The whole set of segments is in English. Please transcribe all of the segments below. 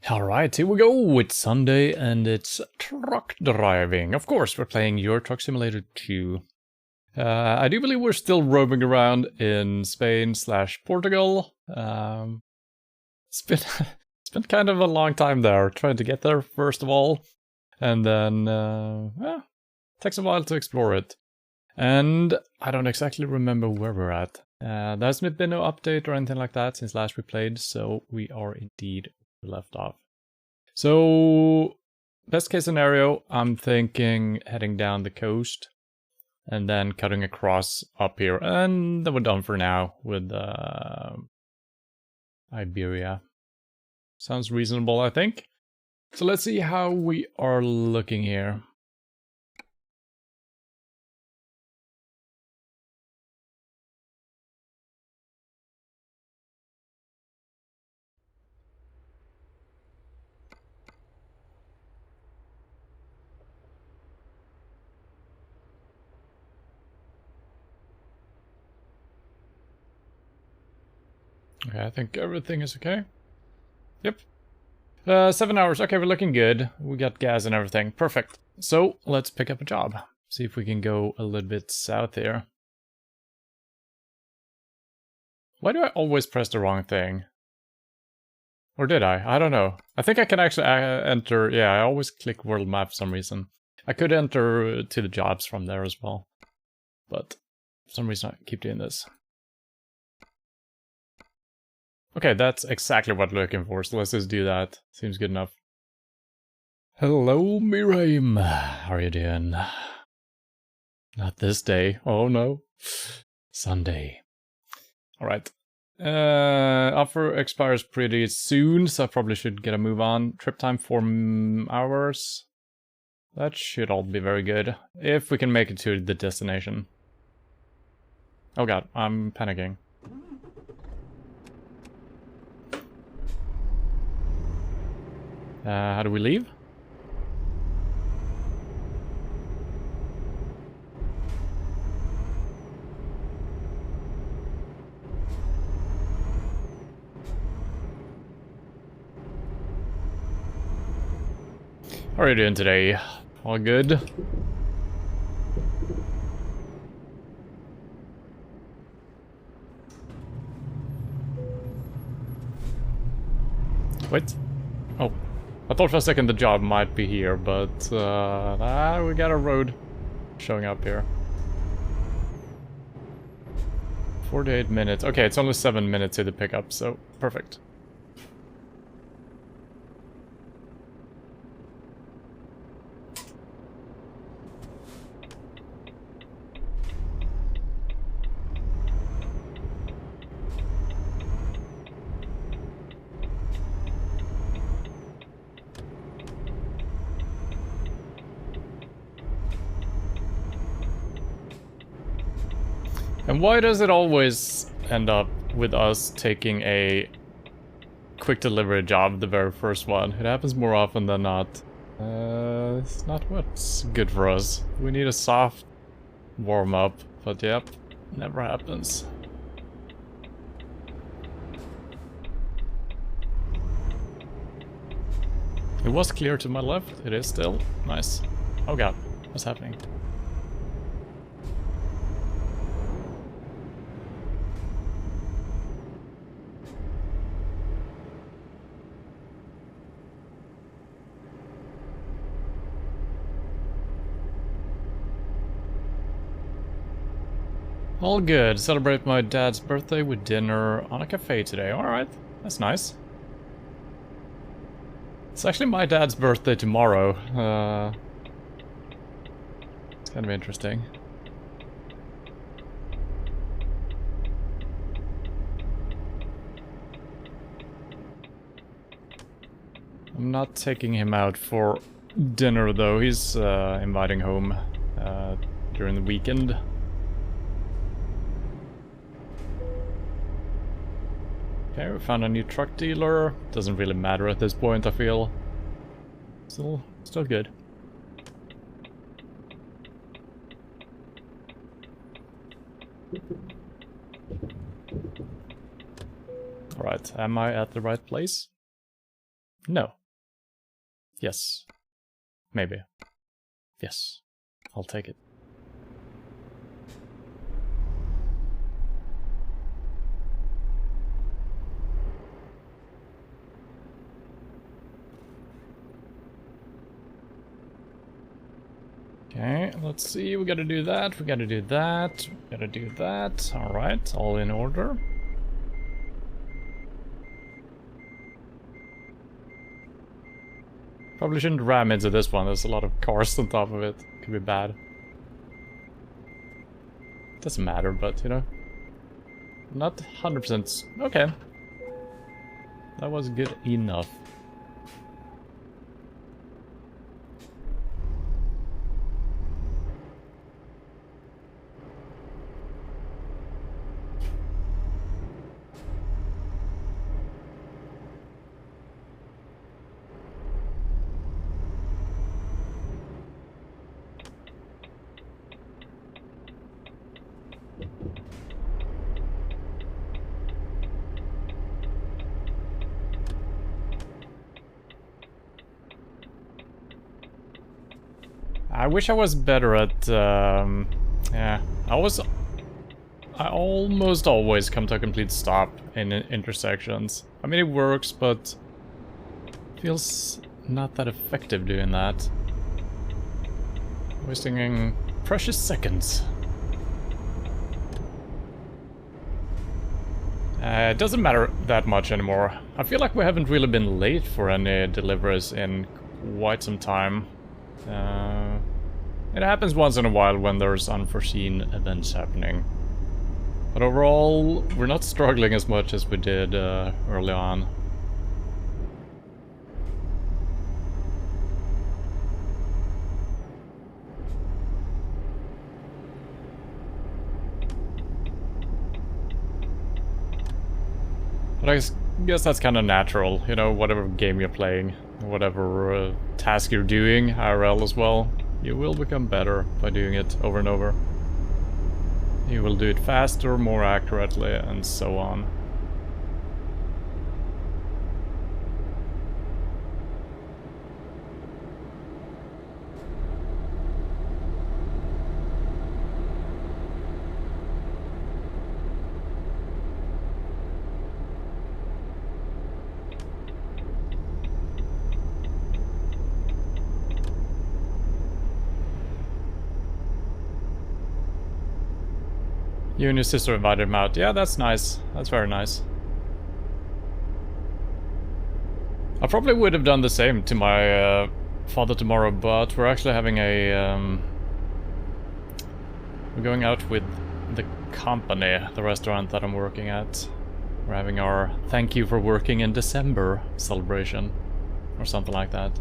Alright, here we go. It's Sunday and it's truck driving. Of course, we're playing Euro Truck Simulator 2. I do believe we're still roaming around in Spain/Portugal. It's been kind of a long time there, trying to get there first of all. And then, it takes a while to explore it. And I don't exactly remember where we're at. There's been no update or anything like that since last we played, so we are indeed left off. So, best case scenario, I'm thinking heading down the coast and then cutting across up here, and then we're done for now with Iberia. Sounds reasonable, I think. So let's see how we are looking here. Okay, I think everything is okay. Yep. 7 hours. Okay, we're looking good. We got gas and everything. Perfect. So, let's pick up a job. See if we can go a little bit south here. Why do I always press the wrong thing? Or did I? I don't know. I think I can actually enter... Yeah, I always click world map for some reason. I could enter to the jobs from there as well. But for some reason I keep doing this. Okay, that's exactly what we're looking for, so let's just do that. Seems good enough. Hello, Miriam. How are you doing? Not this day. Oh no. Sunday. Alright. Offer expires pretty soon, so I probably should get a move on. Trip time 4 hours. That should all be very good. If we can make it to the destination. Oh god, I'm panicking. How do we leave? How are you doing today? All good? Wait. Oh. I thought for a second the job might be here, but we got a road showing up here. 48 minutes. Okay, it's only 7 minutes to the pickup, so perfect. And why does it always end up with us taking a quick delivery job, the very first one? It happens more often than not. It's not what's good for us. We need a soft warm-up, but yep, never happens. It was clear to my left, it is still. Nice. Oh god, what's happening? All good. Celebrate my dad's birthday with dinner on a cafe today. Alright, that's nice. It's actually my dad's birthday tomorrow. It's kind of interesting. I'm not taking him out for dinner though. He's inviting home during the weekend. Okay, we found a new truck dealer. Doesn't really matter at this point, I feel. Still good. Alright, am I at the right place? No. Yes. Maybe. Yes. I'll take it. Okay, let's see, we gotta do that, we gotta do that, we gotta do that. Alright, all in order. Probably shouldn't ram into this one, there's a lot of cars on top of it. Could be bad. Doesn't matter, but you know. Not 100%. Okay. That was good enough. I wish I was better at, yeah, I almost always come to a complete stop in intersections. I mean, it works, but feels not that effective doing that. Wasting precious seconds. It doesn't matter that much anymore. I feel like we haven't really been late for any deliveries in quite some time. It happens once in a while when there's unforeseen events happening. But overall, we're not struggling as much as we did early on. But I guess that's kind of natural, you know, whatever game you're playing, whatever task you're doing, IRL as well. You will become better by doing it over and over. You will do it faster, more accurately, and so on. You and your sister invited him out. Yeah, that's nice. That's very nice. I probably would have done the same to my father tomorrow, but we're actually having a... we're going out with the company, the restaurant that I'm working at. We're having our thank you for working in December celebration, or something like that.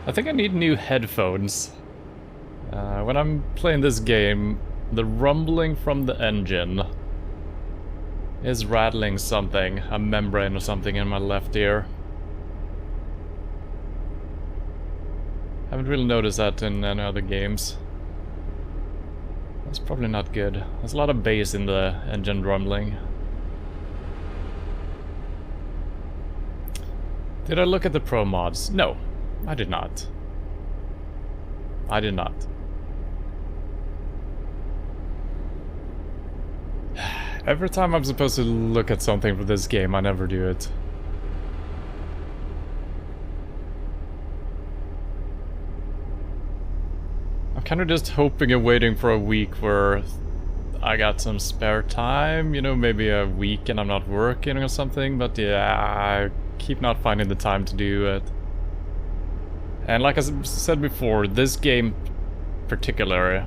I think I need new headphones. When I'm playing this game, the rumbling from the engine is rattling something, a membrane or something in my left ear. Haven't really noticed that in any other games. That's probably not good. There's a lot of bass in the engine rumbling. Did I look at the pro mods? No. I did not. I did not. Every time I'm supposed to look at something for this game, I never do it. I'm kind of just hoping and waiting for a week where I got some spare time, you know, maybe a week and I'm not working or something, but yeah, I keep not finding the time to do it. And like I said before, this game particularly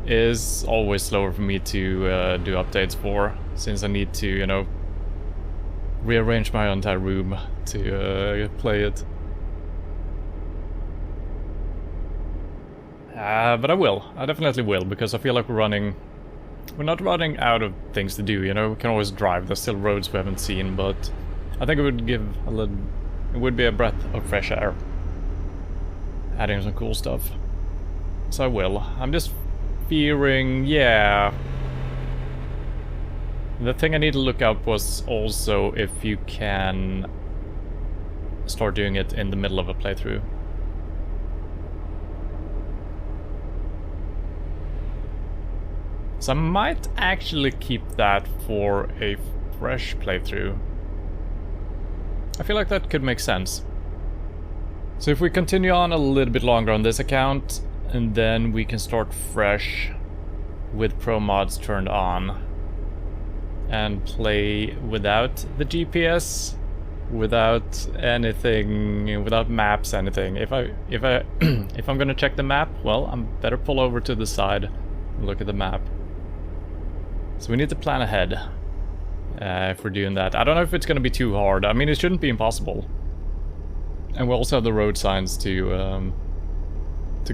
is always slower for me to do updates for, since I need to, you know, rearrange my entire room to play it. But I will. I definitely will, because I feel like we're not running out of things to do, you know? We can always drive. There's still roads we haven't seen, but I think it would it would be a breath of fresh air. Adding some cool stuff. So I will. I'm just fearing, yeah. The thing I need to look up was also if you can start doing it in the middle of a playthrough. So I might actually keep that for a fresh playthrough. I feel like that could make sense. So if we continue on a little bit longer on this account, and then we can start fresh with pro mods turned on and play without the GPS, without anything, without maps, anything. If I'm gonna check the map, well, I'm better pull over to the side and look at the map. So we need to plan ahead if we're doing that. I don't know if it's gonna be too hard. I mean, it shouldn't be impossible. And we also have the road signs to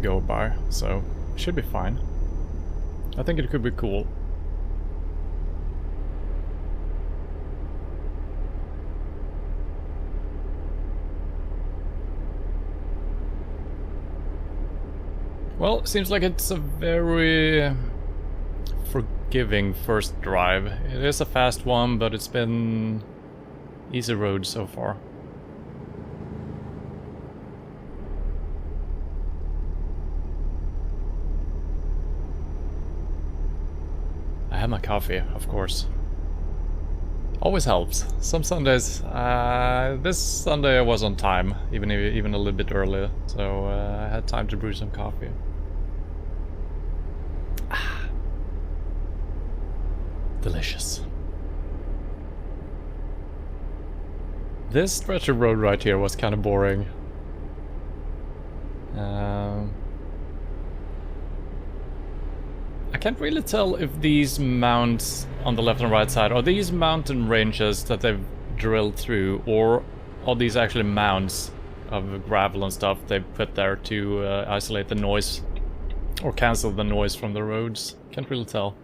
go by, so it should be fine. I think it could be cool. Well, seems like it's a very forgiving first drive. It is a fast one, but it's been easy road so far. I have my coffee, of course. Always helps. Some Sundays, this Sunday I was on time, even a little bit earlier, so I had time to brew some coffee. Delicious. This stretch of road right here was kind of boring. I can't really tell if these mounts on the left and right side are these mountain ranges that they've drilled through, or are these actually mounds of gravel and stuff they've put there to isolate the noise or cancel the noise from the roads. Can't really tell.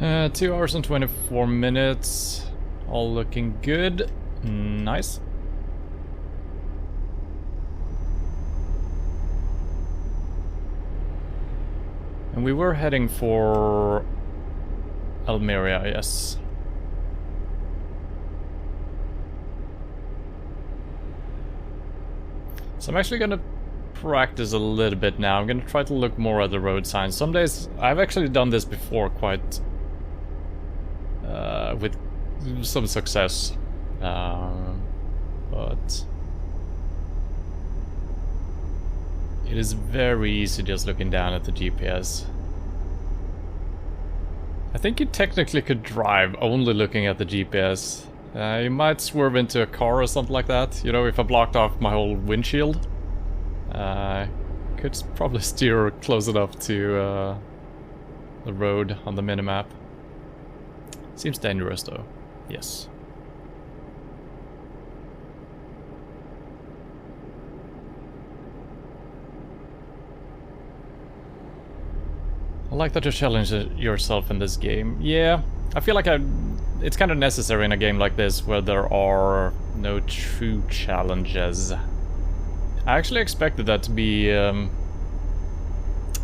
Uh, 2 hours and 24 minutes. All looking good. Nice. And we were heading for Almeria, yes. So I'm actually gonna practice a little bit now. I'm gonna try to look more at the road signs. Some days, I've actually done this before quite with some success, but it is very easy just looking down at the GPS. I think you technically could drive only looking at the GPS. You might swerve into a car or something like that. You know, if I blocked off my whole windshield, could probably steer close enough to the road on the minimap. Seems dangerous though. Yes. I like that you challenge yourself in this game. Yeah, I feel like it's kind of necessary in a game like this where there are no true challenges. I actually expected that to be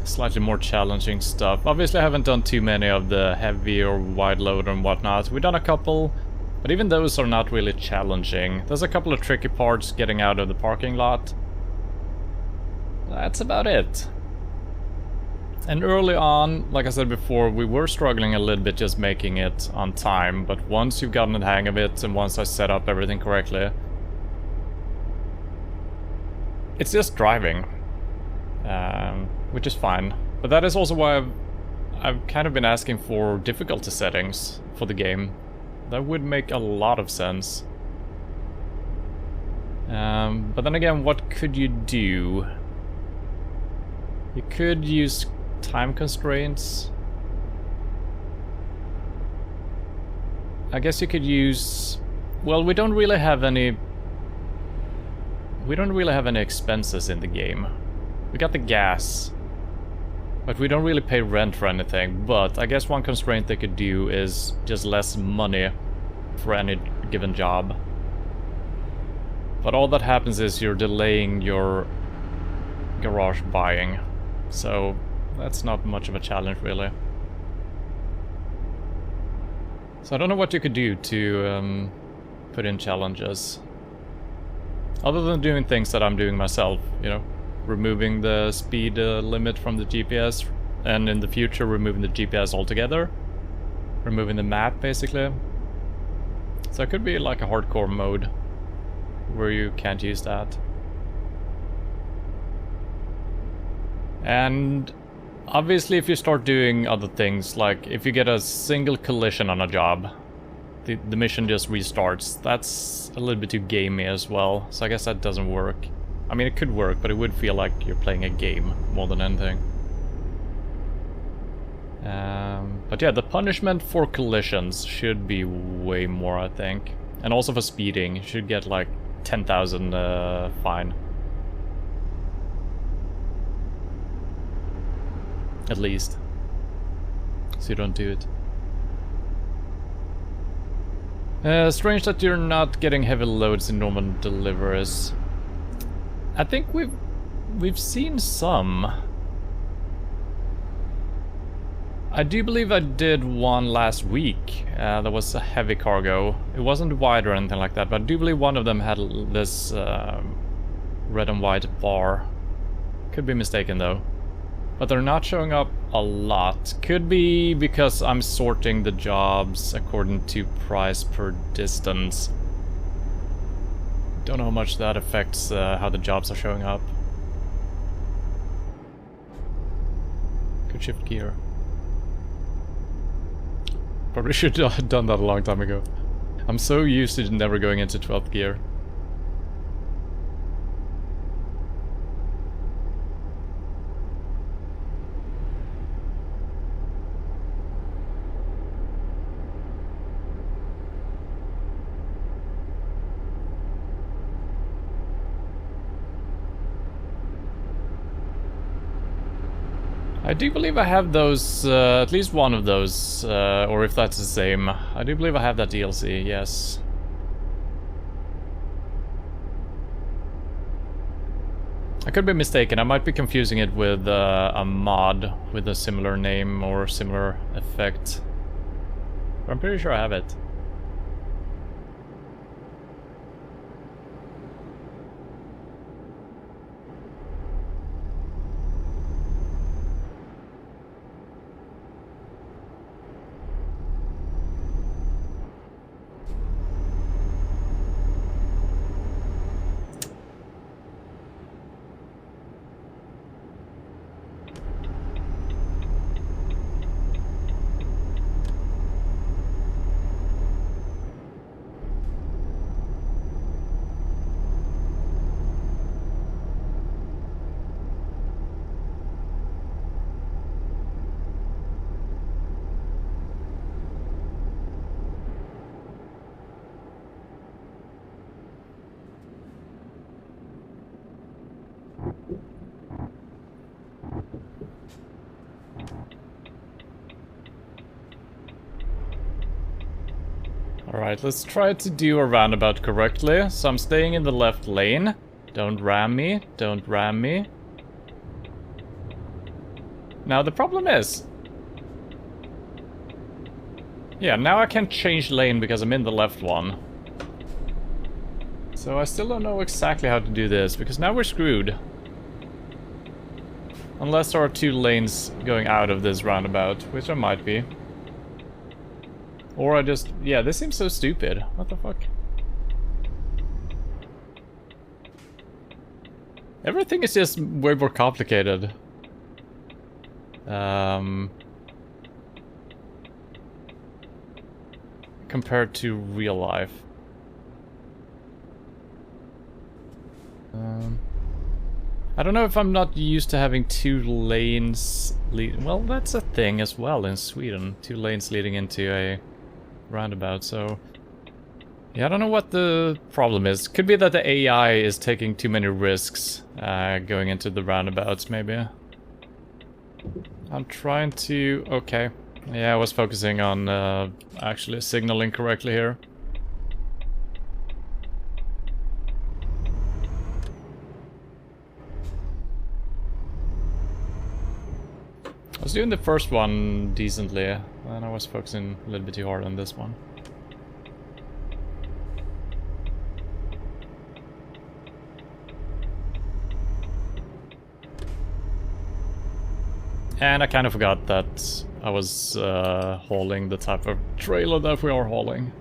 slightly more challenging stuff. Obviously I haven't done too many of the heavy or wide load and whatnot. We've done a couple, but even those are not really challenging. There's a couple of tricky parts getting out of the parking lot. That's about it. And early on, like I said before, we were struggling a little bit just making it on time, but once you've gotten the hang of it and once I set up everything correctly, it's just driving. Which is fine. But that is also why I've kind of been asking for difficulty settings for the game. That would make a lot of sense. But then again, what could you do? You could use time constraints. I guess you could use... Well, we don't really have any expenses in the game. We got the gas, but we don't really pay rent for anything. But I guess one constraint they could do is just less money for any given job. But all that happens is you're delaying your garage buying. So that's not much of a challenge, really. So I don't know what you could do to put in challenges. Other than doing things that I'm doing myself, you know. Removing the speed limit from the GPS, and in the future removing the GPS altogether. Removing the map, basically. So it could be like a hardcore mode where you can't use that. And obviously if you start doing other things, like if you get a single collision on a job, the mission just restarts. That's a little bit too gamey as well, so I guess that doesn't work. I mean, it could work, but it would feel like you're playing a game more than anything. But yeah, the punishment for collisions should be way more, I think. And also for speeding, you should get like 10,000 fine. At least. So you don't do it. Strange that you're not getting heavy loads in normal deliveries. I think we've seen some. I do believe I did one last week. That was a heavy cargo. It wasn't wide or anything like that, but I do believe one of them had this red and white bar. Could be mistaken though. But they're not showing up a lot. Could be because I'm sorting the jobs according to price per distance. Don't know how much that affects how the jobs are showing up. Could shift gear. Probably should have done that a long time ago. I'm so used to never going into 12th gear. I do believe I have those, at least one of those, or if that's the same. I do believe I have that DLC, yes. I could be mistaken, I might be confusing it with a mod with a similar name or similar effect. But I'm pretty sure I have it. Alright, let's try to do a roundabout correctly. So I'm staying in the left lane. Don't ram me, don't ram me. Now the problem is... yeah, now I can't change lane because I'm in the left one. So I still don't know exactly how to do this, because now we're screwed. Unless there are two lanes going out of this roundabout, which there might be. Or I just... yeah, this seems so stupid. What the fuck? Everything is just way more complicated. compared to real life. I don't know if I'm not used to having 2 lanes well, that's a thing as well in Sweden. 2 lanes leading into a roundabout, so... Yeah, I don't know what the problem is. Could be that the AI is taking too many risks going into the roundabouts, maybe. I'm trying to... Okay. Yeah, I was focusing on actually signaling correctly here. I was doing the first one decently, and I was focusing a little bit too hard on this one. And I kind of forgot that I was hauling the type of trailer that we are hauling.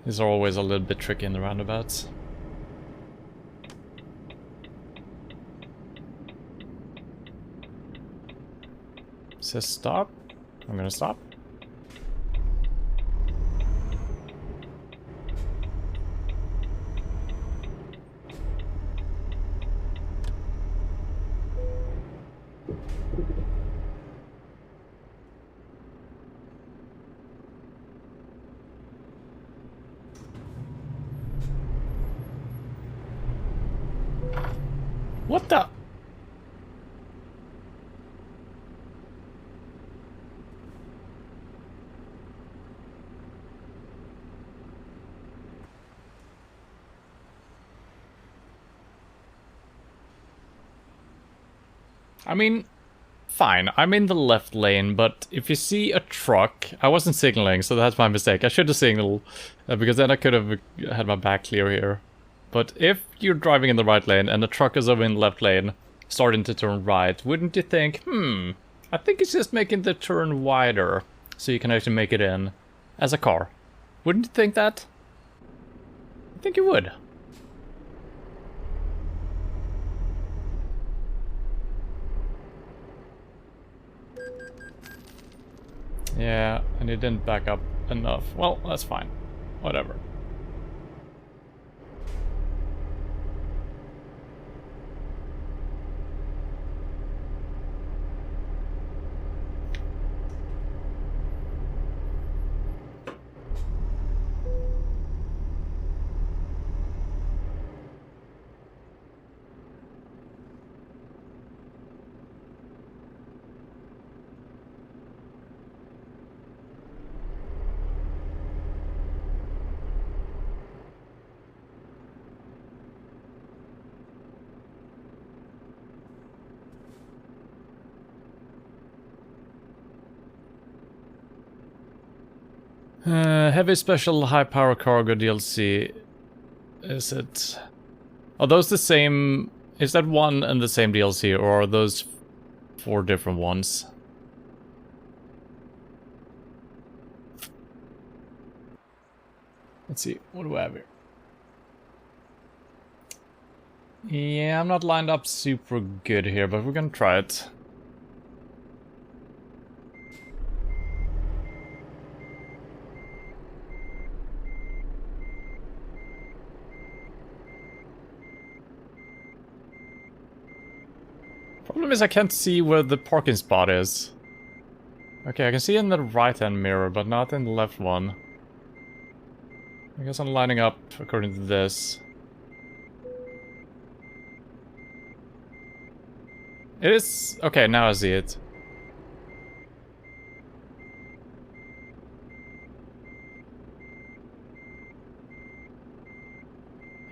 These are always a little bit tricky in the roundabouts. It says stop. I'm gonna stop. What the? I mean, fine, I'm in the left lane, but if you see a truck... I wasn't signaling, so that's my mistake. I should have signaled, because then I could have had my back clear here. But if you're driving in the right lane and the truck is over in the left lane, starting to turn right, wouldn't you think, I think it's just making the turn wider, so you can actually make it in as a car. Wouldn't you think that? I think you would. Yeah, and it didn't back up enough. Well, that's fine. Whatever. Heavy special high power cargo DLC. Is it? Are those the same? Is that one and the same DLC, or are those 4 different ones? Let's see. What do I have here? Yeah, I'm not lined up super good here, but we're gonna try it. Problem is I can't see where the parking spot is. Okay, I can see in the right-hand mirror, but not in the left one. I guess I'm lining up according to this. It is... Okay, now I see it.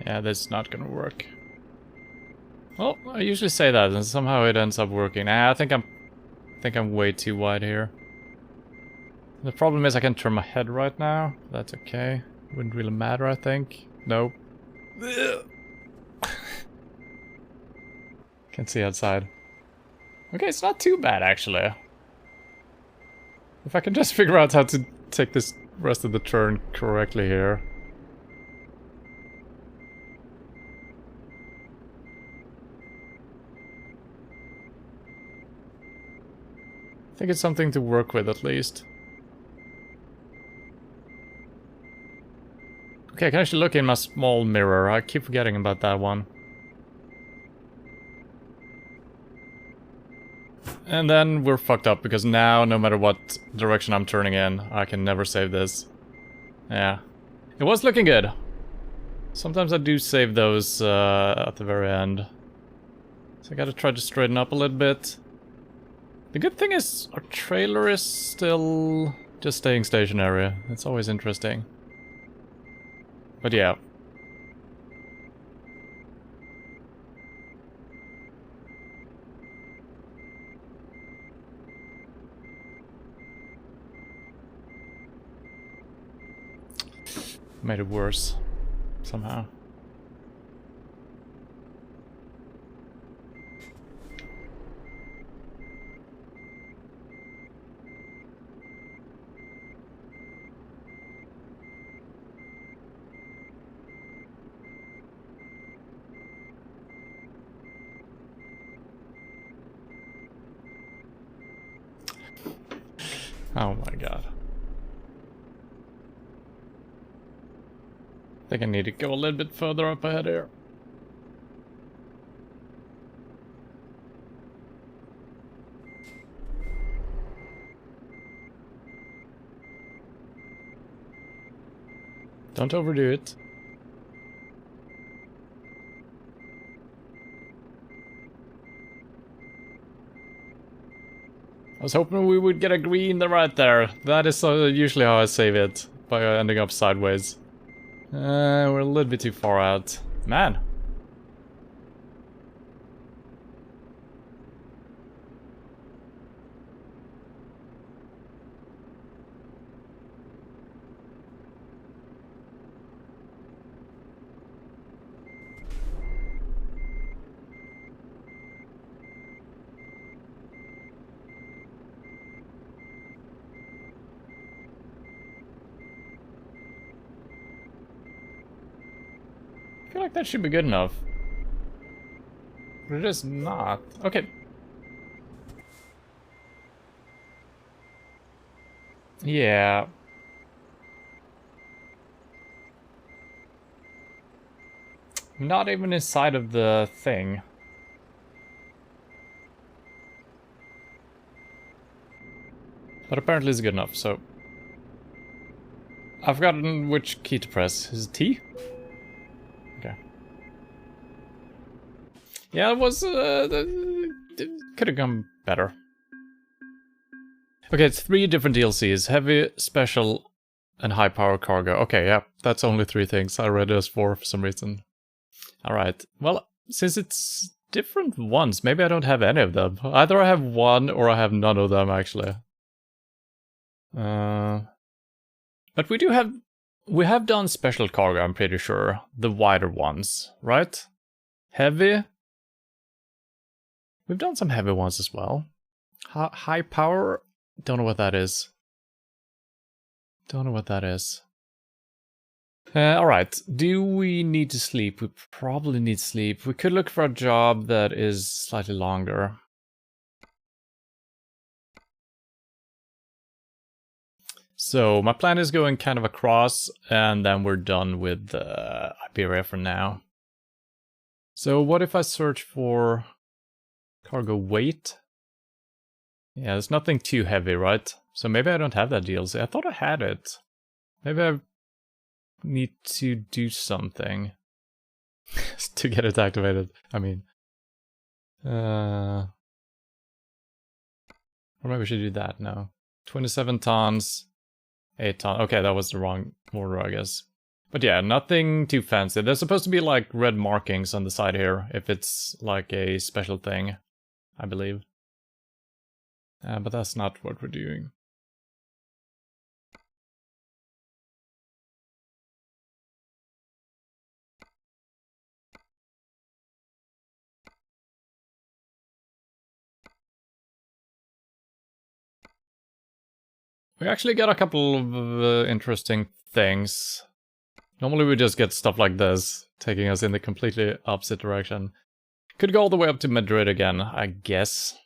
Yeah, that's not gonna work. Well, I usually say that, and somehow it ends up working. I think I'm way too wide here. The problem is I can turn my head right now. That's okay. Wouldn't really matter, I think. Nope. Can't see outside. Okay, it's not too bad, actually. If I can just figure out how to take this rest of the turn correctly here. I think it's something to work with, at least. Okay, I can actually look in my small mirror. I keep forgetting about that one. And then we're fucked up, because now, no matter what direction I'm turning in, I can never save this. Yeah. It was looking good. Sometimes I do save those at the very end. So I gotta try to straighten up a little bit. The good thing is, our trailer is still just staying stationary. It's always interesting. But yeah. Made it worse. Somehow. Oh my god. I think I need to go a little bit further up ahead here. Don't overdo it. I was hoping we would get a green right there. That is usually how I save it, by ending up sideways. We're a little bit too far out. Man. I feel like that should be good enough. But it is not. Okay. Yeah. Not even inside of the thing. But apparently it's good enough, so... I've forgotten which key to press. Is it T? Okay. Yeah, it was... could have gone better. Okay, it's 3 different DLCs. Heavy, Special, and High Power Cargo. Okay, yeah, that's only 3 things. I read it as 4 for some reason. Alright, well, since it's different ones, maybe I don't have any of them. Either I have one or I have none of them, actually. But we do have... We have done Special Cargo, I'm pretty sure. The wider ones, right? Heavy? We've done some heavy ones as well. High Power? Don't know what that is. Don't know what that is. Alright, do we need to sleep? We probably need sleep. We could look for a job that is slightly longer. So, my plan is going kind of across, and then we're done with Iberia for now. So, what if I search for cargo weight? Yeah, there's nothing too heavy, right? So maybe I don't have that DLC. I thought I had it. Maybe I need to do something to get it activated. I mean, or maybe we should do that now. 27 tons, 8 tons. Okay, that was the wrong order, I guess. But yeah, nothing too fancy. There's supposed to be like red markings on the side here if it's like a special thing, I believe. But that's not what we're doing. We actually got a couple of interesting things. Normally we just get stuff like this, taking us in the completely opposite direction. Could go all the way up to Madrid again, I guess.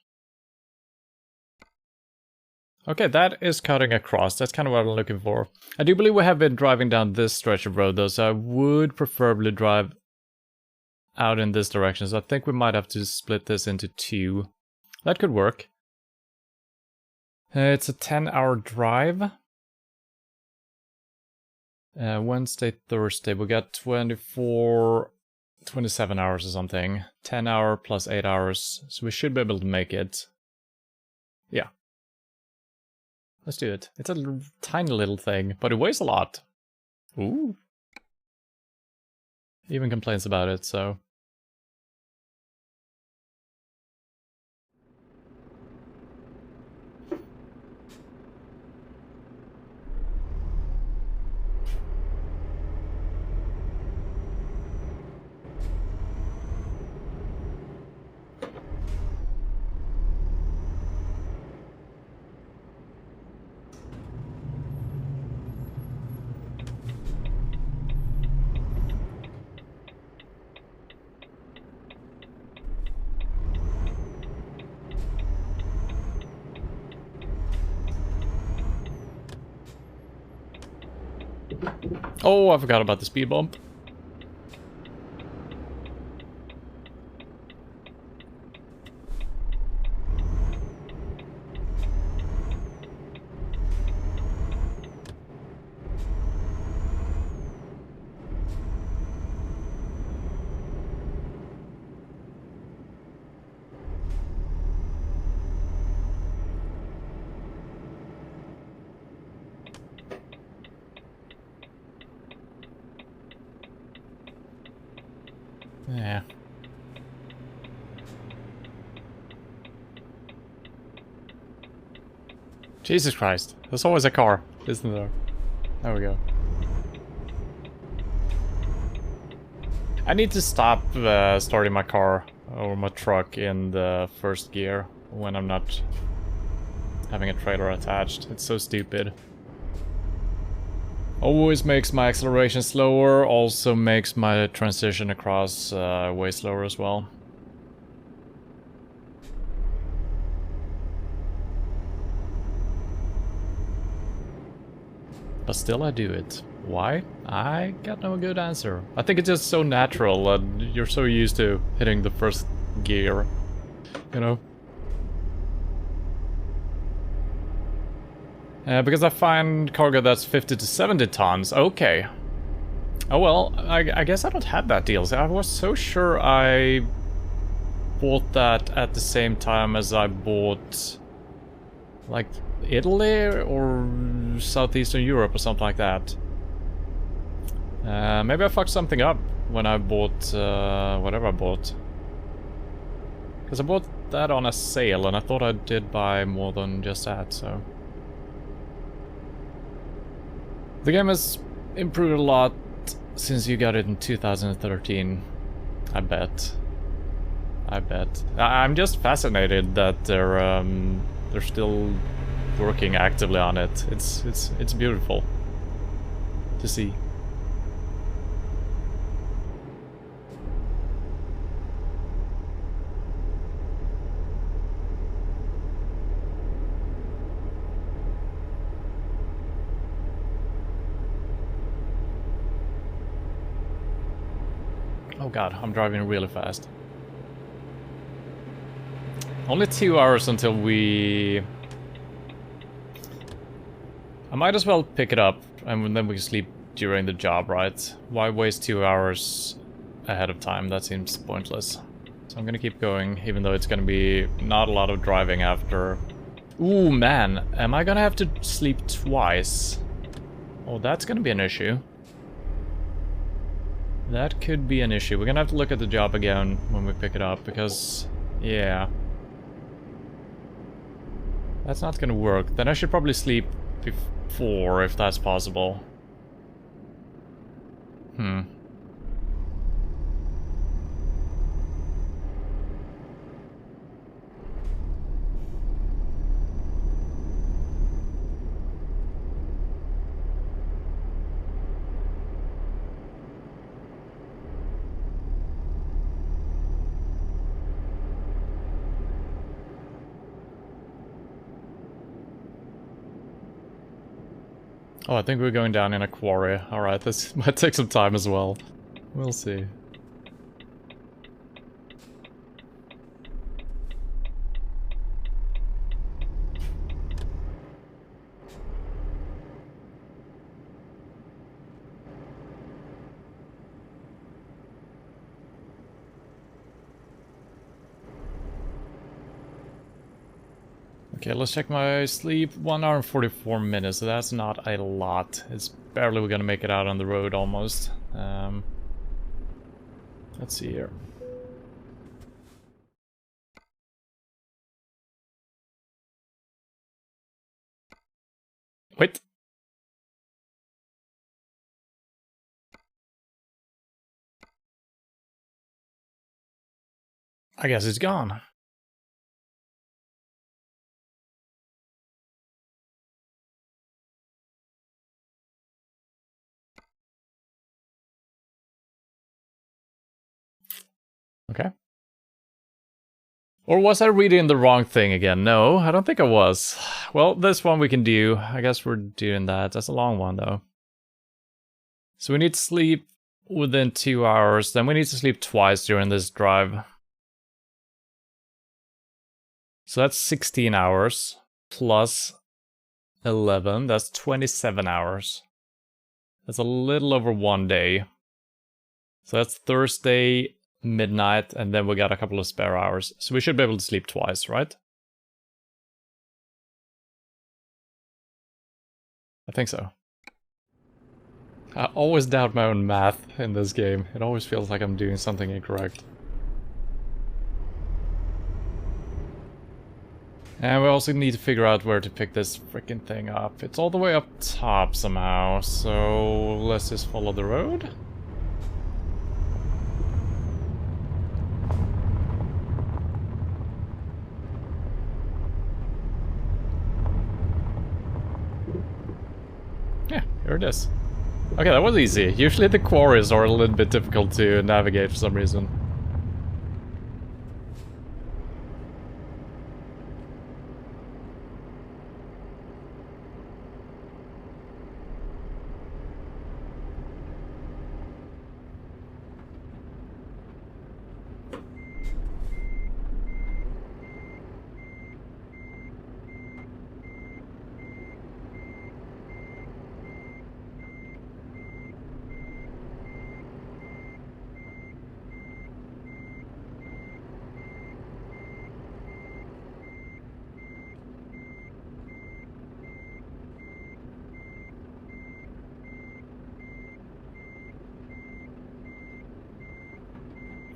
Okay, that is cutting across. That's kind of what I'm looking for. I do believe we have been driving down this stretch of road though, so I would preferably drive out in this direction. So I think we might have to split this into two. That could work. It's a 10-hour drive. Wednesday, Thursday, we got 27 hours or something. 10 hour plus 8 hours, so we should be able to make it. Yeah. Let's do it. It's a tiny little thing, but it weighs a lot. Ooh. Even complains about it, so... Oh, I forgot about the speed bump. Yeah. Jesus Christ. There's always a car, isn't there? There we go. I need to stop starting my car or my truck in the first gear when I'm not having a trailer attached. It's so stupid. Always makes my acceleration slower, also makes my transition across way slower as well. But still I do it. Why? I got no good answer. I think it's just so natural and you're so used to hitting the first gear, you know? Because I find cargo that's 50 to 70 tons. Okay. Oh well, I guess I don't have that deal. I was so sure I bought that at the same time as I bought, like, Italy or Southeastern Europe or something like that. Maybe I fucked something up when I bought whatever I bought. Because I bought that on a sale and I thought I did buy more than just that, so... The game has improved a lot since you got it in 2013. I bet. I'm just fascinated that they're still working actively on it. It's beautiful to see. Oh god, I'm driving really fast. Only 2 hours until we... I might as well pick it up, and then we can sleep during the job, right? Why waste 2 hours ahead of time? That seems pointless. So I'm gonna keep going, even though it's gonna be not a lot of driving after... Ooh, man, am I gonna have to sleep twice? Oh, that's gonna be an issue. That could be an issue. We're gonna have to look at the job again when we pick it up, because... yeah. That's not gonna work. Then I should probably sleep before, if that's possible. Oh, I think we're going down in a quarry. Alright, this might take some time as well. We'll see. Okay, let's check my sleep. 1 hour and 44 minutes, so that's not a lot. It's barely we're gonna make it out on the road almost. Let's see here. Wait. I guess it's gone. Okay. Or was I reading the wrong thing again? No, I don't think I was. Well, this one we can do. I guess we're doing that. That's a long one, though. So we need to sleep within 2 hours. Then we need to sleep twice during this drive. So that's 16 hours. Plus 11. That's 27 hours. That's a little over 1 day. So that's Thursday midnight, and then we got a couple of spare hours. So we should be able to sleep twice, right? I think so. I always doubt my own math in this game. It always feels like I'm doing something incorrect. And we also need to figure out where to pick this freaking thing up. It's all the way up top somehow, so let's just follow the road. Yeah, here it is. Okay, that was easy. Usually the quarries are a little bit difficult to navigate for some reason.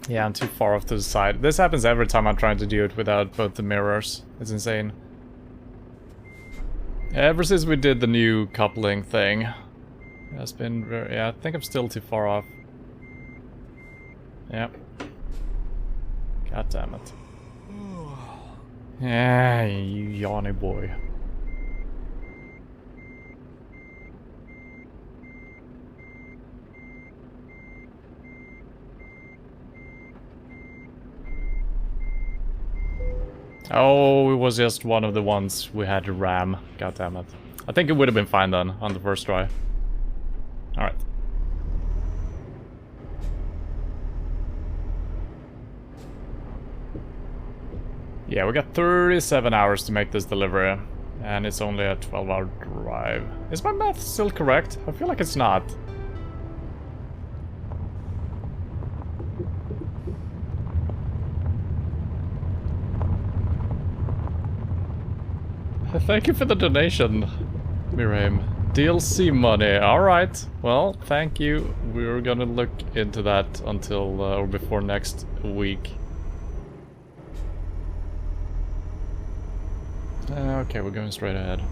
Yeah, I'm too far off to the side. This happens every time I'm trying to do it without both the mirrors. It's insane. Ever since we did the new coupling thing, it's been very... Yeah, I think I'm still too far off. Yep. God damn it. Yeah, you yawny boy. Oh, it was just one of the ones we had to ram. God damn it. I think it would have been fine then, on the first try. Alright. Yeah, we got 37 hours to make this delivery. And it's only a 12-hour drive. Is my math still correct? I feel like it's not. Thank you for the donation, Miriam. DLC money. Alright. Well, thank you. We're gonna look into that until or before next week. Okay, we're going straight ahead.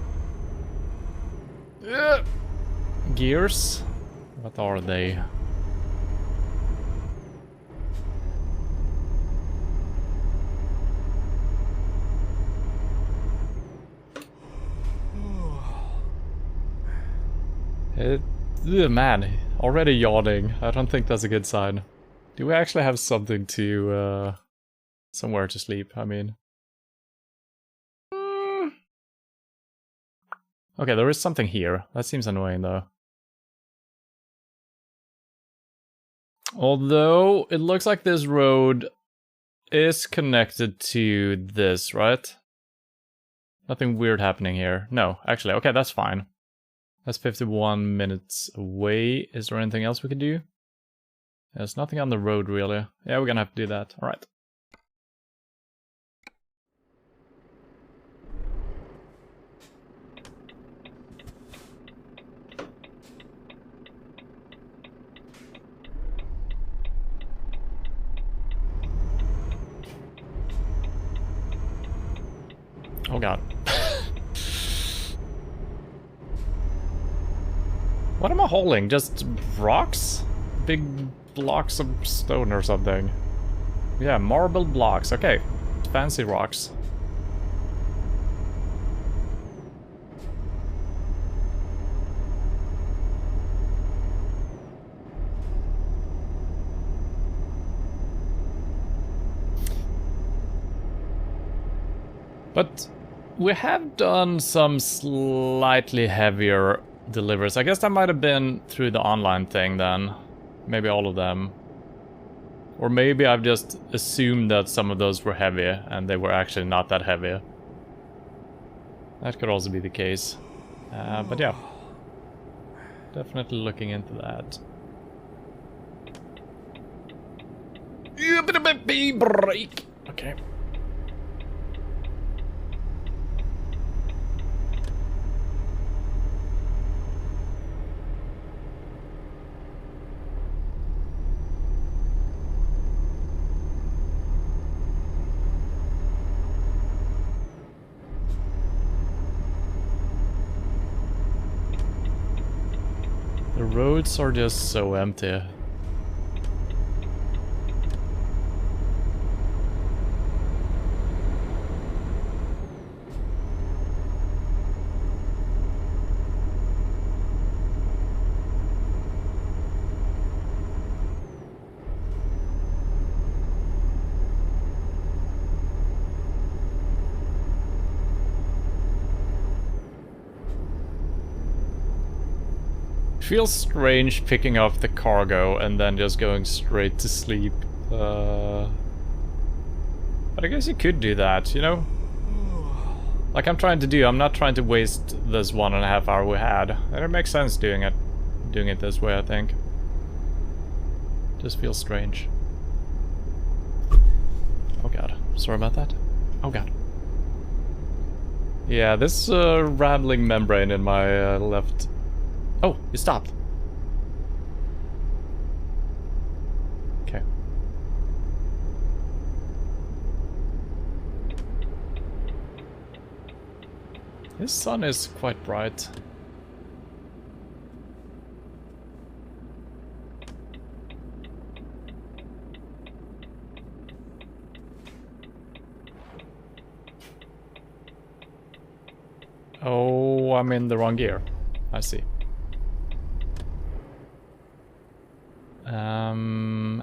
Gears? What are they? Man, already yawning. I don't think that's a good sign. Do we actually have something to, somewhere to sleep? I mean... Okay, there is something here. That seems annoying though. Although, it looks like this road is connected to this, right? Nothing weird happening here. No, actually, okay, that's fine. That's 51 minutes away. Is there anything else we could do? There's nothing on the road, really. Yeah, we're gonna have to do that. Alright. Oh god. What am I hauling? Just rocks? Big blocks of stone or something. Yeah, marble blocks. Okay. Fancy rocks. But we have done some slightly heavier deliveries. I guess that might have been through the online thing then. Maybe all of them. Or maybe I've just assumed that some of those were heavy and they were actually not that heavy. That could also be the case. But yeah. Definitely looking into that. Break. Okay. The roads are just so empty. Feels strange picking up the cargo and then just going straight to sleep. But I guess you could do that, you know? Like I'm trying to do, I'm not trying to waste this 1.5 hour we had. And it makes sense doing it this way, I think. Just feels strange. Oh god, sorry about that. Oh god. Yeah, this rambling membrane in my left... Oh, you stopped. Okay. This sun is quite bright. Oh, I'm in the wrong gear. I see.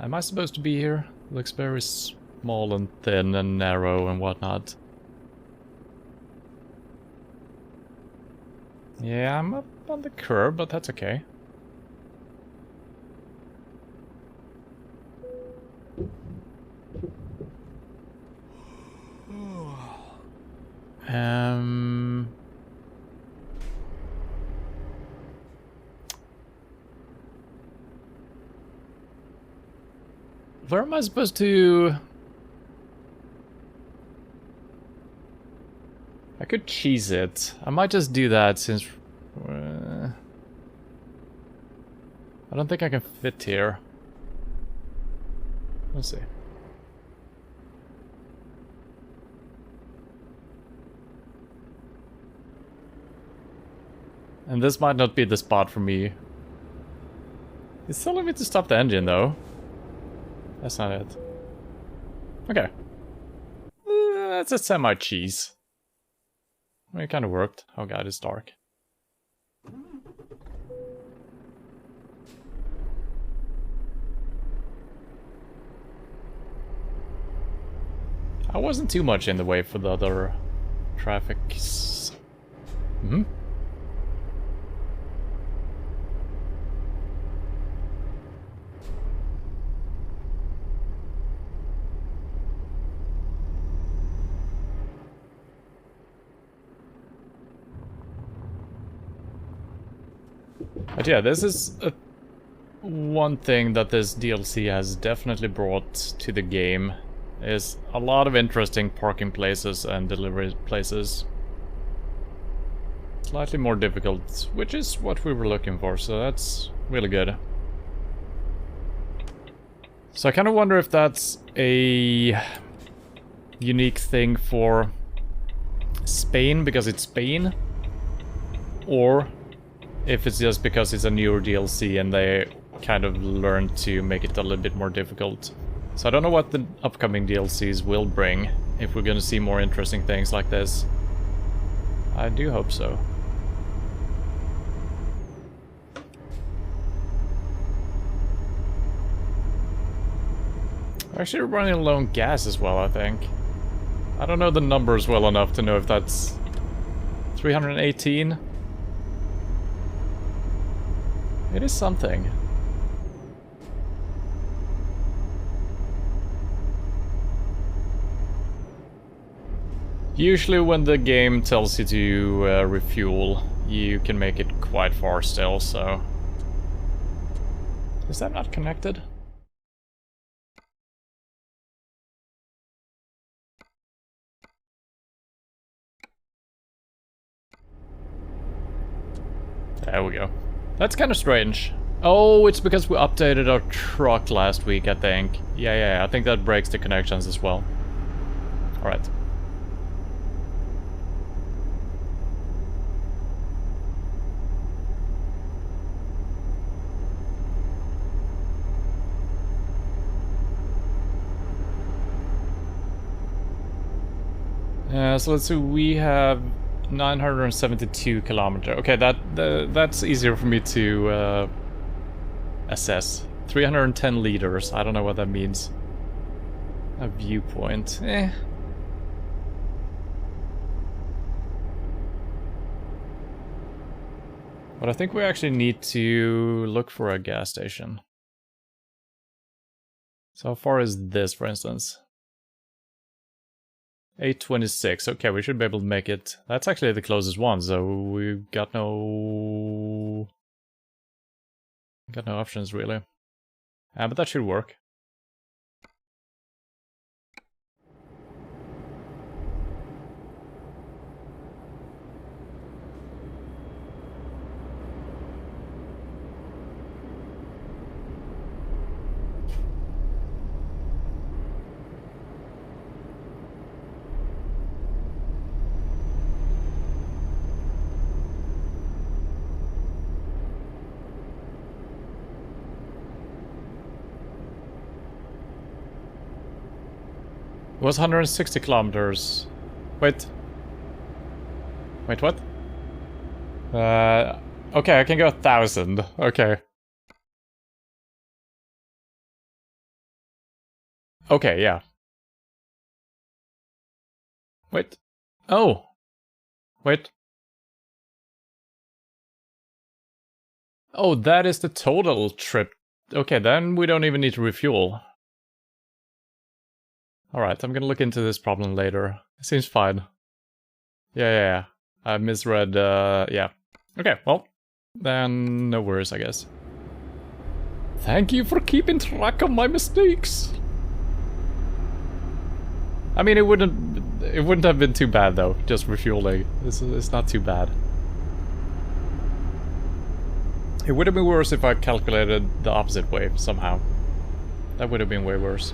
Am I supposed to be here? Looks very small and thin and narrow and whatnot. Yeah, I'm up on the curb, but that's okay. Where am I supposed to... I could cheese it. I might just do that since... I don't think I can fit here. Let's see. And this might not be the spot for me. It's telling me to stop the engine though. That's not it. Okay. That's a semi-cheese. It kind of worked. Oh god, it's dark. I wasn't too much in the way for the other traffic. But yeah, this is one thing that this DLC has definitely brought to the game, is a lot of interesting parking places and delivery places. Slightly more difficult, which is what we were looking for, so that's really good. So I kind of wonder if that's a unique thing for Spain because it's Spain, or if it's just because it's a newer DLC and they kind of learned to make it a little bit more difficult. So I don't know what the upcoming DLCs will bring, if we're gonna see more interesting things like this. I do hope so. Actually running low on gas as well, I think. I don't know the numbers well enough to know if that's 318. It is something. Usually when the game tells you to refuel, you can make it quite far still, so... Is that not connected? There we go. That's kind of strange. Oh, it's because we updated our truck last week, I think. Yeah, I think that breaks the connections as well. Alright. So let's see, we have 972 kilometers. Okay, that's easier for me to assess. 310 liters. I don't know what that means. A viewpoint. But I think we actually need to look for a gas station. So how far is this, for instance? 8:26. Okay, we should be able to make it. That's actually the closest one, so we've got no options really. But that should work. It was 160 kilometers. Wait, what? Okay, I can go 1,000. Okay. Okay, yeah. Wait. Oh. Wait. Oh, that is the total trip. Okay, then we don't even need to refuel. Alright, I'm gonna look into this problem later. It seems fine. Yeah. I misread, yeah. Okay, well, then no worries, I guess. Thank you for keeping track of my mistakes. I mean, it wouldn't have been too bad though, just refueling. It's not too bad. It would have been worse if I calculated the opposite way somehow. That would have been way worse.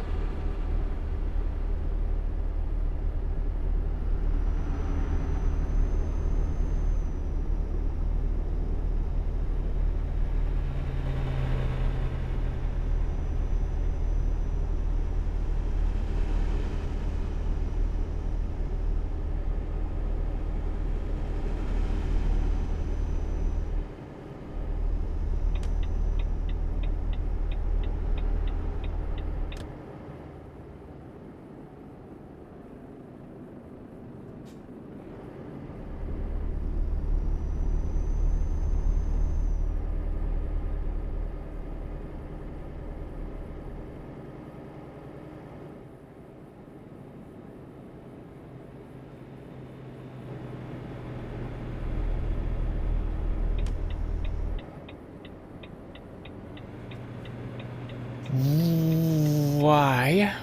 Why?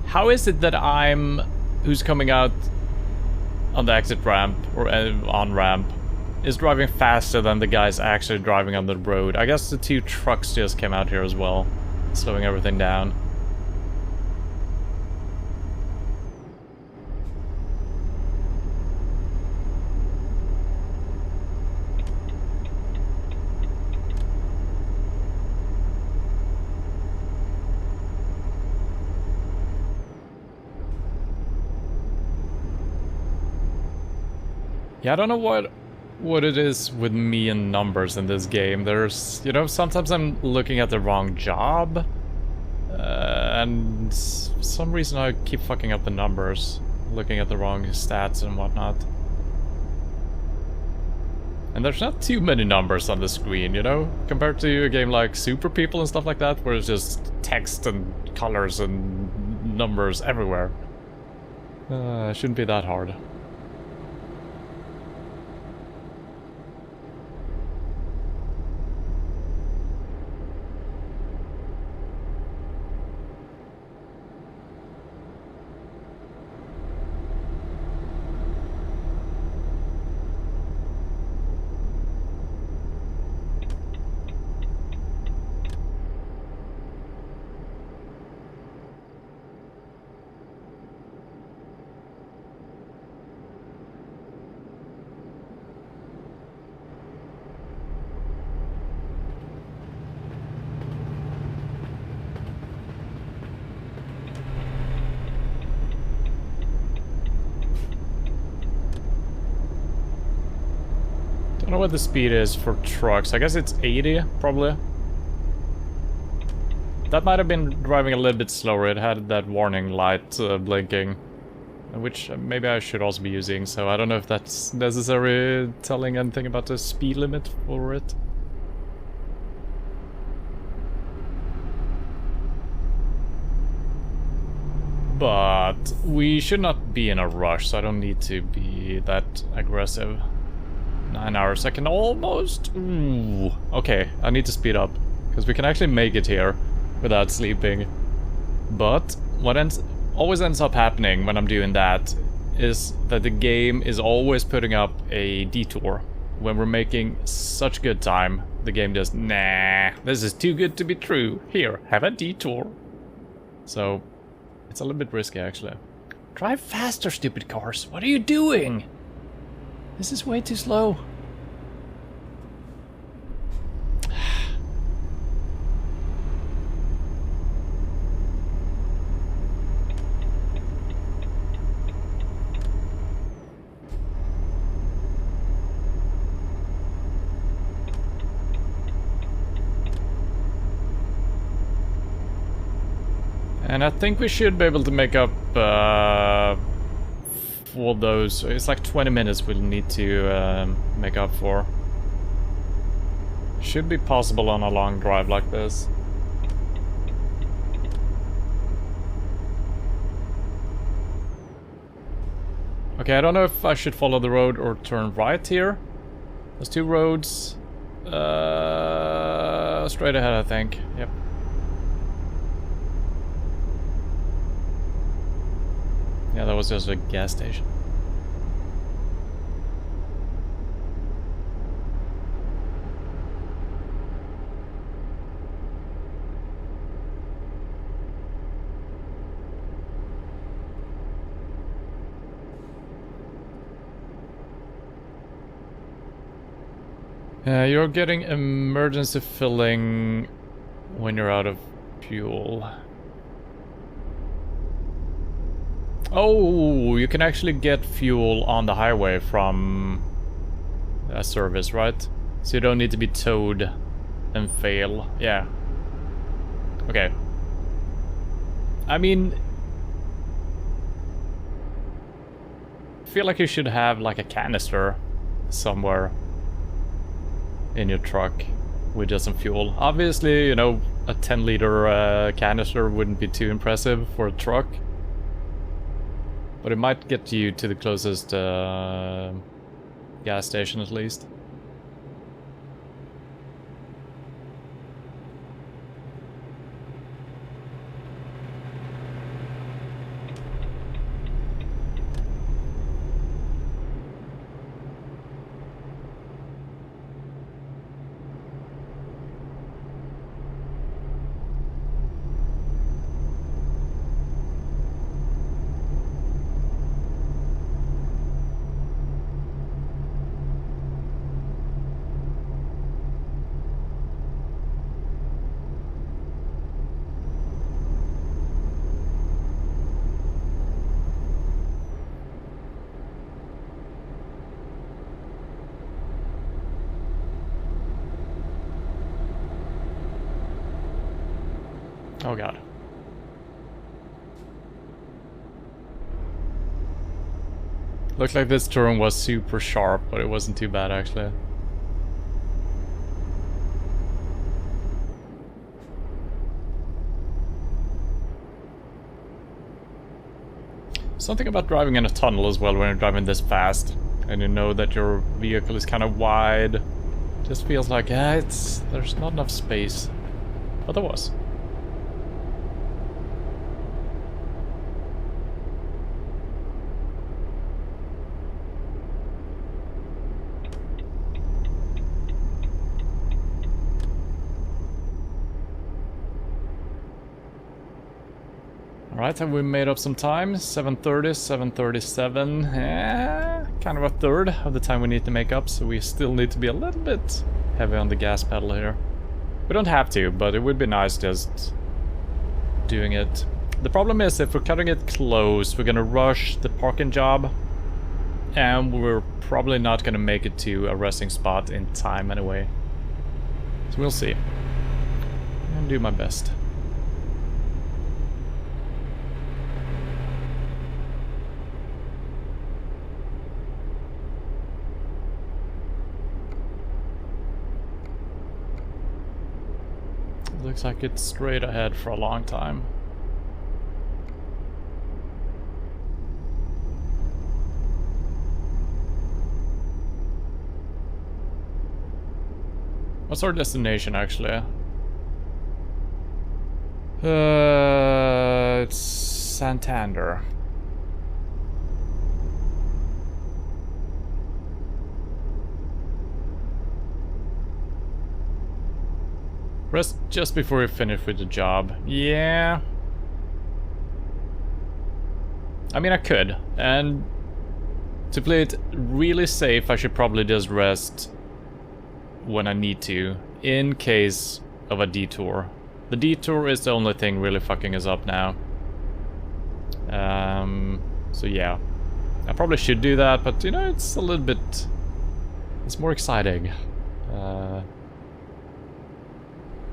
How is it that who's coming out on the exit ramp, or on ramp, is driving faster than the guys actually driving on the road? I guess the 2 trucks just came out here as well, slowing everything down. Yeah, I don't know what it is with me and numbers in this game. There's, you know, sometimes I'm looking at the wrong job, and for some reason I keep fucking up the numbers, looking at the wrong stats and whatnot. And there's not too many numbers on the screen, you know, compared to a game like Super People and stuff like that, where it's just text and colors and numbers everywhere. It shouldn't be that hard. I don't know what the speed is for trucks. I guess it's 80, probably. That might have been driving a little bit slower. It had that warning light blinking, which maybe I should also be using, so I don't know if that's necessary telling anything about the speed limit for it. But we should not be in a rush, so I don't need to be that aggressive. 9 hours. I can almost... Ooh. Okay, I need to speed up, because we can actually make it here without sleeping. But what always ends up happening when I'm doing that is that the game is always putting up a detour. When we're making such good time, the game does, nah, this is too good to be true. Here, have a detour. So, it's a little bit risky, actually. Drive faster, stupid cars. What are you doing? This is way too slow. And I think we should be able to make up for those. It's like 20 minutes we'll need to make up for. Should be possible on a long drive like this. Okay, I don't know if I should follow the road or turn right here. There's 2 roads. Straight ahead, I think. Yep. Yeah, that was just a gas station. You're getting emergency filling when you're out of fuel. Oh, you can actually get fuel on the highway from a service, right? So you don't need to be towed and fail. Yeah. Okay. I mean, I feel like you should have like a canister somewhere in your truck with just some fuel. Obviously, you know, a 10-liter canister wouldn't be too impressive for a truck. But it might get you to the closest gas station at least. Oh god. Looked like this turn was super sharp, but it wasn't too bad actually. Something about driving in a tunnel as well when you're driving this fast, and you know that your vehicle is kind of wide. Just feels like, yeah, there's not enough space. But there was. Alright, have we made up some time? 7:30, 7:37. Kind of a third of the time we need to make up, so we still need to be a little bit heavy on the gas pedal here. We don't have to, but it would be nice just doing it. The problem is, if we're cutting it close, we're gonna rush the parking job, and we're probably not gonna make it to a resting spot in time anyway. So we'll see. I'm gonna do my best. Looks like it's straight ahead for a long time. What's our destination actually? It's Santander. Rest just before we finish with the job. Yeah. I mean, I could. And to play it really safe, I should probably just rest when I need to, in case of a detour. The detour is the only thing really fucking us up now. So yeah. I probably should do that, but you know, it's a little bit... It's more exciting.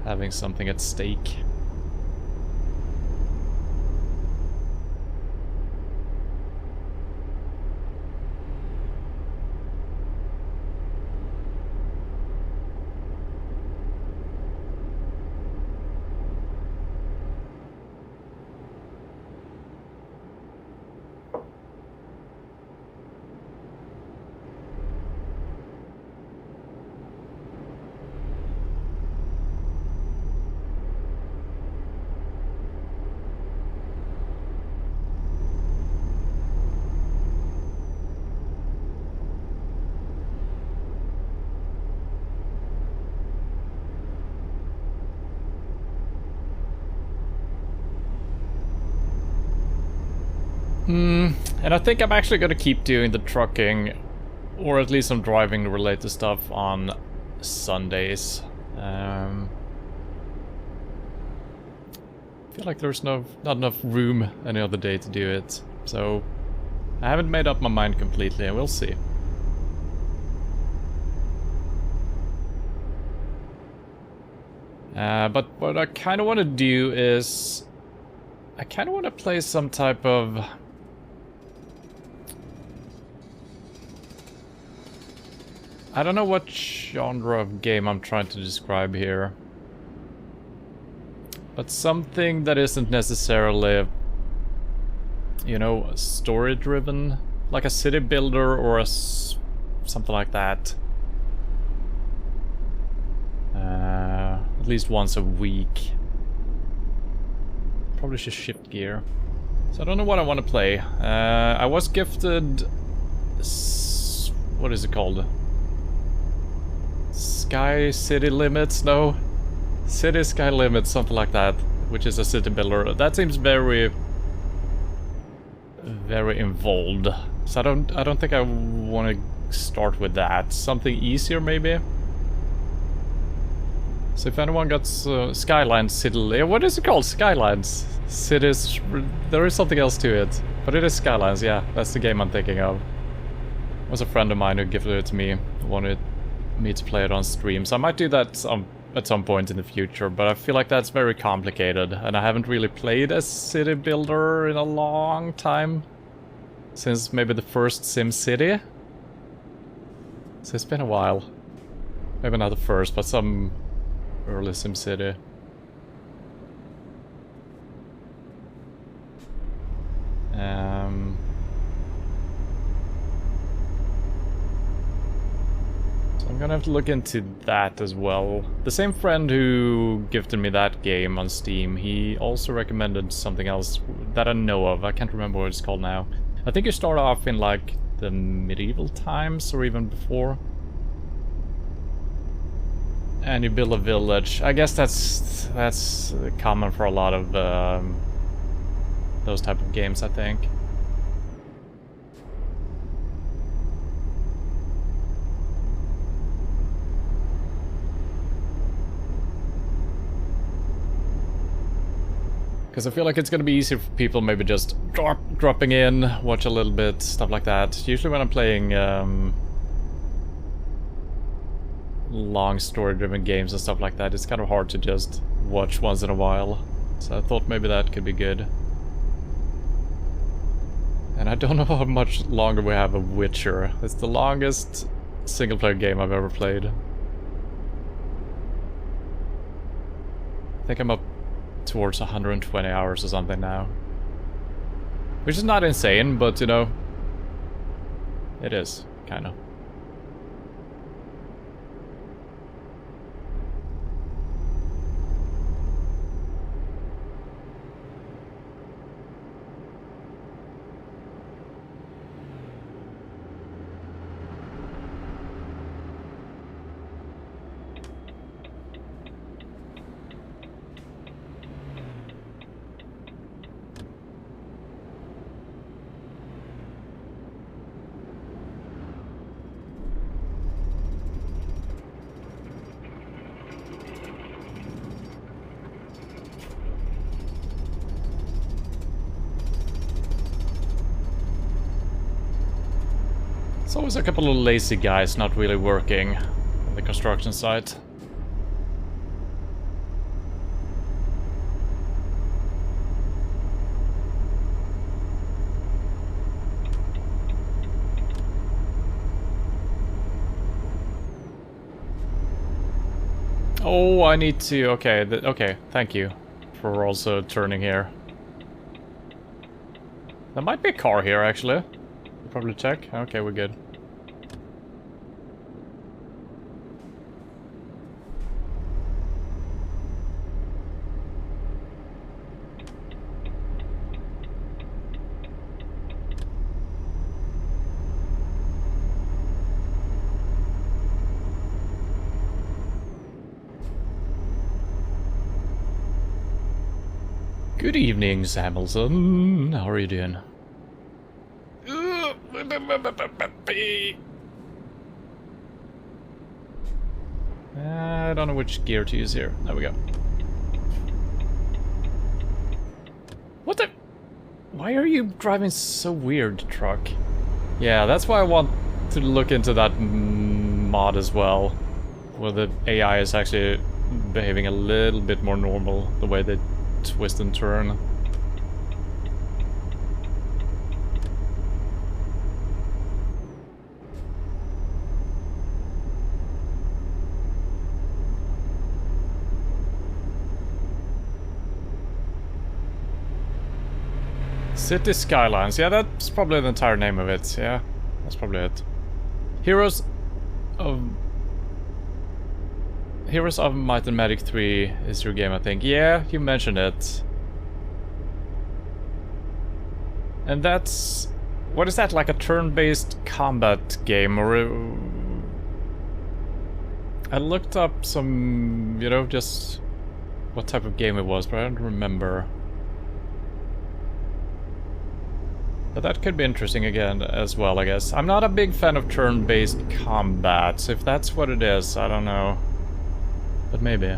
Having something at stake. And I think I'm actually gonna keep doing the trucking, or at least some driving related stuff on Sundays. I feel like there's not enough room any other day to do it, so I haven't made up my mind completely, and we'll see. But what I kind of want to do is, I kind of want to play some type of... I don't know what genre of game I'm trying to describe here. But something that isn't necessarily, you know, story-driven. Like a city builder or something like that. At least once a week. Probably should shift gear. So I don't know what I want to play. I was gifted... What is it called? Sky City Limits? No. City Sky Limits, something like that. Which is a city builder. That seems very involved. So I don't think I want to start with that. Something easier maybe? So if anyone got Skylines City... What is it called? Skylines. Cities... There is something else to it. But it is Skylines, yeah. That's the game I'm thinking of. It was a friend of mine who gifted it to me. Wanted me to play it on stream. So I might do that at some point in the future, but I feel like that's very complicated, and I haven't really played a city builder in a long time. Since maybe the first SimCity. So it's been a while. Maybe not the first, but some early SimCity. So I'm gonna have to look into that as well. The same friend who gifted me that game on Steam, he also recommended something else that I know of. I can't remember what it's called now. I think you start off in like the medieval times or even before. And you build a village. I guess that's common for a lot of those type of games, I think. Because I feel like it's gonna be easier for people maybe just dropping in, watch a little bit, stuff like that. Usually when I'm playing long story-driven games and stuff like that, it's kind of hard to just watch once in a while. So I thought maybe that could be good. And I don't know how much longer we have of Witcher. It's the longest single-player game I've ever played. I think I'm up towards 120 hours or something now. Which is not insane, but you know, it is, kind of. There's always a couple of lazy guys not really working on the construction site. Oh, I need to... Okay, okay, thank you for also turning here. There might be a car here, actually. Probably check. Okay, we're good. Good evening, Samuelson. How are you doing? I don't know which gear to use here. There we go. What the? Why are you driving so weird, truck? Yeah, that's why I want to look into that mod as well, where the AI is actually behaving a little bit more normal, the way they twist and turn. City Skylines, yeah, that's probably the entire name of it, yeah, that's probably it. Heroes of Might and Magic 3 is your game, I think. Yeah, you mentioned it. And that's... what is that, like a turn-based combat game, or... I looked up some, you know, just what type of game it was, but I don't remember. But that could be interesting again as well, I guess. I'm not a big fan of turn-based combat, so if that's what it is, I don't know. But maybe.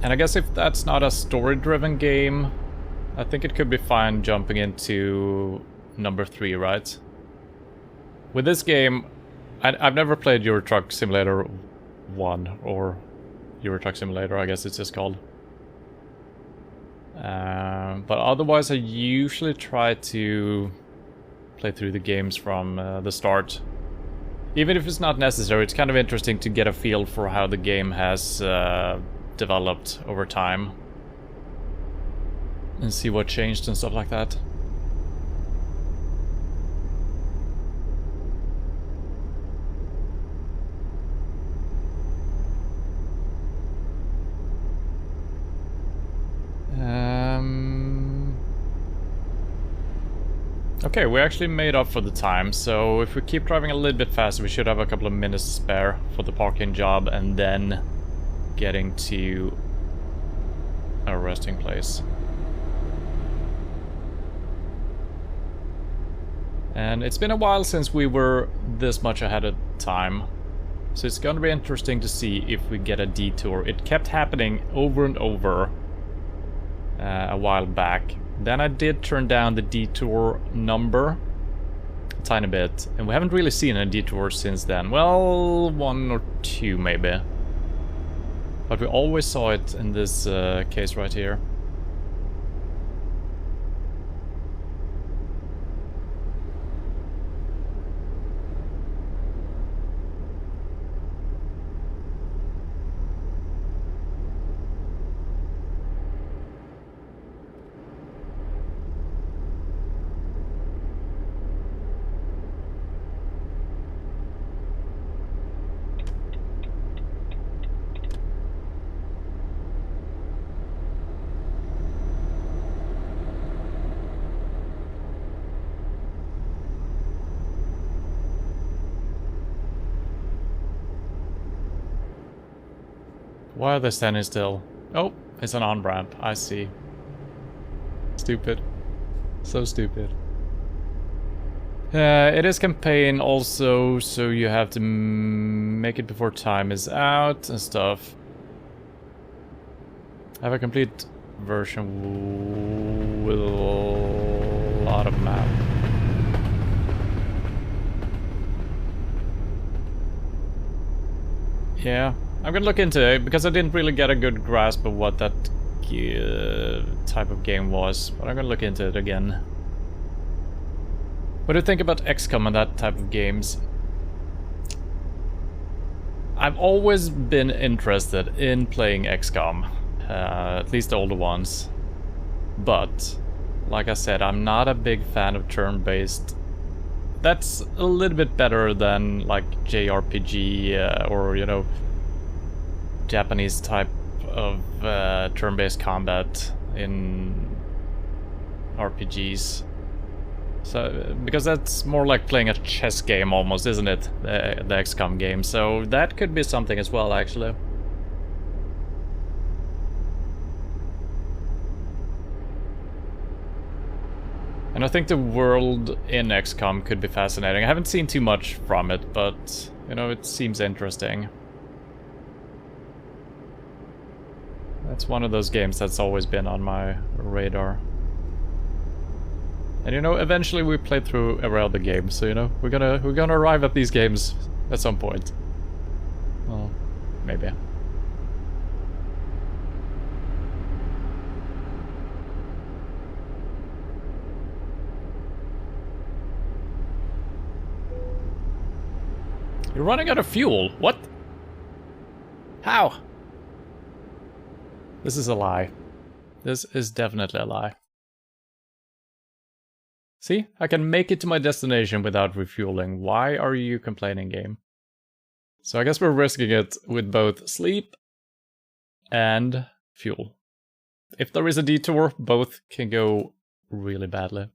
And I guess if that's not a story-driven game, I think it could be fine jumping into number 3, right? With this game, I've never played Euro Truck Simulator 1, or Euro Truck Simulator, I guess it's just called. But otherwise I usually try to play through the games from the start. Even if it's not necessary, it's kind of interesting to get a feel for how the game has developed over time. And see what changed and stuff like that. Okay, we actually made up for the time, so if we keep driving a little bit faster, we should have a couple of minutes spare for the parking job and then getting to our resting place. And it's been a while since we were this much ahead of time, so it's gonna be interesting to see if we get a detour. It kept happening over and over a while back. Then I did turn down the detour number a tiny bit, and we haven't really seen a detour since then. Well, 1 or 2 maybe. But we always saw it in this case right here. Why are they standing still? Oh, it's an on-ramp. I see. Stupid. So stupid. It is campaign also, so you have to make it before time is out and stuff. I have a complete version with a lot of map. Yeah. I'm gonna look into it, because I didn't really get a good grasp of what that type of game was, but I'm gonna look into it again. What do you think about XCOM and that type of games? I've always been interested in playing XCOM, at least the older ones. But, like I said, I'm not a big fan of turn-based. That's a little bit better than, like, JRPG, or, you know, Japanese type of turn-based combat in RPGs. So, because that's more like playing a chess game almost, isn't it? The XCOM game. So that could be something as well, actually. And I think the world in XCOM could be fascinating. I haven't seen too much from it, but, you know, it seems interesting. That's one of those games that's always been on my radar. And you know, eventually we play through every other game, so you know, we're gonna arrive at these games at some point. Well, maybe. You're running out of fuel. What? How? This is a lie. This is definitely a lie. See? I can make it to my destination without refueling. Why are you complaining, game? So I guess we're risking it with both sleep and fuel. If there is a detour, both can go really badly.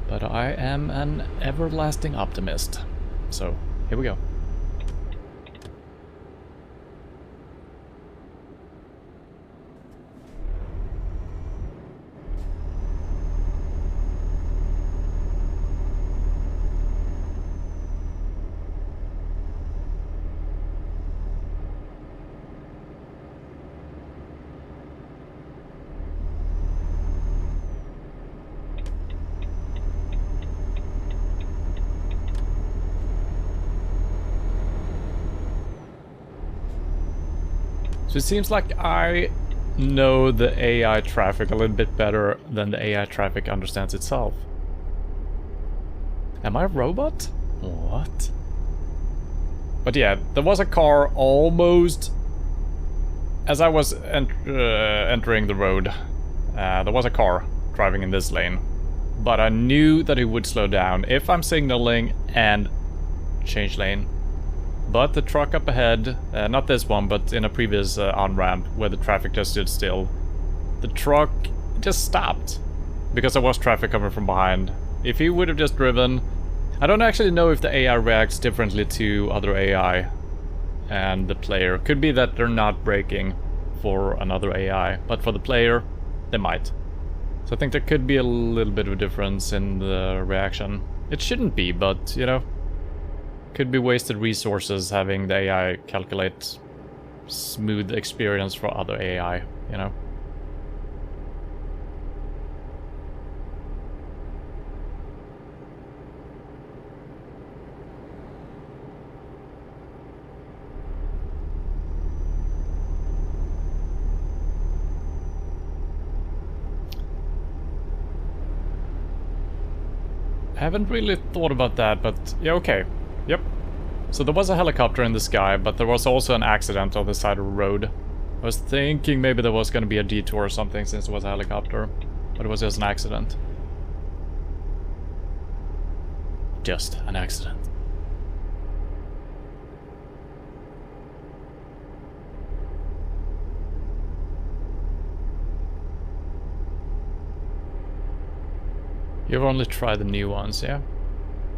But I am an everlasting optimist. So, here we go. So it seems like I know the AI traffic a little bit better than the AI traffic understands itself. Am I a robot? What? But yeah, there was a car almost... As I was entering the road, there was a car driving in this lane. But I knew that it would slow down if I'm signaling and change lane. But the truck up ahead, not this one, but in a previous on-ramp where the traffic just stood still, the truck just stopped because there was traffic coming from behind. If he would have just driven... I don't actually know if the AI reacts differently to other AI and the player. Could be that they're not braking for another AI, but for the player, they might. So I think there could be a little bit of a difference in the reaction. It shouldn't be, but, you know, could be wasted resources having the AI calculate smooth experience for other AI, you know? I haven't really thought about that, but yeah, okay. Yep. So there was a helicopter in the sky, but there was also an accident on the side of the road. I was thinking maybe there was going to be a detour or something since it was a helicopter, but it was just an accident. Just an accident. You've only tried the new ones, yeah?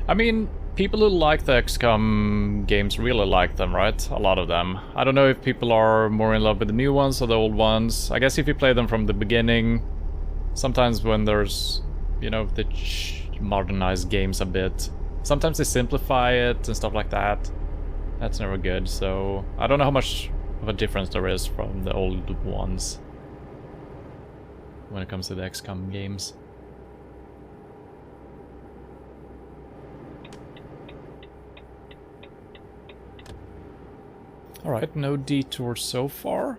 I mean, people who like the XCOM games really like them, right? A lot of them. I don't know if people are more in love with the new ones or the old ones. I guess if you play them from the beginning, sometimes when there's, you know, they modernize games a bit, sometimes they simplify it and stuff like that. That's never good, so I don't know how much of a difference there is from the old ones when it comes to the XCOM games. Alright, no detour so far.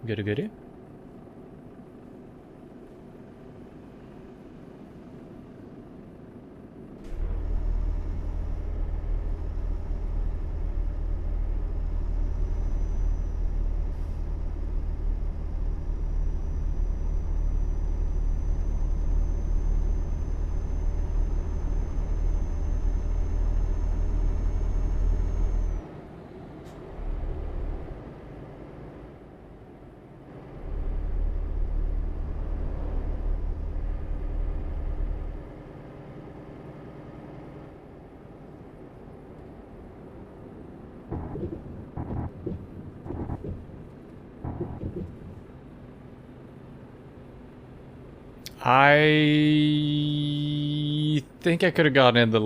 Goody goody. I think I could have gotten in the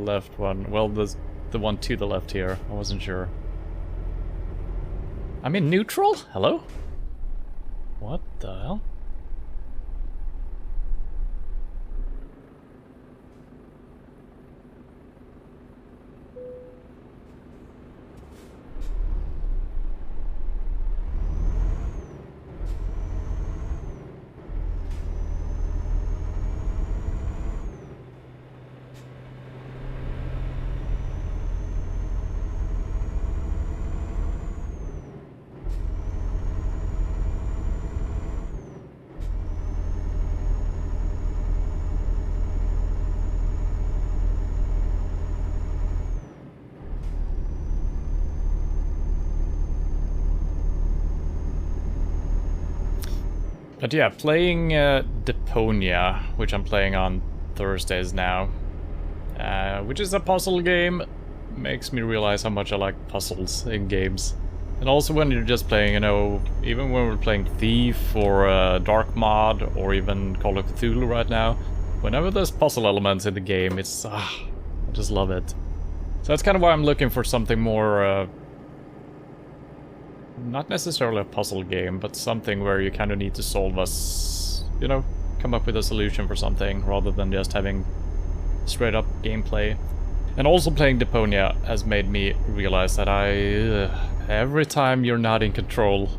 left one. Well, the one to the left here. I wasn't sure. I'm in neutral? Hello? What the hell? But yeah, playing Deponia, which I'm playing on Thursdays now, which is a puzzle game, makes me realize how much I like puzzles in games. And also when you're just playing, you know, even when we're playing Thief or Dark Mod or even Call of Cthulhu right now, whenever there's puzzle elements in the game, it's, I just love it. So that's kind of why I'm looking for something more, not necessarily a puzzle game, but something where you kind of need to solve you know, come up with a solution for something, rather than just having straight up gameplay. And also playing Deponia has made me realize that I every time you're not in control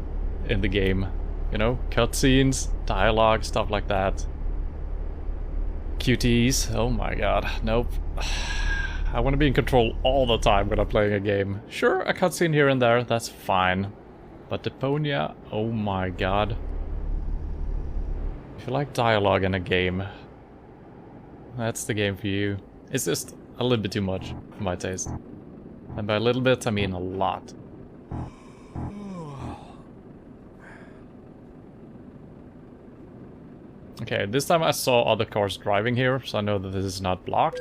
in the game. You know, cutscenes, dialogue, stuff like that. QTEs, oh my god, nope. I want to be in control all the time when I'm playing a game. Sure, a cutscene here and there, that's fine. But Deponia, oh my god. If you like dialogue in a game, that's the game for you. It's just a little bit too much for my taste. And by a little bit, I mean a lot. Okay, this time I saw other cars driving here, so I know that this is not blocked.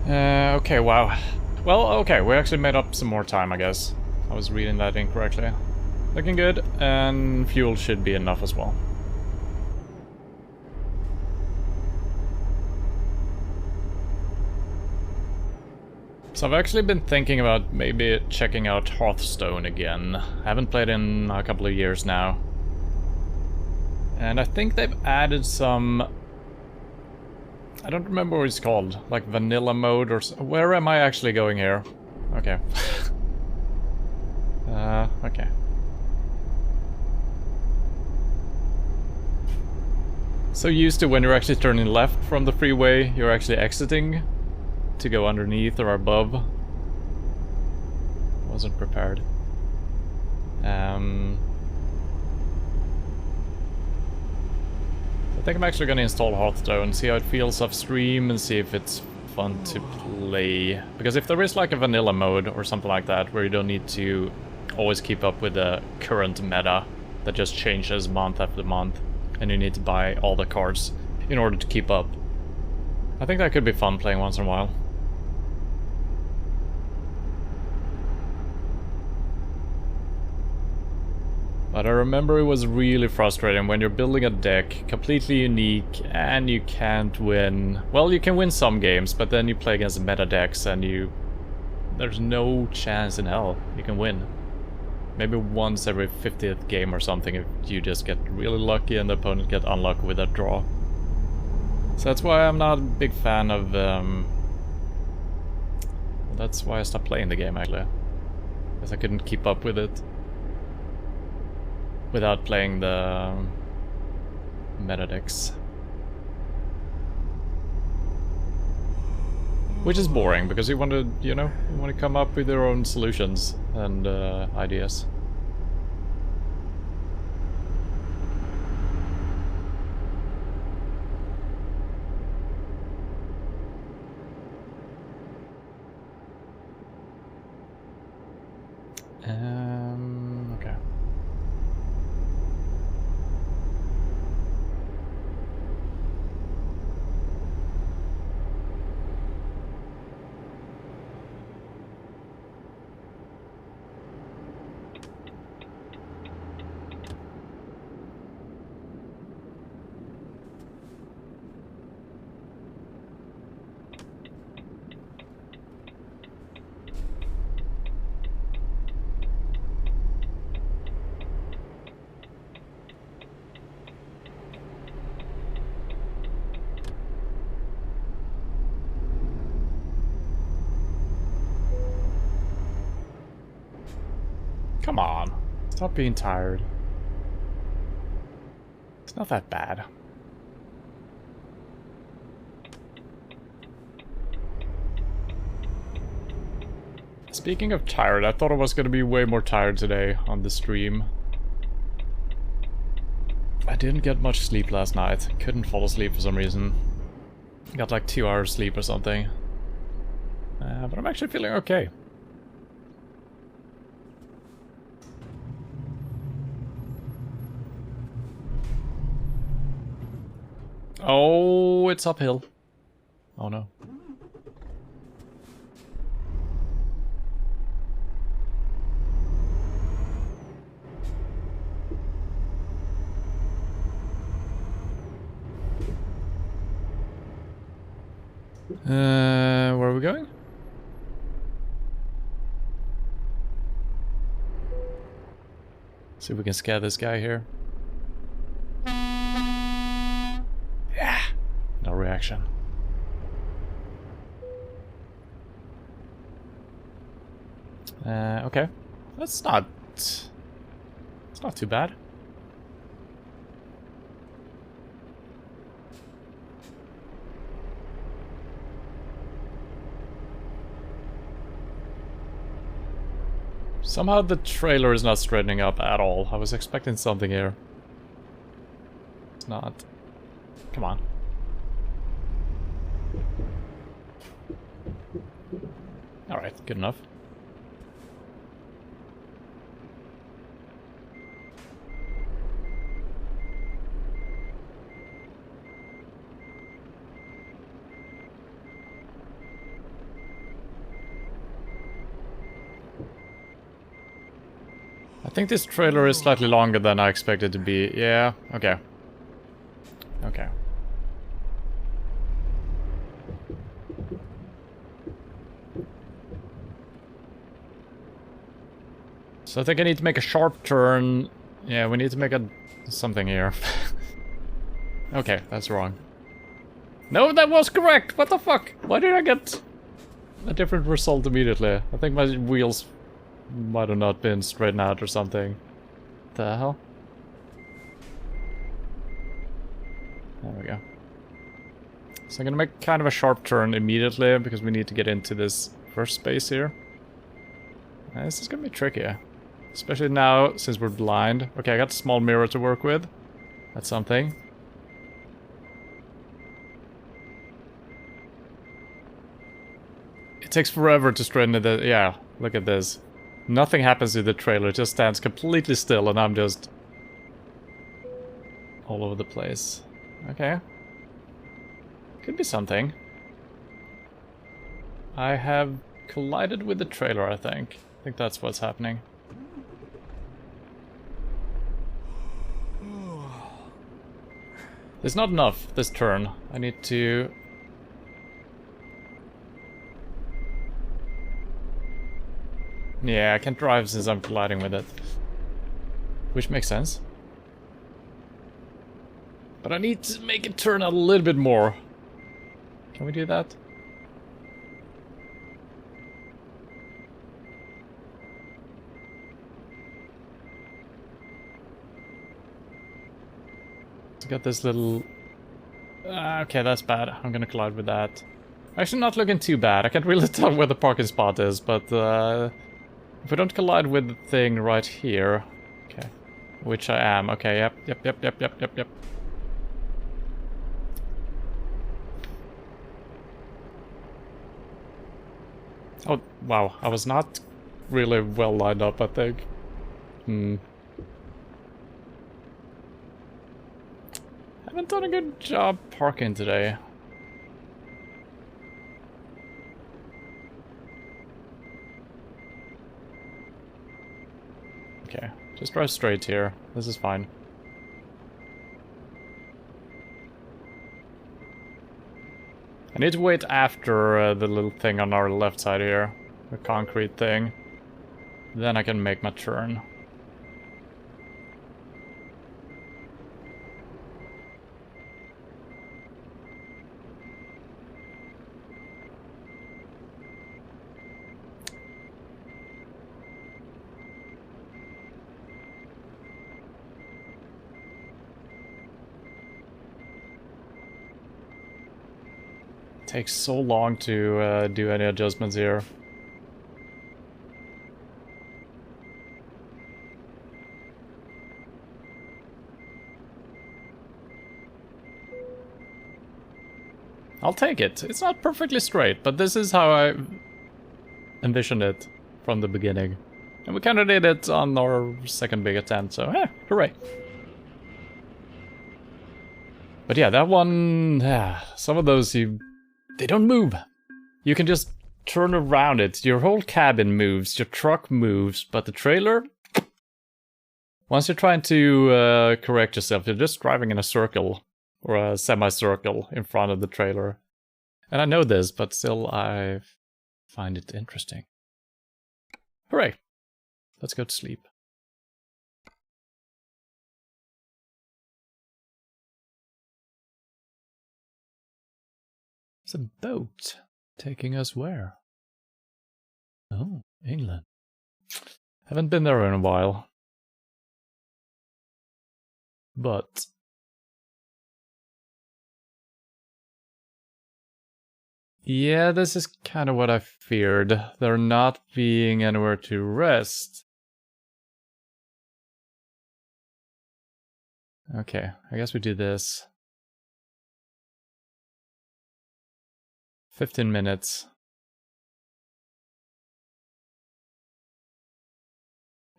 Okay, wow. Well, okay, we actually made up some more time, I guess. I was reading that incorrectly. Looking good, and fuel should be enough as well. So I've actually been thinking about maybe checking out Hearthstone again. I haven't played in a couple of years now. And I think they've added some... I don't remember what it's called, like vanilla mode or... Where am I actually going here? Okay. Okay. So used to when you're actually turning left from the freeway, you're actually exiting to go underneath or above. Wasn't prepared. I think I'm actually gonna install Hearthstone, see how it feels off stream and see if it's fun to play. Because if there is like a vanilla mode or something like that, where you don't need to always keep up with the current meta that just changes month after month, and you need to buy all the cards in order to keep up, I think that could be fun playing once in a while. But I remember it was really frustrating when you're building a deck completely unique and you can't win. Well, you can win some games, but then you play against meta decks and there's no chance in hell you can win. Maybe once every 50th game or something if you just get really lucky and the opponent get unlucky with a draw. So that's why I'm not a big fan of... that's why I stopped playing the game actually. Because I couldn't keep up with it without playing the meta decks. Which is boring, because you want to, you know, you want to come up with your own solutions and ideas. Okay. Come on, stop being tired. It's not that bad. Speaking of tired, I thought I was gonna be way more tired today on the stream. I didn't get much sleep last night. Couldn't fall asleep for some reason. Got like 2 hours sleep or something. But I'm actually feeling okay. Oh, it's uphill. Oh no. Where are we going? See if we can scare this guy here. Yeah, no reaction. Okay, it's not too bad. Somehow the trailer is not straightening up at all. I was expecting something here. It's not. Come on. Alright, good enough. I think this trailer is slightly longer than I expected to be. Yeah, okay. Okay. So I think I need to make a sharp turn. Yeah, we need to make something here. Okay, that's wrong. No, that was correct! What the fuck? Why did I get a different result immediately? I think my wheels might have not been straightened out or something. The hell? There we go. So I'm gonna make kind of a sharp turn immediately because we need to get into this first space here. This is gonna be tricky. Especially now since we're blind. Okay, I got a small mirror to work with. That's something. It takes forever to straighten it. Yeah, look at this. Nothing happens to the trailer, it just stands completely still and I'm just all over the place. Okay. Could be something. I have collided with the trailer, I think. I think that's what's happening. There's not enough this turn. I need to... Yeah, I can't drive since I'm colliding with it. Which makes sense. But I need to make it turn a little bit more. Can we do that? It's got this little... okay, that's bad. I'm gonna collide with that. Actually, not looking too bad. I can't really tell where the parking spot is, but... if we don't collide with the thing right here... Okay. Which I am. Okay, yep. Oh, wow. I was not really well lined up, I think. Haven't done a good job parking today. Okay, just drive straight here. This is fine. I need to wait after the little thing on our left side here. The concrete thing. Then I can make my turn. Takes so long to do any adjustments here. I'll take it. It's not perfectly straight, but this is how I envisioned it from the beginning. And we kind of did it on our second big attempt, so hooray. But yeah, that one, some of those they don't move. You can just turn around it. Your whole cabin moves, your truck moves, but the trailer... Once you're trying to correct yourself, you're just driving in a circle, or a semicircle in front of the trailer. And I know this, but still I find it interesting. Hooray! Let's go to sleep. a boat taking us where? Oh, England. Haven't been there in a while. But yeah, this is kind of what I feared. There not being anywhere to rest. Okay, I guess we do this. 15 minutes.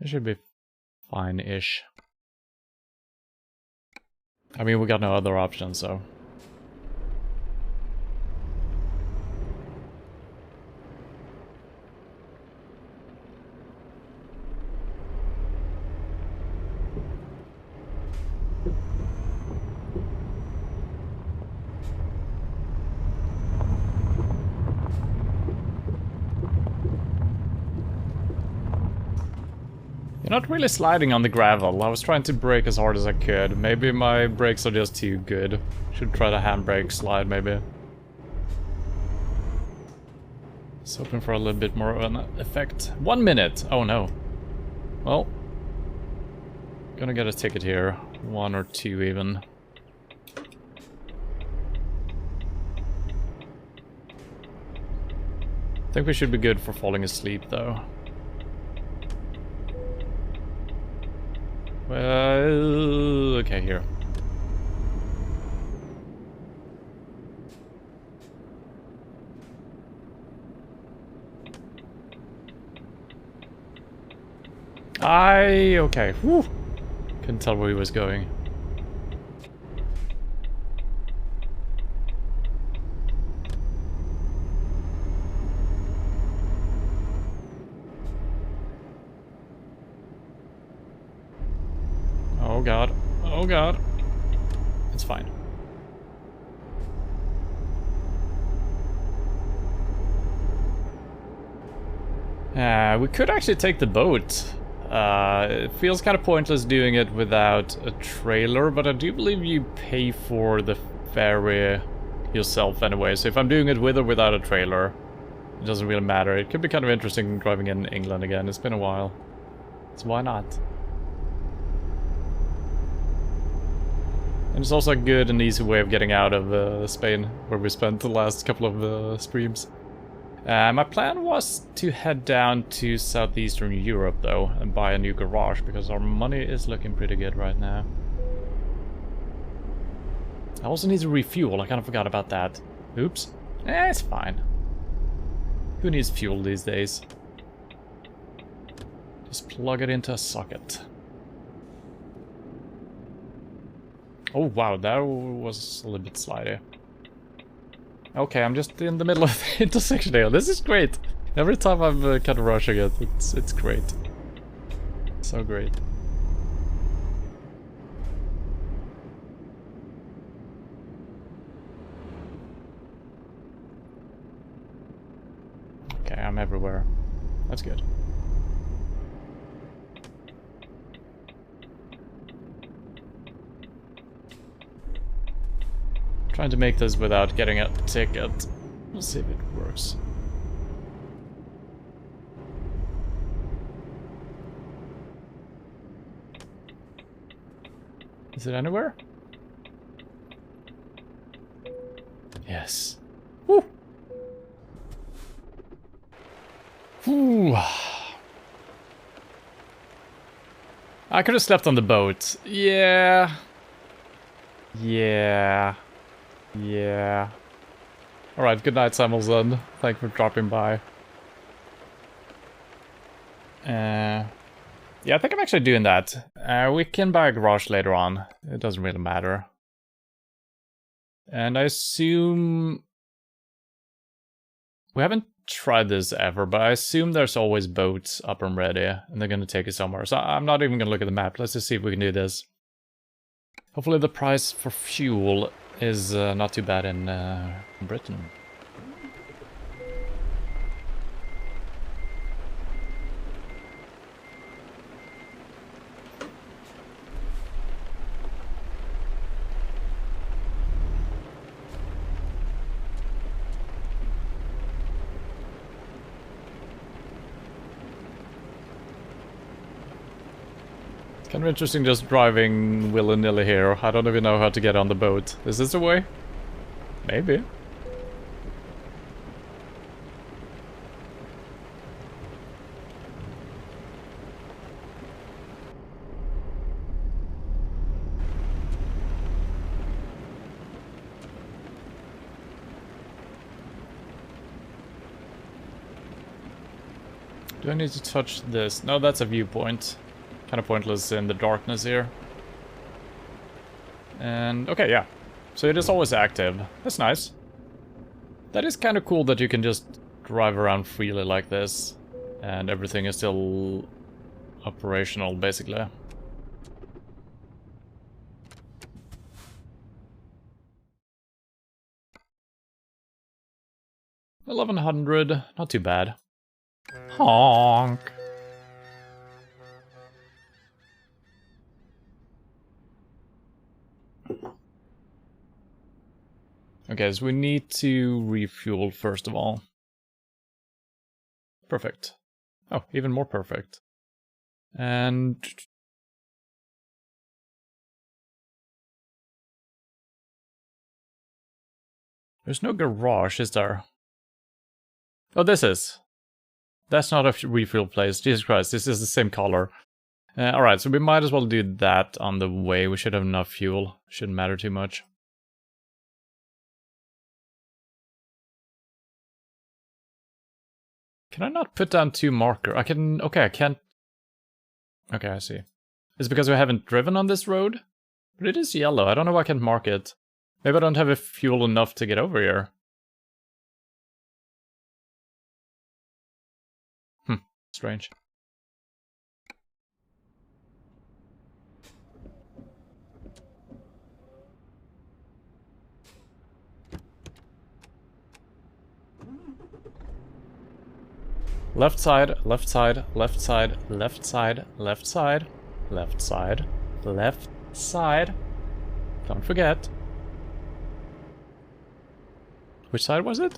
It should be fine-ish. I mean, we got no other options, so... You're not really sliding on the gravel. I was trying to brake as hard as I could. Maybe my brakes are just too good. Should try the handbrake slide, maybe. Just hoping for a little bit more of an effect. 1 minute! Oh no. Well. Gonna get a ticket here. 1 or 2 even. I think we should be good for falling asleep though. Well, okay, here. Okay. Whew. Couldn't tell where he was going. Oh god. Oh god. It's fine. We could actually take the boat. It feels kind of pointless doing it without a trailer, but I do believe you pay for the ferry yourself anyway. So if I'm doing it with or without a trailer, it doesn't really matter. It could be kind of interesting driving in England again. It's been a while. So why not? And it's also a good and easy way of getting out of Spain, where we spent the last couple of streams. My plan was to head down to southeastern Europe, though, and buy a new garage, because our money is looking pretty good right now. I also need to refuel, I kind of forgot about that. Oops. It's fine. Who needs fuel these days? Just plug it into a socket. Oh wow, that was a little bit slidey. Okay, I'm just in the middle of the intersection here. This is great. Every time I'm kind of rushing it, it's great. So great. Okay, I'm everywhere. That's good. Trying to make this without getting a ticket. We'll see if it works. Is it anywhere? Yes. Woo! Whew. I could have slept on the boat. Yeah. Yeah. Yeah. Alright, good night, Samuelson. Thank you for dropping by. Yeah, I think I'm actually doing that. We can buy a garage later on. It doesn't really matter. And I assume... We haven't tried this ever, but I assume there's always boats up and ready, and they're gonna take us somewhere. So I'm not even gonna look at the map. Let's just see if we can do this. Hopefully the price for fuel is not too bad in Britain. Kind of interesting just driving willy-nilly here. I don't even know how to get on the boat. Is this the way? Maybe. Do I need to touch this? No, that's a viewpoint. Kind of pointless in the darkness here. And, okay, yeah. So it is always active. That's nice. That is kind of cool that you can just drive around freely like this. And everything is still operational, basically. $1,100, not too bad. Honk. Okay, so we need to refuel first of all. Perfect. Oh, even more perfect. And... there's no garage, is there? Oh, this is. That's not a refuel place. Jesus Christ, this is the same color. Alright, so we might as well do that on the way. We should have enough fuel. Shouldn't matter too much. Can I not put down 2 marker? I can... okay, I can't... okay, I see. It's because we haven't driven on this road? But it is yellow. I don't know why I can't mark it. Maybe I don't have a fuel enough to get over here. Strange. Left side, left side, left side, left side, left side, left side, left side. Don't forget. Which side was it?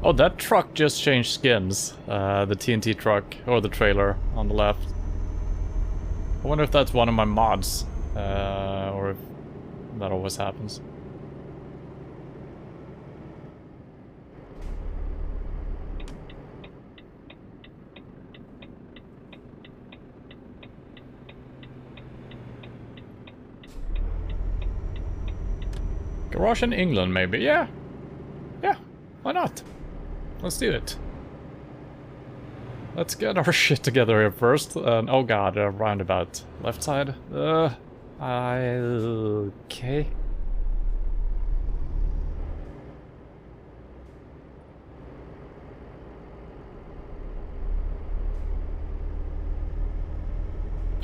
Oh, that truck just changed skins. The TNT truck, or the trailer on the left. I wonder if that's one of my mods, or if that always happens. Garage in England, maybe? Yeah. Yeah, why not? Let's do it. Let's get our shit together here first. Oh god, roundabout. Left side? Okay.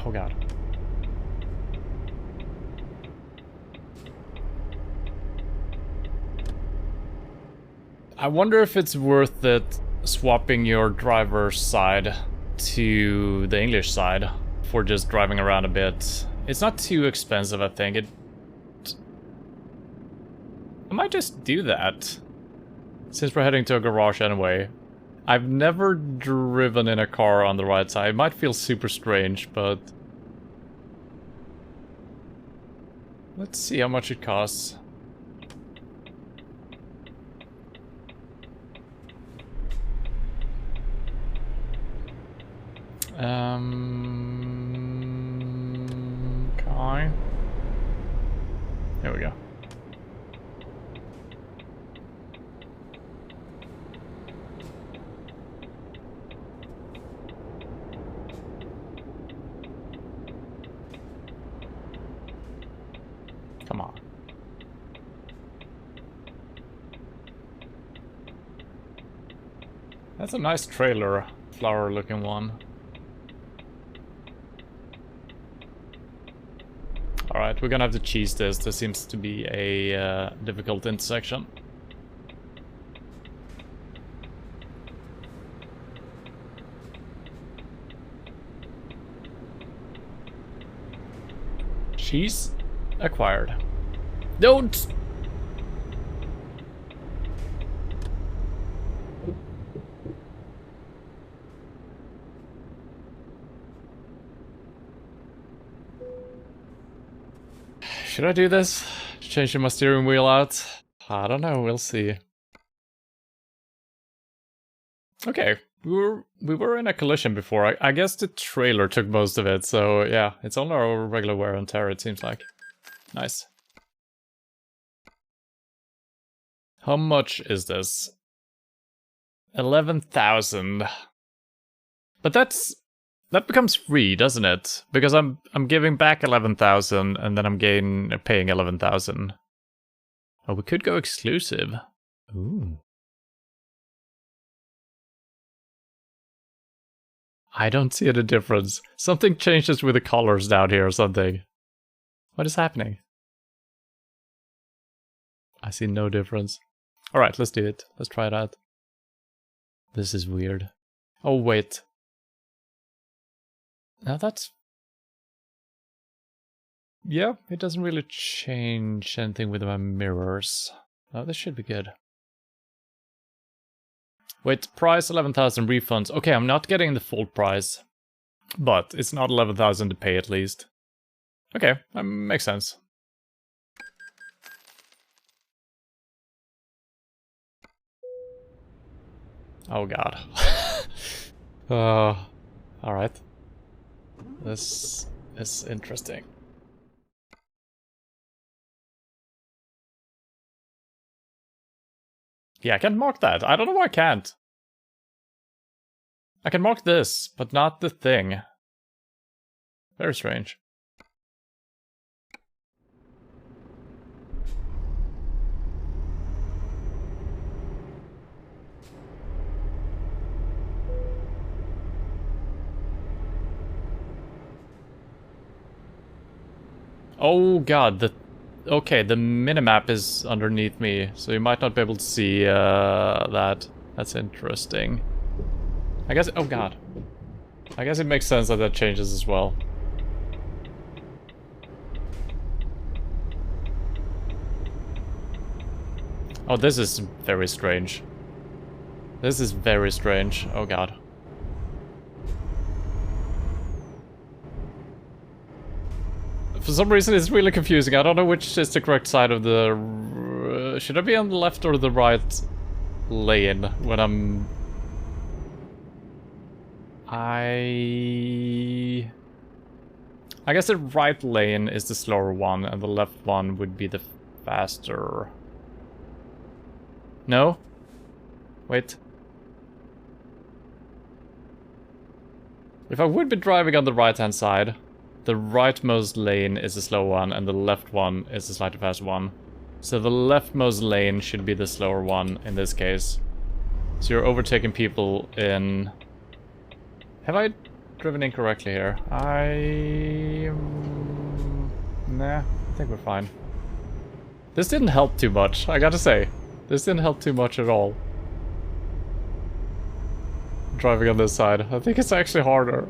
Oh god. I wonder if it's worth it swapping your driver's side to the English side for just driving around a bit. It's not too expensive, I think. I might just do that, since we're heading to a garage anyway. I've never driven in a car on the right side. It might feel super strange, but... let's see how much it costs. Okay. There we go. Come on. That's a nice trailer, flower looking one. Alright, we're gonna have to cheese this. This seems to be a difficult intersection. She's acquired. Don't! Should I do this? Changing my steering wheel out? I don't know, we'll see. Okay, we were in a collision before. I guess the trailer took most of it, so yeah, it's only our regular wear and tear, it seems like. Nice. How much is this? 11,000. But that becomes free, doesn't it? Because I'm giving back 11,000 and then I'm paying 11,000. Oh, we could go exclusive. Ooh. I don't see any difference. Something changes with the colors down here or something. What is happening? I see no difference. Alright, let's do it. Let's try that. This is weird. Oh, wait. Now that's... Yeah, it doesn't really change anything with my mirrors. Oh, this should be good. Wait, price 11,000 refunds. Okay, I'm not getting the full price. But it's not 11,000 to pay at least. Okay, that makes sense. Oh god. Alright. This is interesting. Yeah, I can mark that. I don't know why I can't. I can mark this, but not the thing. Very strange. Oh god, okay, the minimap is underneath me, so you might not be able to see that. That's interesting. I guess, oh god. I guess it makes sense that that changes as well. Oh, this is very strange. This is very strange. Oh god. For some reason it's really confusing. I don't know which is the correct side of the... should I be on the left or the right lane when I'm... I guess the right lane is the slower one and the left one would be the faster. No? Wait. If I would be driving on the right-hand side, the rightmost lane is the slow one and the left one is the slightly faster one. So the leftmost lane should be the slower one in this case. So you're overtaking people in... Have I driven incorrectly here? Nah, I think we're fine. This didn't help too much, I gotta say. This didn't help too much at all. Driving on this side. I think it's actually harder.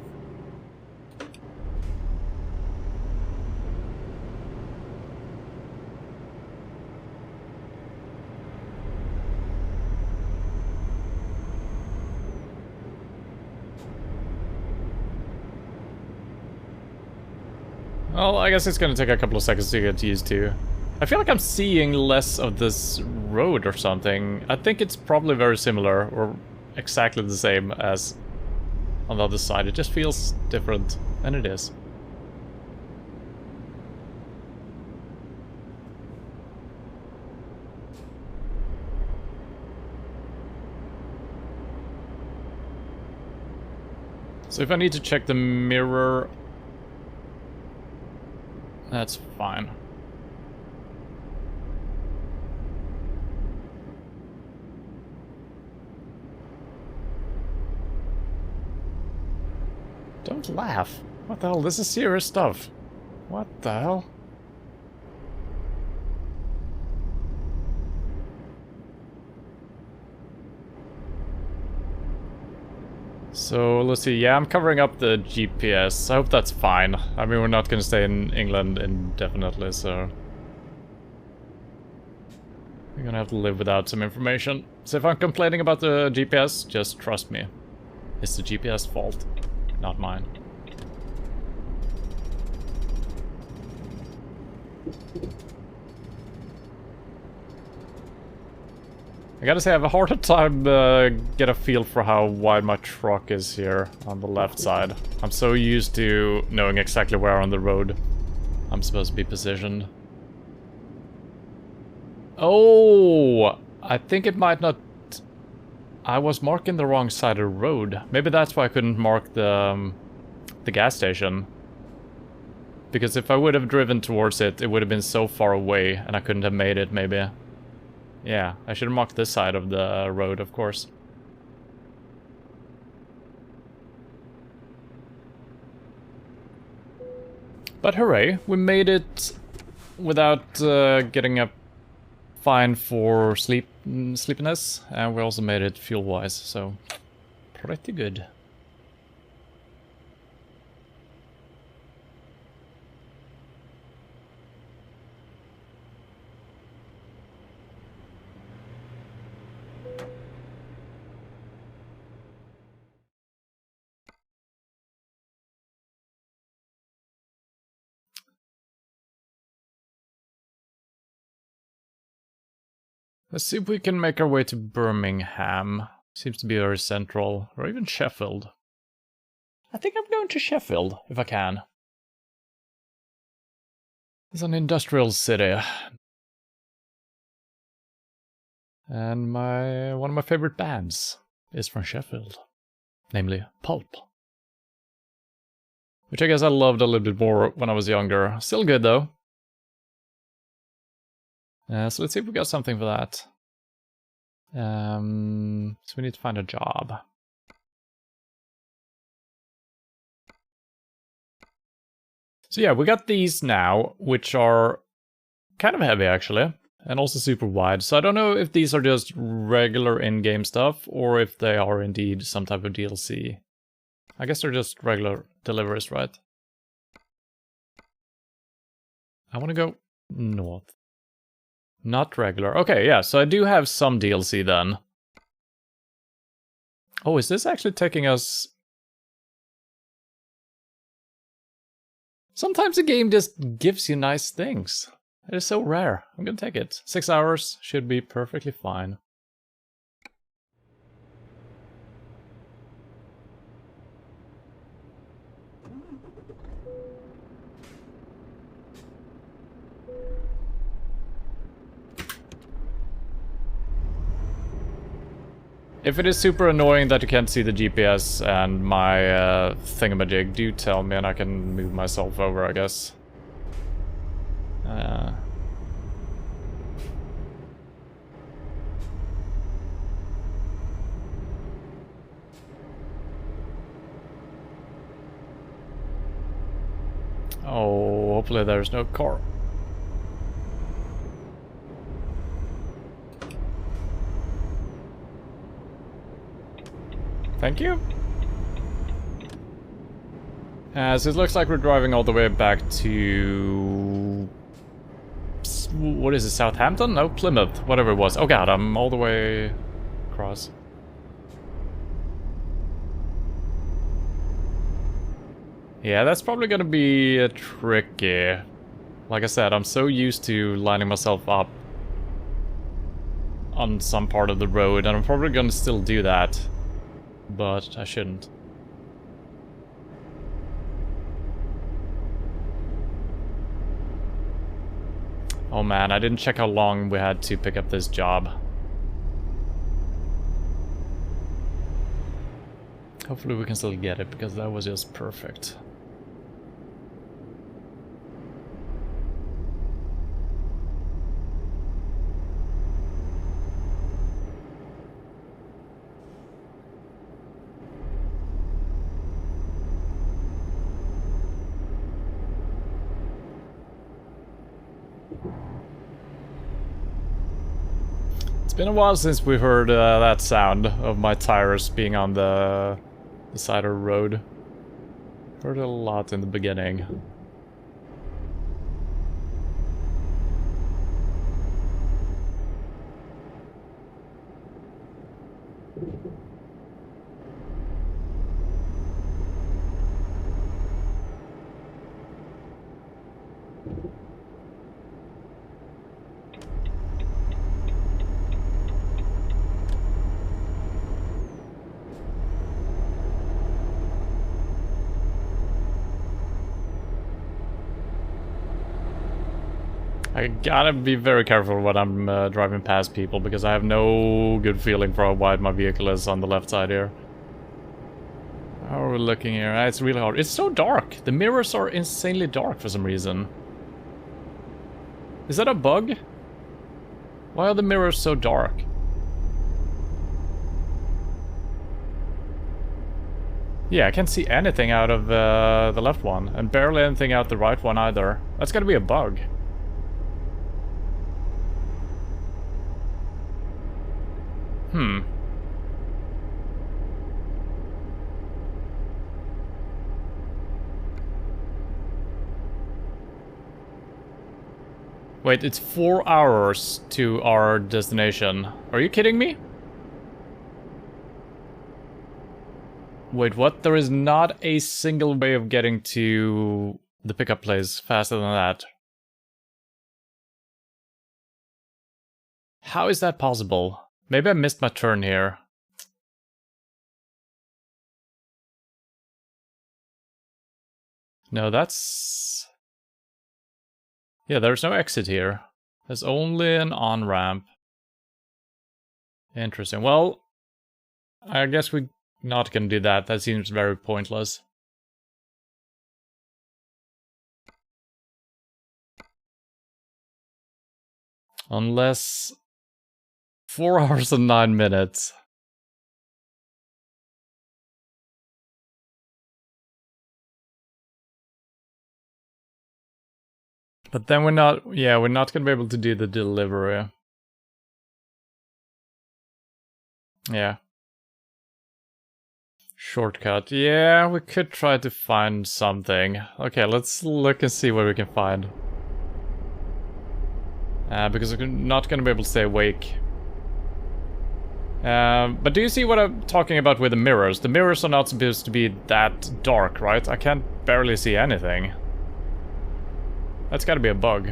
Well, I guess it's gonna take a couple of seconds to get used to. I feel like I'm seeing less of this road or something. I think it's probably very similar, or exactly the same as on the other side. It just feels different, and it is. So if I need to check the mirror... That's fine. Don't laugh. What the hell? This is serious stuff. What the hell? So let's see, yeah, I'm covering up the GPS. I hope that's fine. I mean, we're not gonna stay in England indefinitely, so... we're gonna have to live without some information. So if I'm complaining about the GPS, just trust me. It's the GPS fault, not mine. I gotta say, I have a harder time get a feel for how wide my truck is here on the left side. I'm so used to knowing exactly where on the road I'm supposed to be positioned. Oh, I think it might not... I was marking the wrong side of the road. Maybe that's why I couldn't mark the gas station. Because if I would have driven towards it, it would have been so far away and I couldn't have made it, maybe. Yeah, I should have marked this side of the road, of course. But hooray, we made it without getting a fine for sleepiness, and we also made it fuel-wise, so pretty good. Let's see if we can make our way to Birmingham. Seems to be very central, or even Sheffield. I think I'm going to Sheffield, if I can. It's an industrial city. And one of my favorite bands is from Sheffield. Namely, Pulp. Which I guess I loved a little bit more when I was younger. Still good, though. So let's see if we got something for that. So we need to find a job. So yeah, we got these now, which are kind of heavy actually, and also super wide. So I don't know if these are just regular in-game stuff, or if they are indeed some type of DLC. I guess they're just regular deliveries, right? I want to go north. Not regular. Okay, yeah, so I do have some DLC then. Oh, is this actually taking us... Sometimes the game just gives you nice things. It is so rare. I'm gonna take it. 6 hours should be perfectly fine. If it is super annoying that you can't see the GPS and my thingamajig, do tell me and I can move myself over, I guess. Oh, hopefully there's no car. Thank you. So it looks like we're driving all the way back to... what is it, Southampton? No, Plymouth, whatever it was. Oh god, I'm all the way across. Yeah, that's probably gonna be tricky. Like I said, I'm so used to lining myself up on some part of the road, and I'm probably gonna still do that. But I shouldn't. Oh man, I didn't check how long we had to pick up this job. Hopefully we can still get it, because that was just perfect. It's been a while since we heard that sound of my tires being on the the side of the road. Heard a lot in the beginning. I gotta be very careful when I'm driving past people, because I have no good feeling for how wide my vehicle is on the left side here. How are we looking here? It's really hard. It's so dark. The mirrors are insanely dark for some reason. Is that a bug? Why are the mirrors so dark? Yeah, I can't see anything out of the left one, and barely anything out the right one either. That's gotta be a bug. Wait, it's 4 hours to our destination. Are you kidding me? Wait, what? There is not a single way of getting to the pickup place faster than that. How is that possible? Maybe I missed my turn here. No, that's... Yeah, there's no exit here. There's only an on-ramp. Interesting. Well, I guess we're not gonna do that. That seems very pointless. Unless... 4 hours and 9 minutes. But then we're not gonna be able to do the delivery. Yeah. Shortcut. Yeah, we could try to find something. Okay, let's look and see what we can find. Because we're not gonna be able to stay awake. But do you see what I'm talking about with the mirrors? The mirrors are not supposed to be that dark, right? I can't barely see anything. That's gotta be a bug.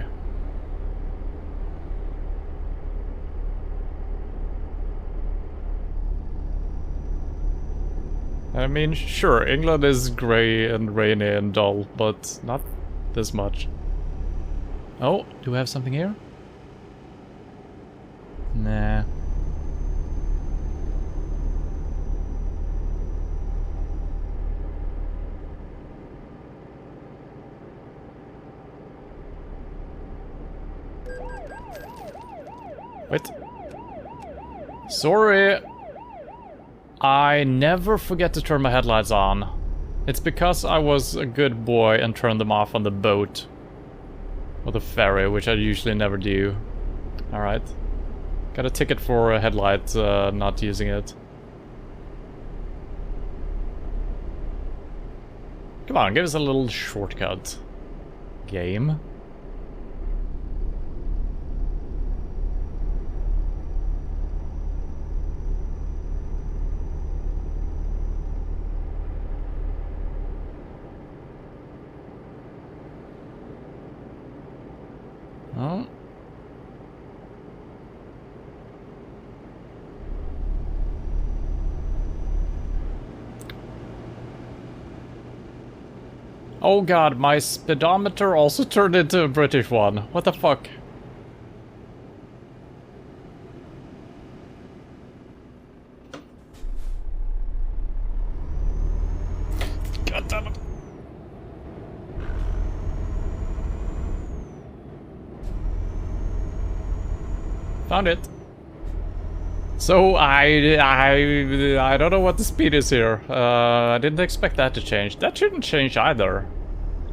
I mean, sure, England is grey and rainy and dull, but not this much. Oh, do we have something here? Nah. Wait. Sorry. I never forget to turn my headlights on. It's because I was a good boy and turned them off on the boat. Or the ferry, which I usually never do. Alright. Got a ticket for a headlight, not using it. Come on, give us a little shortcut. Game. Oh. Oh god, my speedometer also turned into a British one. What the fuck? God damn it. Found it. So I don't know what the speed is here. I didn't expect that to change. That shouldn't change either.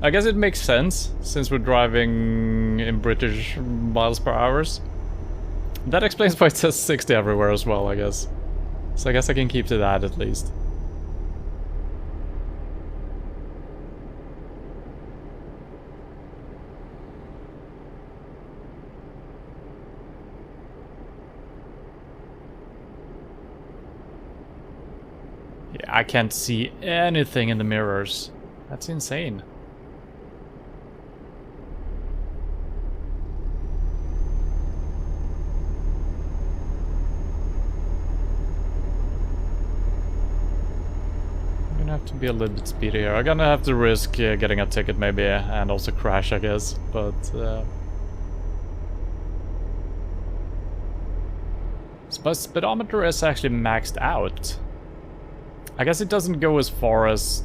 I guess it makes sense since we're driving in British miles per hour. That explains why it says 60 everywhere as well, I guess. So I guess I can keep to that at least. I can't see anything in the mirrors. That's insane. I'm gonna have to be a little bit speedy here. I'm gonna have to risk getting a ticket maybe, and also crash, I guess, but... My speedometer is actually maxed out. I guess it doesn't go as far as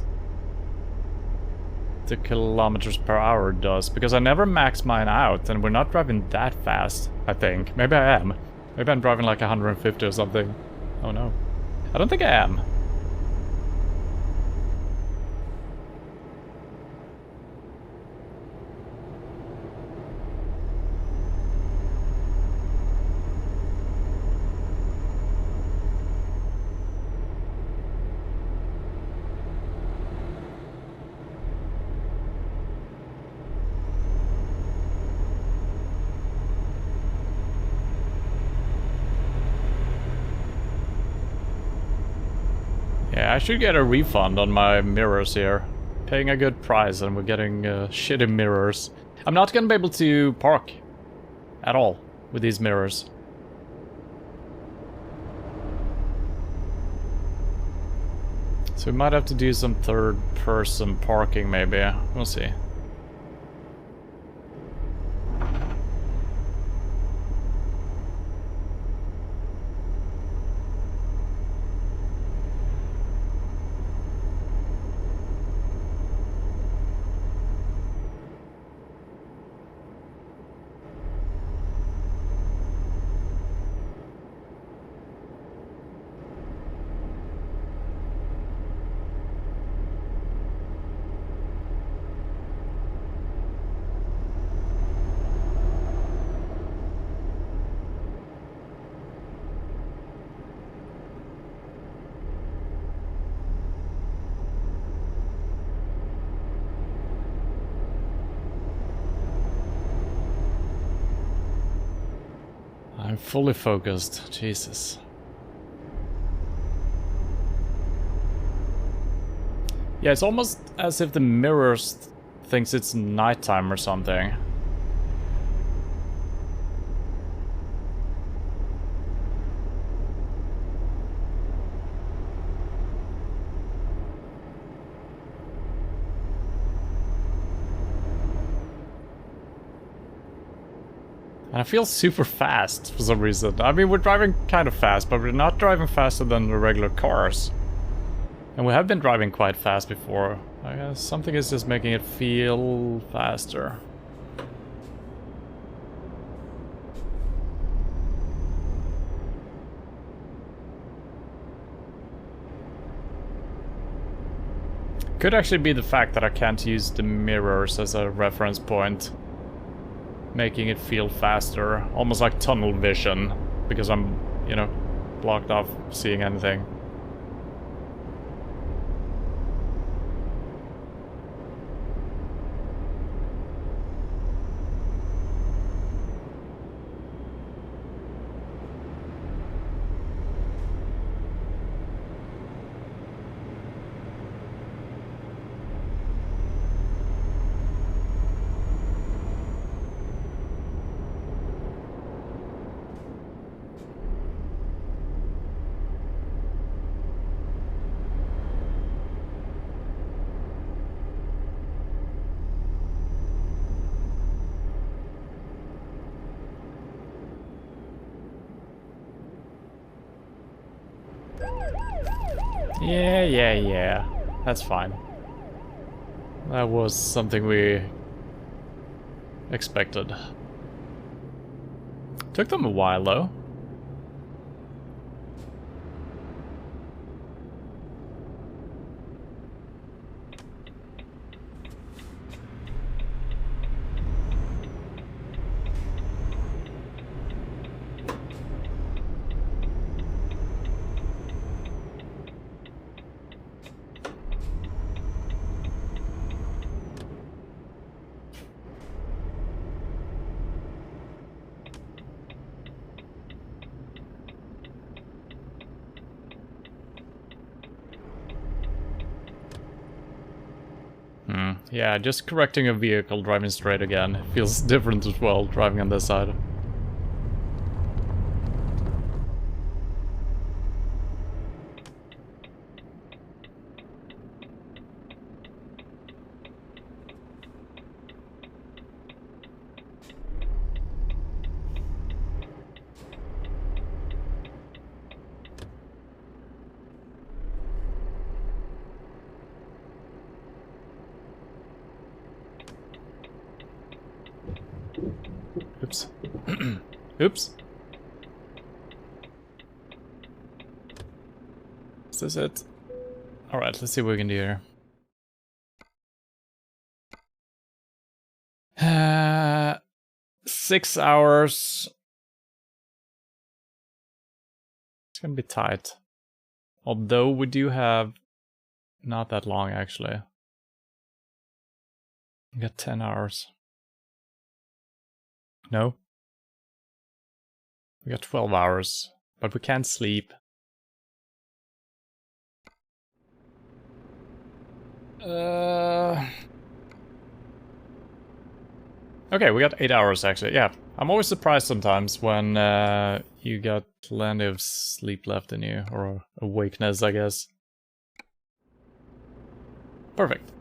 the kilometers per hour does, because I never max mine out, and we're not driving that fast, I think. Maybe I am. Maybe I'm driving like 150 or something. Oh no. I don't think I am. Yeah, I should get a refund on my mirrors here. Paying a good price and we're getting shitty mirrors. I'm not gonna be able to park at all with these mirrors. So we might have to do some third-person parking maybe. We'll see. I'm fully focused. Jesus. Yeah, it's almost as if the mirrors thinks it's nighttime or something. And I feel super fast for some reason. I mean, we're driving kind of fast, but we're not driving faster than the regular cars. And we have been driving quite fast before. I guess something is just making it feel faster. Could actually be the fact that I can't use the mirrors as a reference point. Making it feel faster, almost like tunnel vision, because I'm, you know, blocked off seeing anything. Yeah. That's fine. That was something we expected. Took them a while, though. Yeah, just correcting a vehicle driving straight again. Feels different as well, driving on this side. Oops. Oops. Is this it? Alright, let's see what we can do here. 6 hours. It's gonna be tight. Although we do have not that long actually. We got 10 hours. No. We got 12 hours, but we can't sleep. Okay, we got 8 hours actually, yeah. I'm always surprised sometimes when you got plenty of sleep left in you, or awakeness, I guess. Perfect.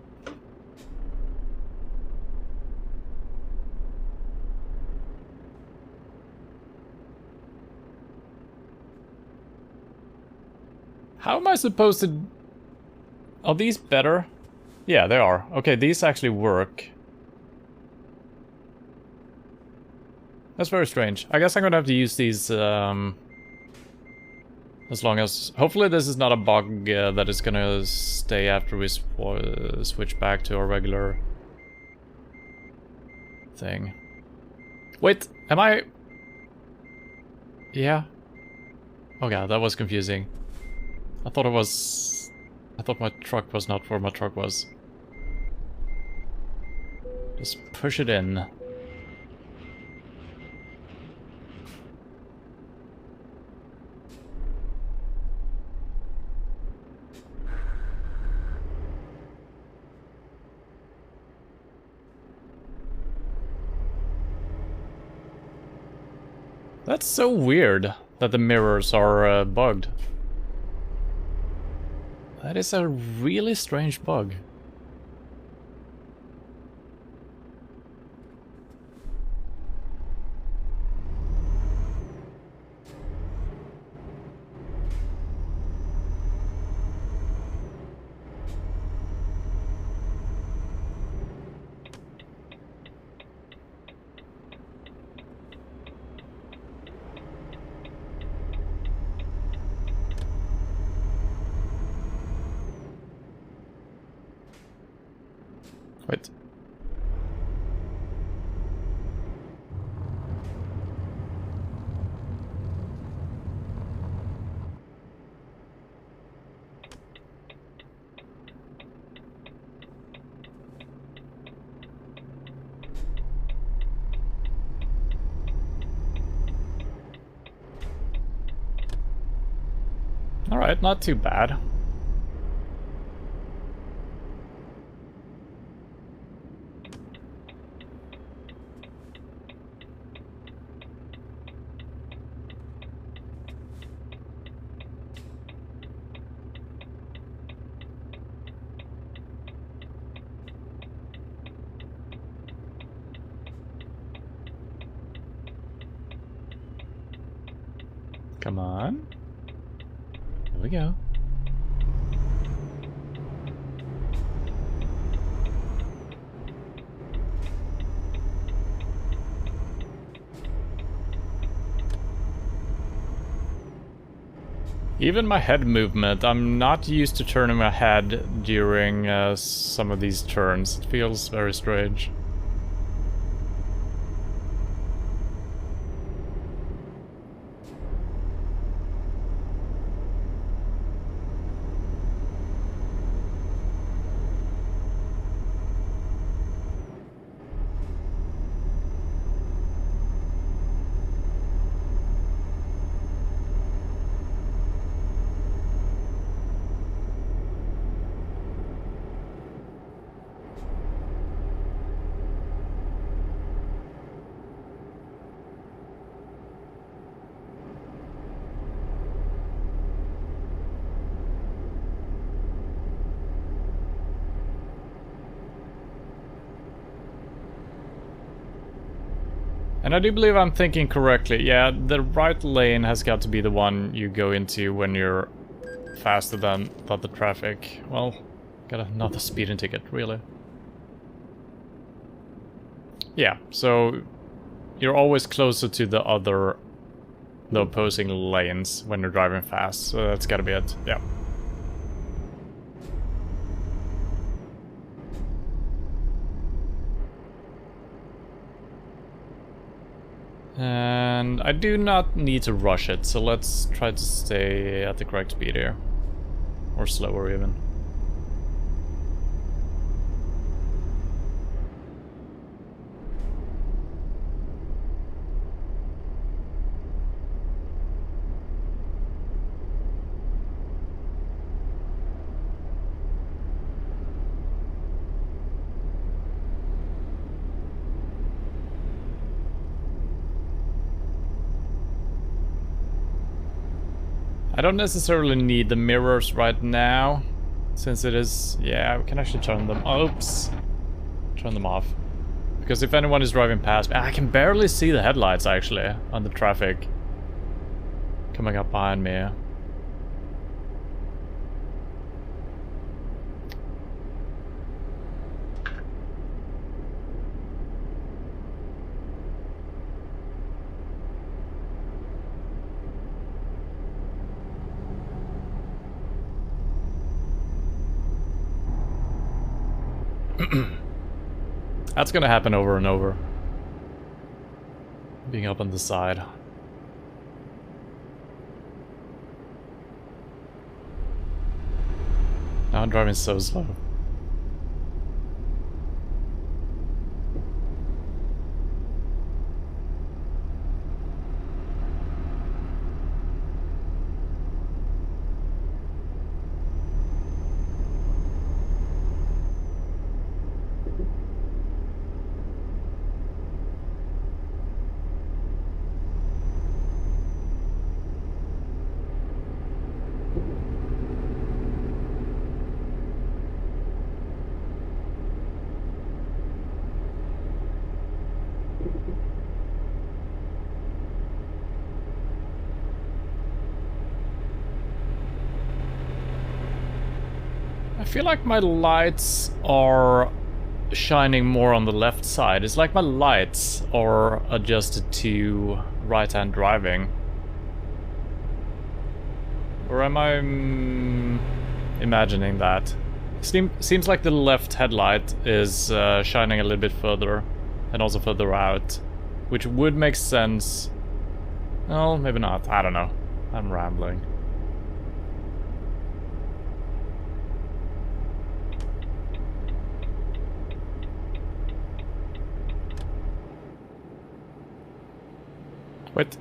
How am I supposed to... Are these better? Yeah, they are. Okay, these actually work. That's very strange. I guess I'm gonna have to use these, as long as... Hopefully this is not a bug that is gonna stay after we switch back to our regular... thing. Wait, am I... Yeah. Oh god, that was confusing. I thought it was... I thought my truck was not where my truck was. Just push it in. That's so weird that the mirrors are bugged. That is a really strange bug. Wait. Alright, not too bad. Come on. Here we go. Even my head movement, I'm not used to turning my head during some of these turns. It feels very strange. And I do believe I'm thinking correctly. Yeah, the right lane has got to be the one you go into when you're faster than the traffic. Well, got another speeding ticket, really. Yeah, so you're always closer to the opposing lanes when you're driving fast, so that's gotta be it, yeah. And I do not need to rush it, so let's try to stay at the correct speed here. Or slower even. I don't necessarily need the mirrors right now, since it is... yeah, we can actually turn them... oops! Turn them off. Because if anyone is driving past me... I can barely see the headlights, actually, on the traffic coming up behind me. That's gonna happen over and over. Being up on the side. Now I'm driving so slow. I feel like my lights are shining more on the left side. It's like my lights are adjusted to right-hand driving. Or am I imagining that? Seems like the left headlight is shining a little bit further and also further out, which would make sense. Well, maybe not. I don't know. I'm rambling. Wait.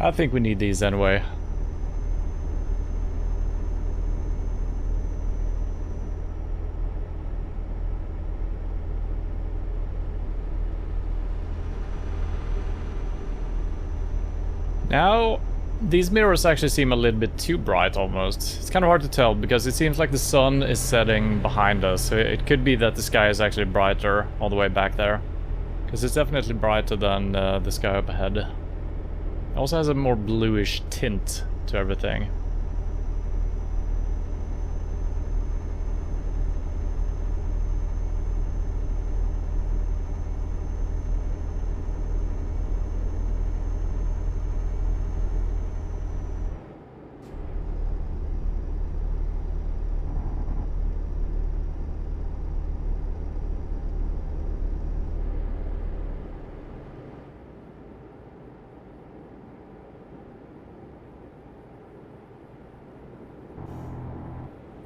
I think we need these anyway. Now, these mirrors actually seem a little bit too bright almost. It's kind of hard to tell because it seems like the sun is setting behind us, so it could be that the sky is actually brighter all the way back there. Because it's definitely brighter than the sky up ahead. It also has a more bluish tint to everything.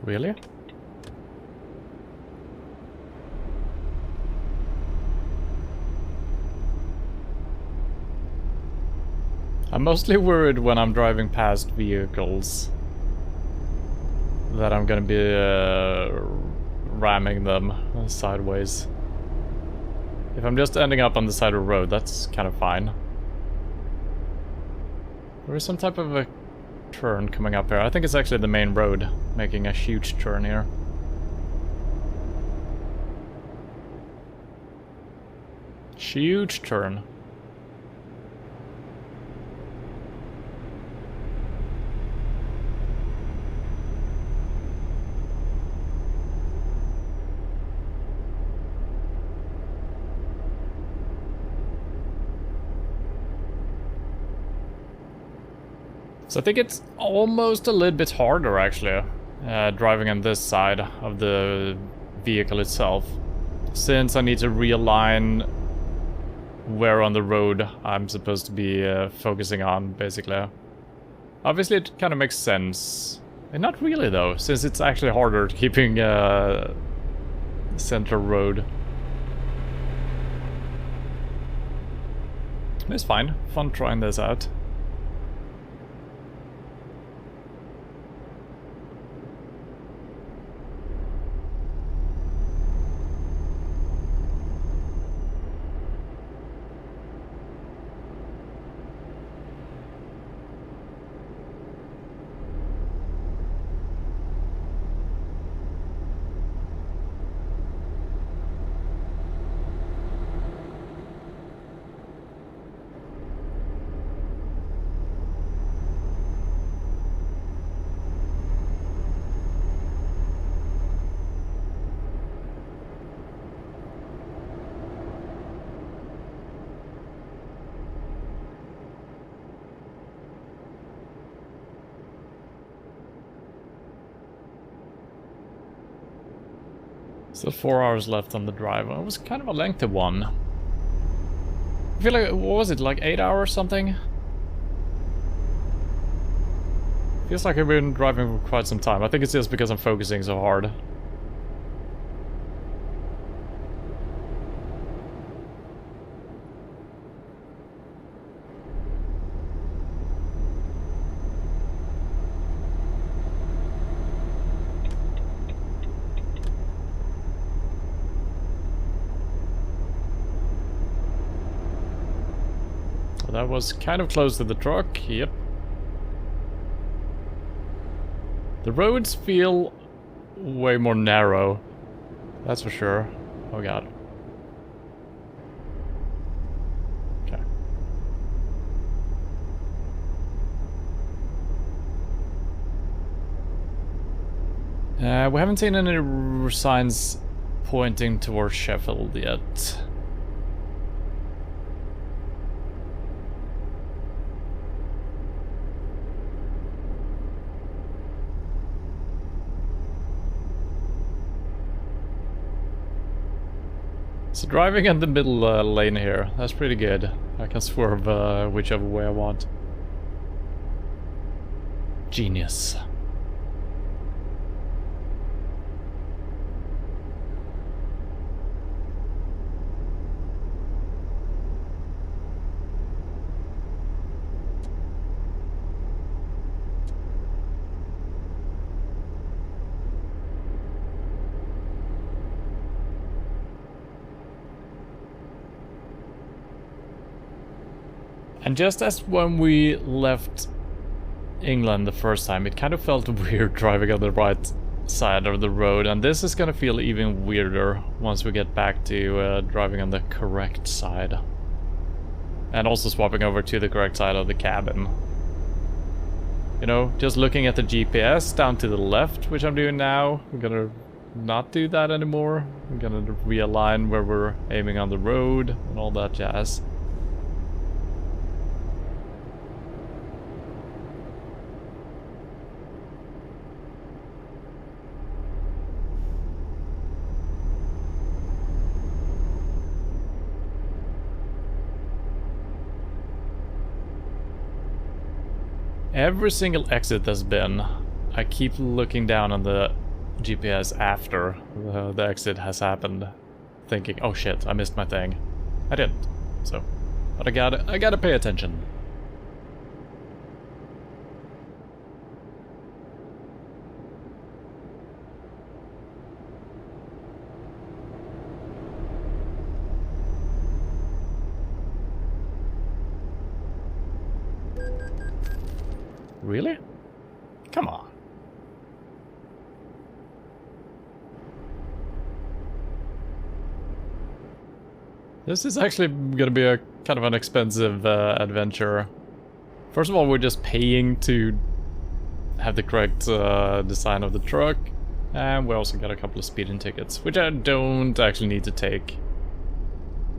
Really? I'm mostly worried when I'm driving past vehicles. that I'm gonna be ramming them sideways. If I'm just ending up on the side of the road, that's kind of fine. There is some type of a turn coming up here. I think it's actually the main road making a huge turn here. Huge turn. So I think it's almost a little bit harder, actually, driving on this side of the vehicle itself, since I need to realign where on the road I'm supposed to be focusing on, basically. Obviously, it kind of makes sense. And not really, though, since it's actually harder keeping center road. It's fine. Fun trying this out. Still 4 hours left on the drive. It was kind of a lengthy one. I feel like, what was it, like 8 hours or something? Feels like I've been driving for quite some time. I think it's just because I'm focusing so hard. That was kind of close to the truck, yep. The roads feel way more narrow, that's for sure. Oh god. Okay. We haven't seen any signs pointing towards Sheffield yet. So driving in the middle lane here, that's pretty good. I can swerve whichever way I want. Genius. And just as when we left England the first time, it kind of felt weird driving on the right side of the road, and this is gonna feel even weirder once we get back to driving on the correct side. And also swapping over to the correct side of the cabin. You know, just looking at the GPS down to the left, which I'm doing now, I'm gonna not do that anymore. I'm gonna realign where we're aiming on the road and all that jazz. Every single exit there's been, I keep looking down on the GPS after the exit has happened, thinking, oh shit, I missed my thing. I didn't, so, but I gotta pay attention. Really? Come on. This is actually gonna be a kind of an expensive adventure. First of all, we're just paying to have the correct design of the truck. And we also got a couple of speeding tickets, which I don't actually need to take.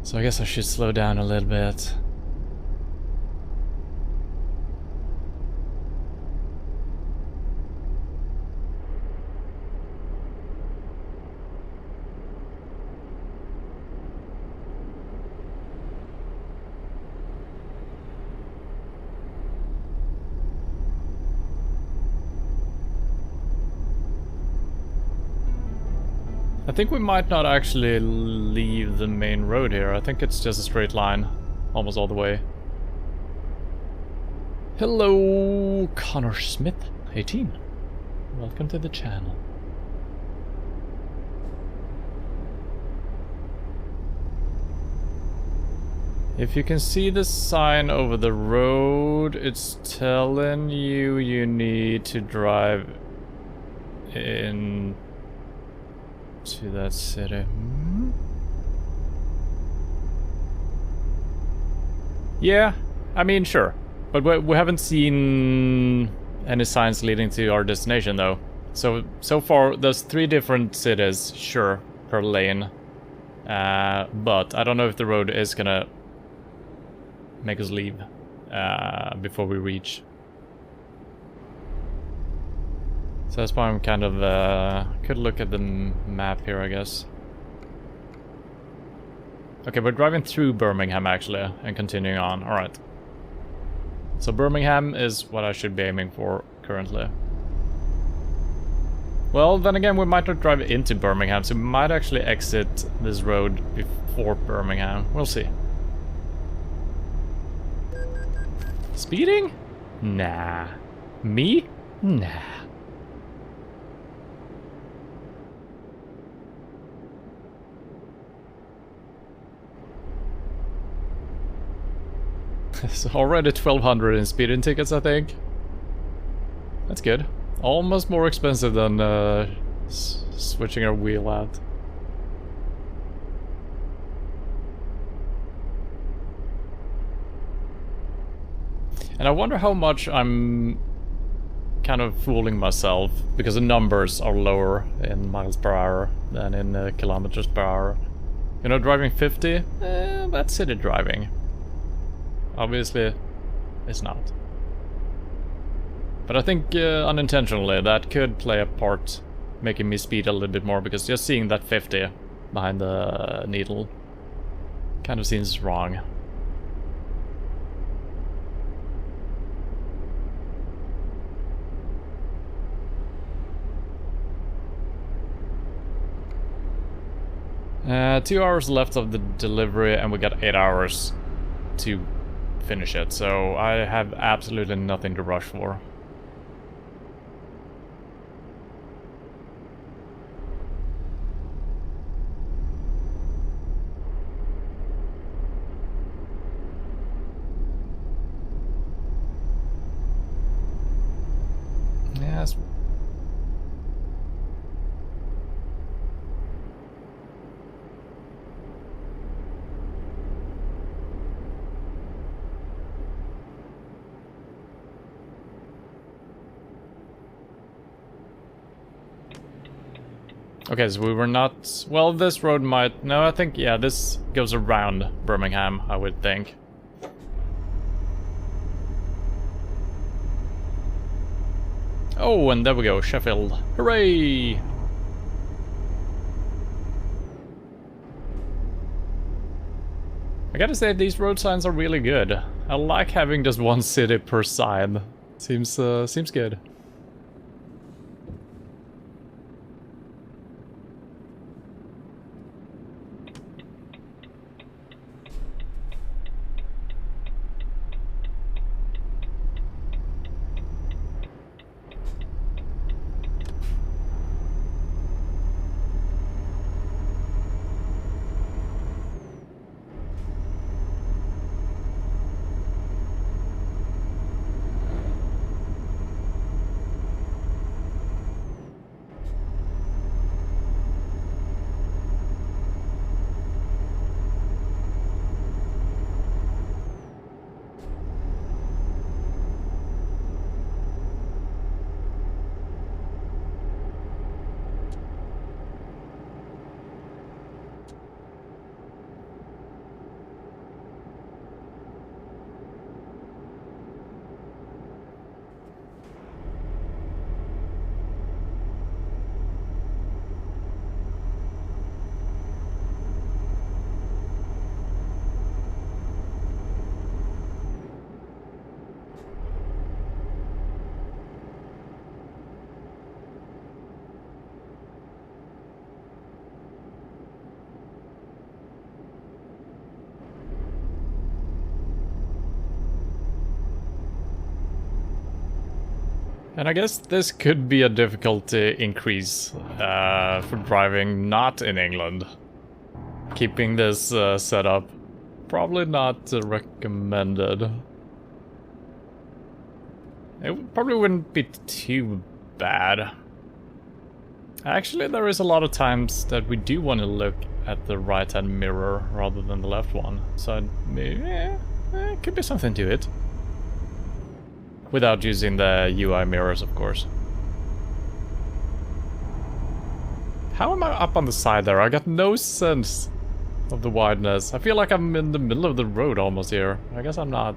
So I guess I should slow down a little bit. I think we might not actually leave the main road here. I think it's just a straight line, almost all the way. Hello, Connor Smith, 18. Welcome to the channel. If you can see the sign over the road, it's telling you you need to drive in to that city. Yeah, I mean, sure. But we haven't seen any signs leading to our destination, though. So far, there's 3 different cities, sure, per lane. But I don't know if the road is gonna make us leave before we reach. So that's why I'm kind of, could look at the map here, I guess. Okay, we're driving through Birmingham, actually, and continuing on. Alright. So Birmingham is what I should be aiming for currently. Well, then again, we might not drive into Birmingham, so we might actually exit this road before Birmingham. We'll see. Speeding? Nah. Me? Nah. It's already 1,200 in speeding tickets, I think. That's good. Almost more expensive than switching our wheel out. And I wonder how much I'm kind of fooling myself, because the numbers are lower in miles per hour than in kilometers per hour. You know, driving 50, that's city driving. Obviously, it's not. But I think unintentionally that could play a part, making me speed a little bit more, because just seeing that 50 behind the needle kind of seems wrong. Uh, 2 hours left of the delivery, and we got 8 hours to finish it, so I have absolutely nothing to rush for. Yes. Okay, so we were not... Well, this road might... No, I think, yeah, this goes around Birmingham, I would think. Oh, and there we go, Sheffield. Hooray! I gotta say, these road signs are really good. I like having just one city per sign. Seems good. And I guess this could be a difficulty increase for driving not in England. Keeping this setup, probably not recommended. It probably wouldn't be too bad. Actually, there is a lot of times that we do want to look at the right-hand mirror rather than the left one. So maybe, it could be something to it. Without using the UI mirrors, of course. How am I up on the side there? I got no sense of the wideness. I feel like I'm in the middle of the road almost here. I guess I'm not.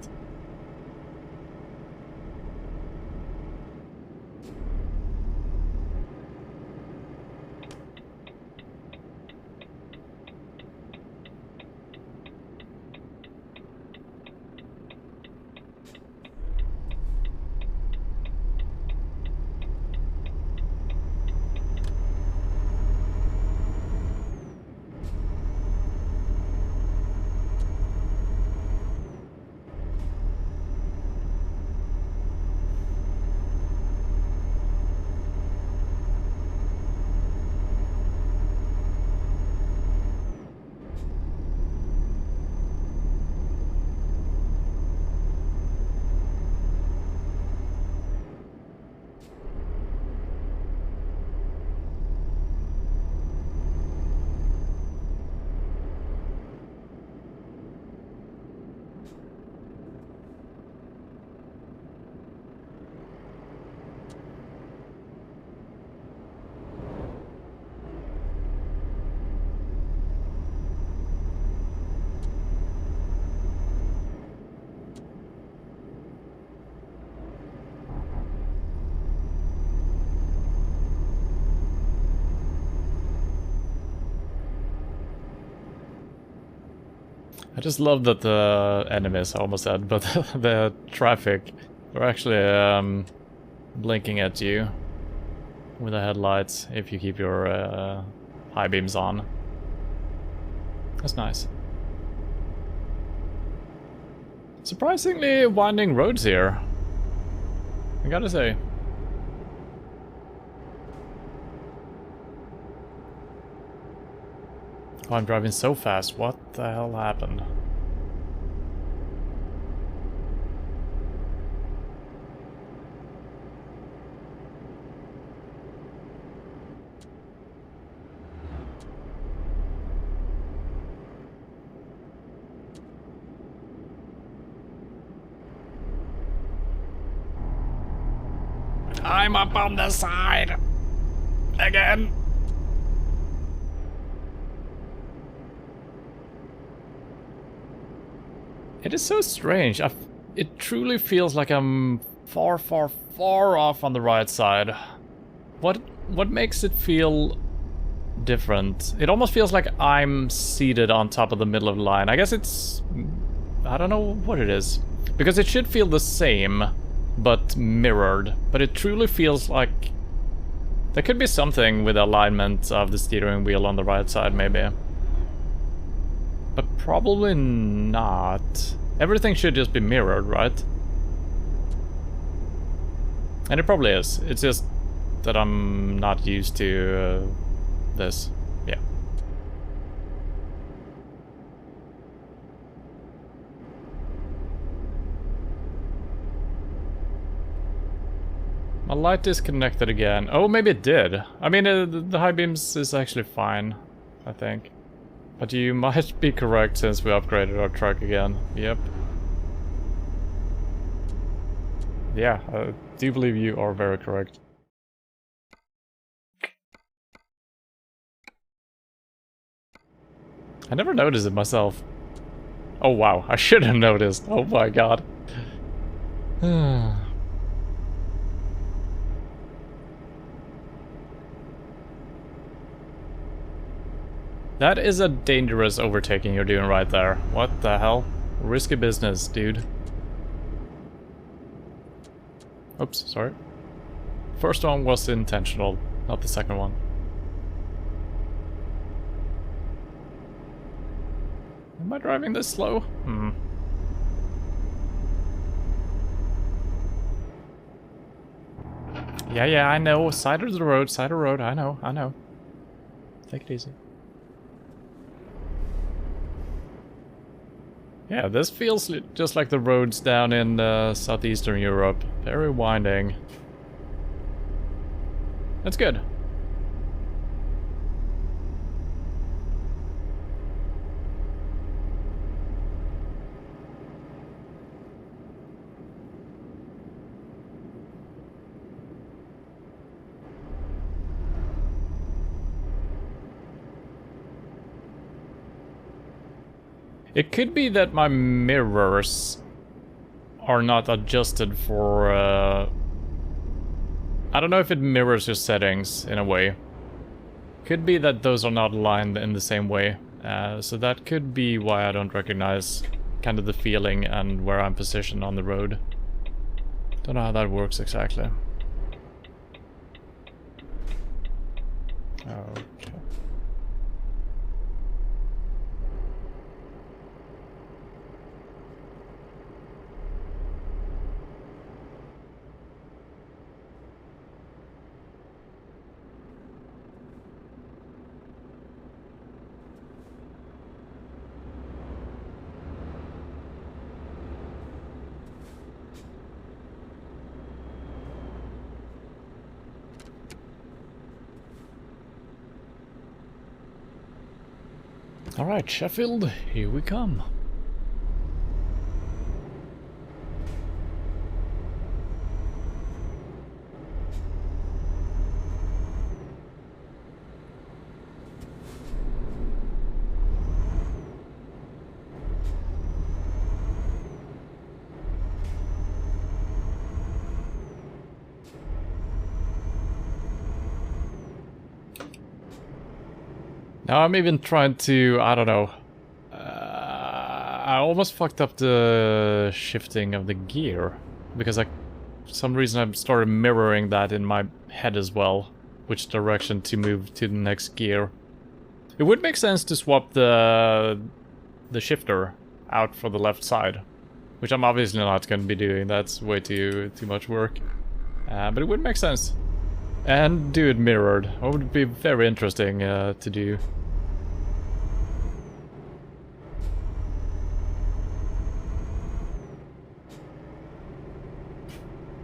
I just love that the enemies, I almost said, but the traffic are actually blinking at you with the headlights if you keep your high beams on. That's nice. Surprisingly winding roads here, I gotta say. Oh, I'm driving so fast. What the hell happened? I'm up on the side again. It is so strange. It truly feels like I'm far, far, far off on the right side. What makes it feel different? It almost feels like I'm seated on top of the middle of the line. I guess it's... I don't know what it is. Because it should feel the same, but mirrored. But it truly feels like... There could be something with the alignment of the steering wheel on the right side, maybe. But probably not. Everything should just be mirrored, right? And it probably is. It's just that I'm not used to this. Yeah. My light disconnected again. Oh, maybe it did. I mean, the high beams is actually fine, I think. But you might be correct since we upgraded our truck again. Yep. Yeah, I do believe you are very correct. I never noticed it myself. Oh wow, I should have noticed. Oh my god. That is a dangerous overtaking you're doing right there. What the hell? Risky business, dude. Oops, sorry. First one was intentional, not the second one. Am I driving this slow? Yeah, I know. Side of the road, I know. Take it easy. Yeah, this feels just like the roads down in southeastern Europe. Very winding. That's good. It could be that my mirrors are not adjusted for... I don't know if it mirrors your settings in a way. Could be that those are not aligned in the same way. So that could be why I don't recognize kind of the feeling and where I'm positioned on the road. Don't know how that works exactly. Okay. Alright, Sheffield, here we come. Now I'm even trying to, I don't know. I almost fucked up the shifting of the gear. Because for some reason I started mirroring that in my head as well. Which direction to move to the next gear. It would make sense to swap the shifter out for the left side. Which I'm obviously not going to be doing, that's way too much work. But it would make sense. And do it mirrored. It would be very interesting to do.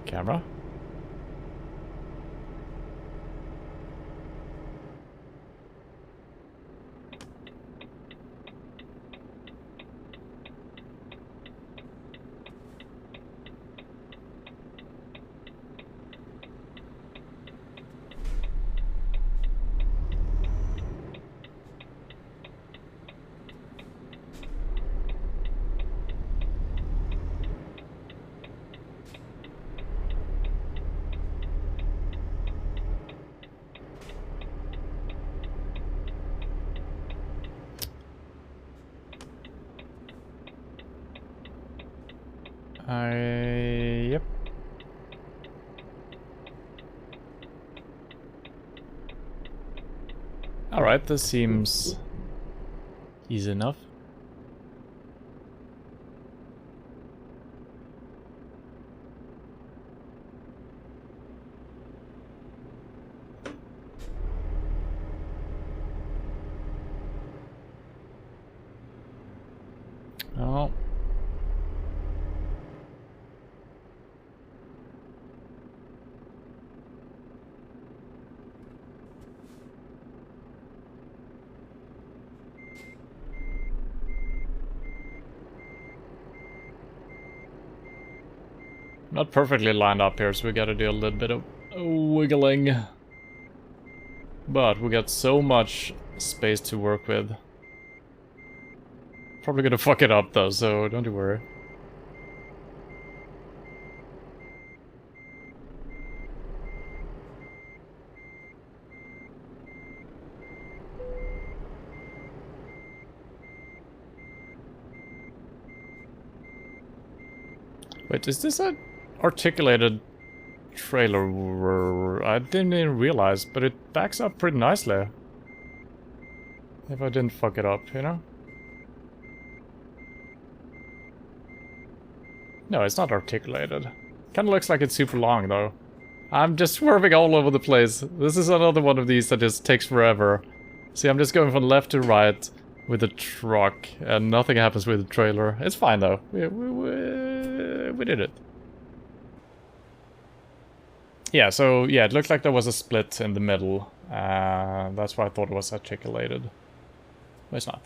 Camera. Yep. Alright, this seems easy enough. Oh. Not perfectly lined up here, so we gotta do a little bit of wiggling. But we got so much space to work with. Probably gonna fuck it up though, so don't you worry. Wait, is this a articulated trailer? I didn't even realize, but it backs up pretty nicely. If I didn't fuck it up, you know? No, it's not articulated. Kinda looks like it's super long, though. I'm just swerving all over the place. This is another one of these that just takes forever. See, I'm just going from left to right with the truck, and nothing happens with the trailer. It's fine though. We did it. Yeah, so yeah, it looked like there was a split in the middle. That's why I thought it was articulated. But it's not.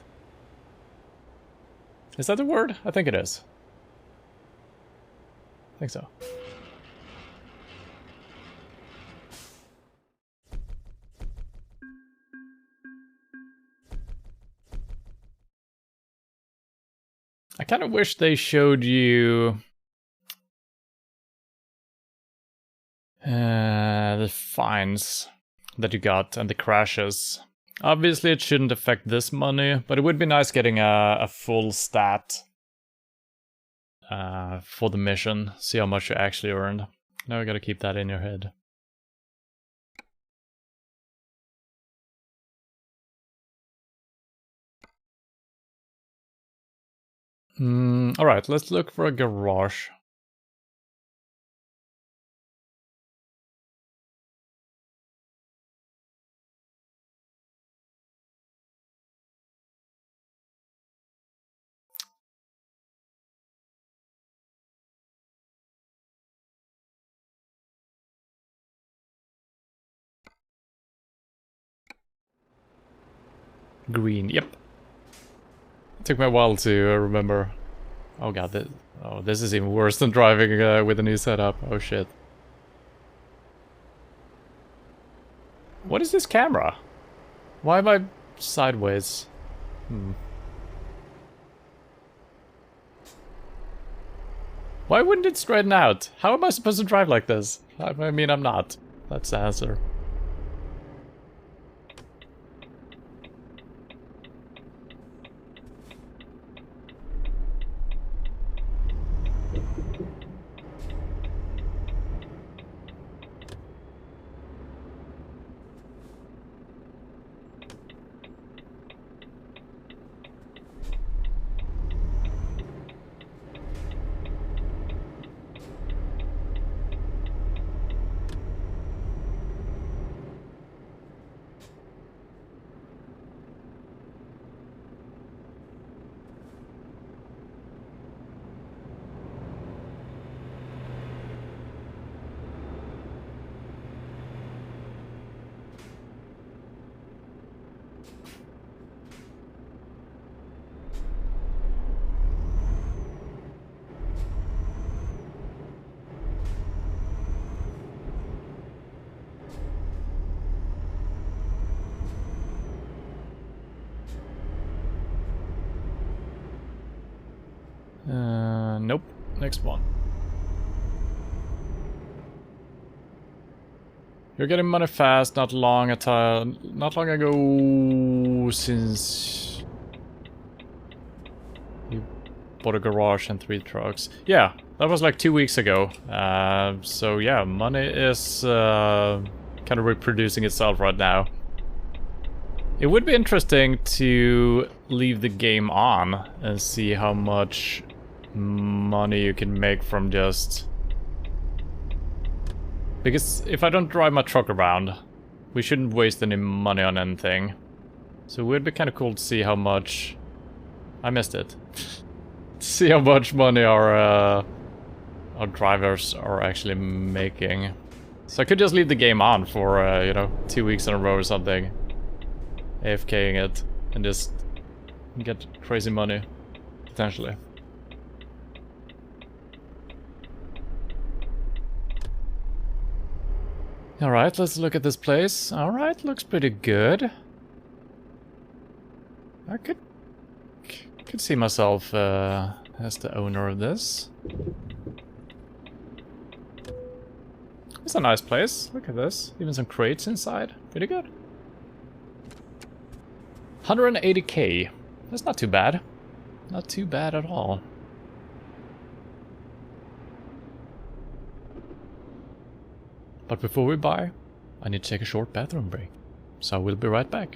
Is that the word? I think it is. I think so. I kind of wish they showed you the fines that you got and the crashes. Obviously it shouldn't affect this money, but it would be nice getting a full stat for the mission. See how much you actually earned. Now we gotta keep that in your head. Alright, let's look for a garage. Green, yep. It took me a while to remember. Oh god, this is even worse than driving with a new setup. Oh shit. What is this camera? Why am I sideways? Why wouldn't it straighten out? How am I supposed to drive like this? I mean, I'm not. That's the answer. Nope. Next one. You're getting money fast, not long ago since you bought a garage and 3 trucks. Yeah, that was like 2 weeks ago. So yeah, money is kind of reproducing itself right now. It would be interesting to leave the game on and see how much money you can make from just... Because if I don't drive my truck around, we shouldn't waste any money on anything. So it would be kind of cool to see how much... I missed it. See how much money our drivers are actually making. So I could just leave the game on for, you know, 2 weeks in a row or something. AFKing it and just get crazy money, potentially. Alright, let's look at this place. Alright, looks pretty good. I could see myself as the owner of this. It's a nice place. Look at this. Even some crates inside. Pretty good. 180k. That's not too bad. Not too bad at all. But before we buy, I need to take a short bathroom break. So I will be right back.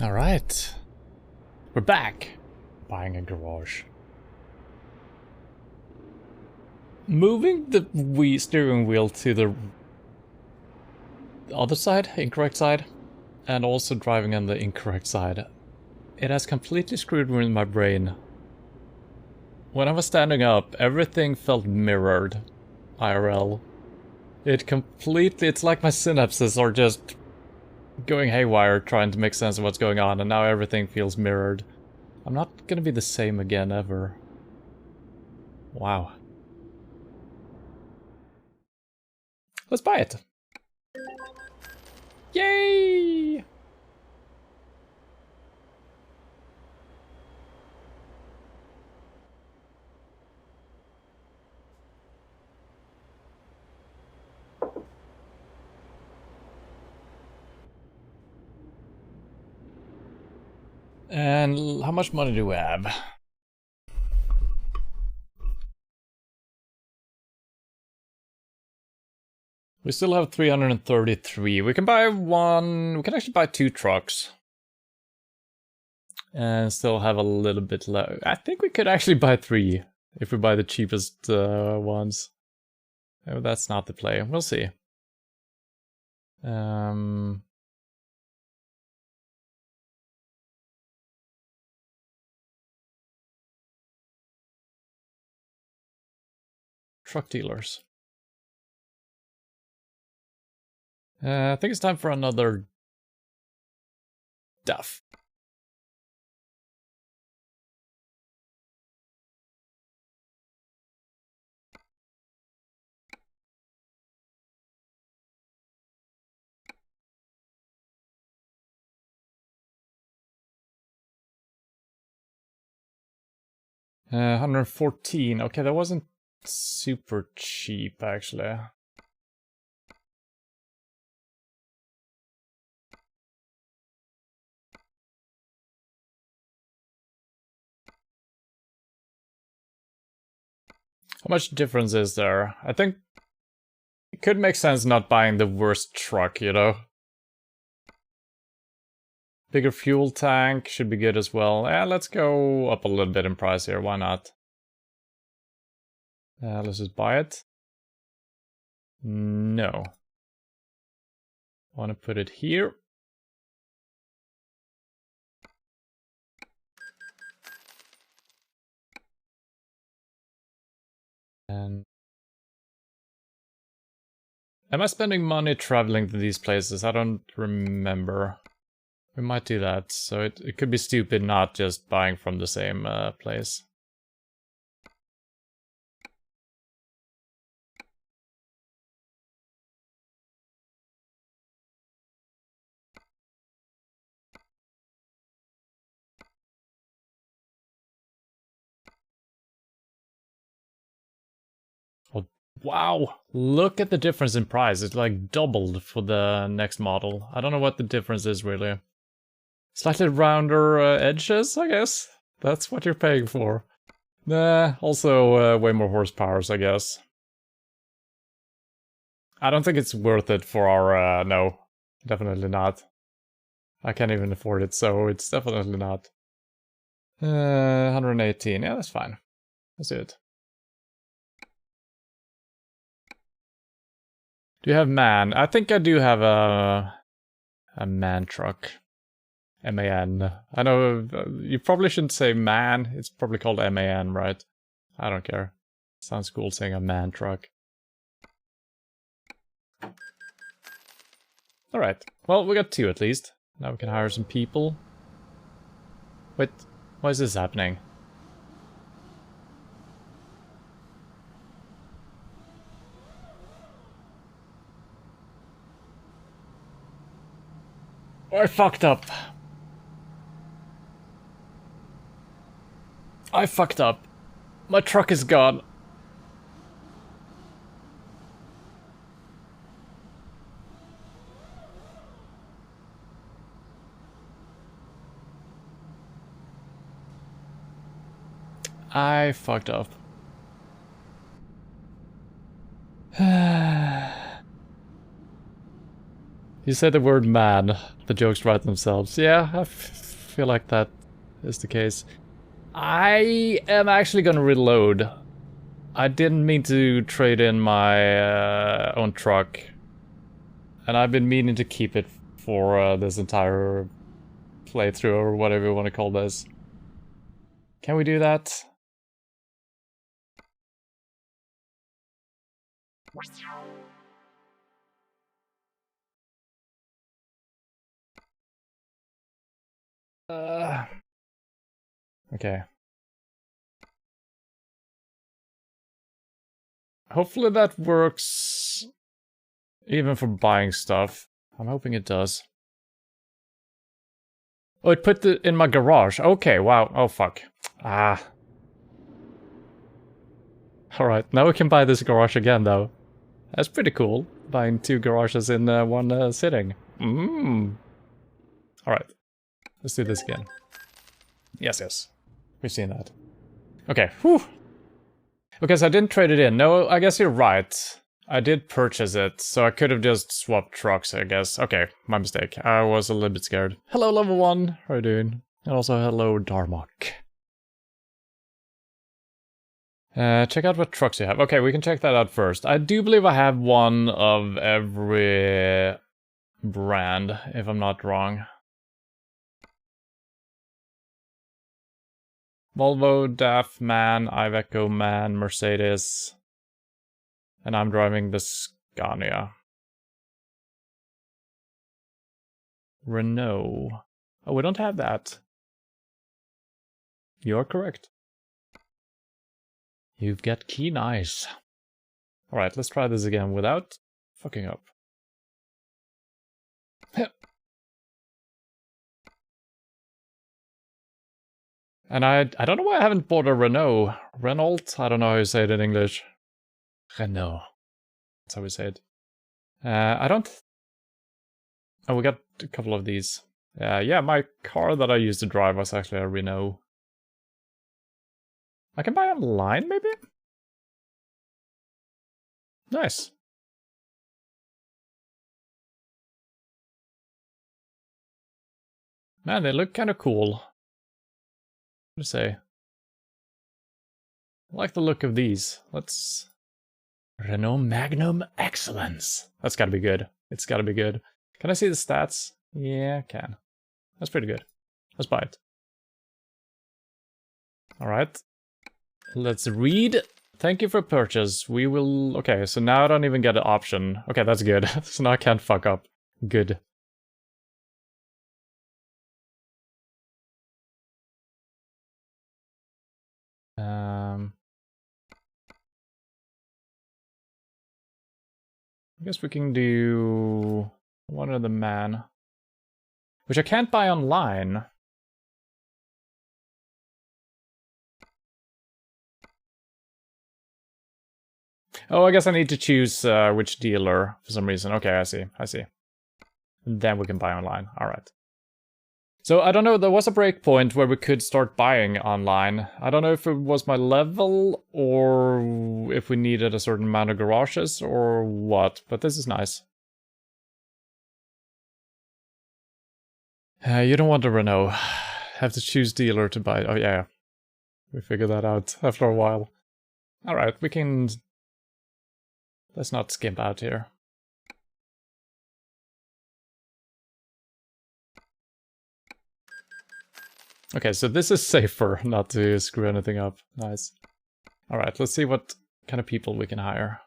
Alright. We're back. Buying a garage. Moving the steering wheel to the other side, incorrect side, and also driving on the incorrect side. It has completely screwed with my brain. When I was standing up, everything felt mirrored. IRL. It's like my synapses are just going haywire trying to make sense of what's going on, and now everything feels mirrored. I'm not gonna be the same again, ever. Wow. Let's buy it. Yay! And how much money do we have? We still have 333. We can buy one... We can actually buy 2 trucks. And still have a little bit left. I think we could actually buy 3 if we buy the cheapest ones. Oh, that's not the play. We'll see. Truck dealers. I think it's time for another duff. $114. Okay, that wasn't super cheap, actually. How much difference is there? I think it could make sense not buying the worst truck, you know? Bigger fuel tank should be good as well. Yeah, let's go up a little bit in price here, why not? Let's just buy it. No. Want to put it here. And am I spending money traveling to these places? I don't remember. We might do that, so it could be stupid not just buying from the same place. Oh, wow! Look at the difference in price. It's like doubled for the next model. I don't know what the difference is really. Slightly rounder edges, I guess? That's what you're paying for. Nah, also way more horsepowers, I guess. I don't think it's worth it for our, no. Definitely not. I can't even afford it, so it's definitely not. 118, yeah, that's fine. Let's do it. Do you have man? I think I do have a man truck. M-A-N. I know you probably shouldn't say man. It's probably called M-A-N, right? I don't care. Sounds cool saying a man truck. Alright. Well, we got 2 at least. Now we can hire some people. Wait, why is this happening? I fucked up. I fucked up. My truck is gone. I fucked up. You said the word man. The jokes write themselves. Yeah, I feel like that is the case. I am actually gonna reload. I didn't mean to trade in my own truck. And I've been meaning to keep it for this entire playthrough or whatever you want to call this. Can we do that? Okay. Hopefully that works even for buying stuff. I'm hoping it does. Oh, it put it in my garage. Okay, wow. Oh, fuck. Ah. Alright, now we can buy this garage again, though. That's pretty cool. Buying 2 garages in one sitting. Alright. Let's do this again. Yes, yes. We've seen that. Okay, whew. Okay, so I didn't trade it in. No, I guess you're right. I did purchase it, so I could have just swapped trucks, I guess. Okay, my mistake. I was a little bit scared. Hello, level 1. How are you doing? And also, hello, Darmok. Check out what trucks you have. Okay, we can check that out first. I do believe I have one of every brand, if I'm not wrong. Volvo, DAF, MAN, Iveco, MAN, Mercedes. And I'm driving the Scania. Renault. Oh, we don't have that. You're correct. You've got keen eyes. Alright, let's try this again without fucking up. And I don't know why I haven't bought a Renault. Renault? I don't know how you say it in English. Renault. That's how we say it. I don't... Oh, we got a couple of these. Yeah, my car that I used to drive was actually a Renault. I can buy online, maybe? Nice. Man, they look kind of cool. What to say? I like the look of these. Let's... Renault Magnum Excellence. That's gotta be good. It's gotta be good. Can I see the stats? Yeah, I can. That's pretty good. Let's buy it. Alright. Let's read. Thank you for purchase. We will... Okay, so now I don't even get an option. Okay, that's good. So now I can't fuck up. Good. I guess we can do one of the MAN, which I can't buy online. Oh, I guess I need to choose which dealer for some reason. Okay, I see. I see. Then we can buy online. All right. So I don't know, there was a breakpoint where we could start buying online. I don't know if it was my level or if we needed a certain amount of garages or what, but this is nice. You don't want a Renault. Have to choose dealer to buy. Oh yeah, we figured that out after a while. Alright, we can... Let's not skimp out here. Okay, so this is safer, not to screw anything up. Nice. Alright, let's see what kind of people we can hire.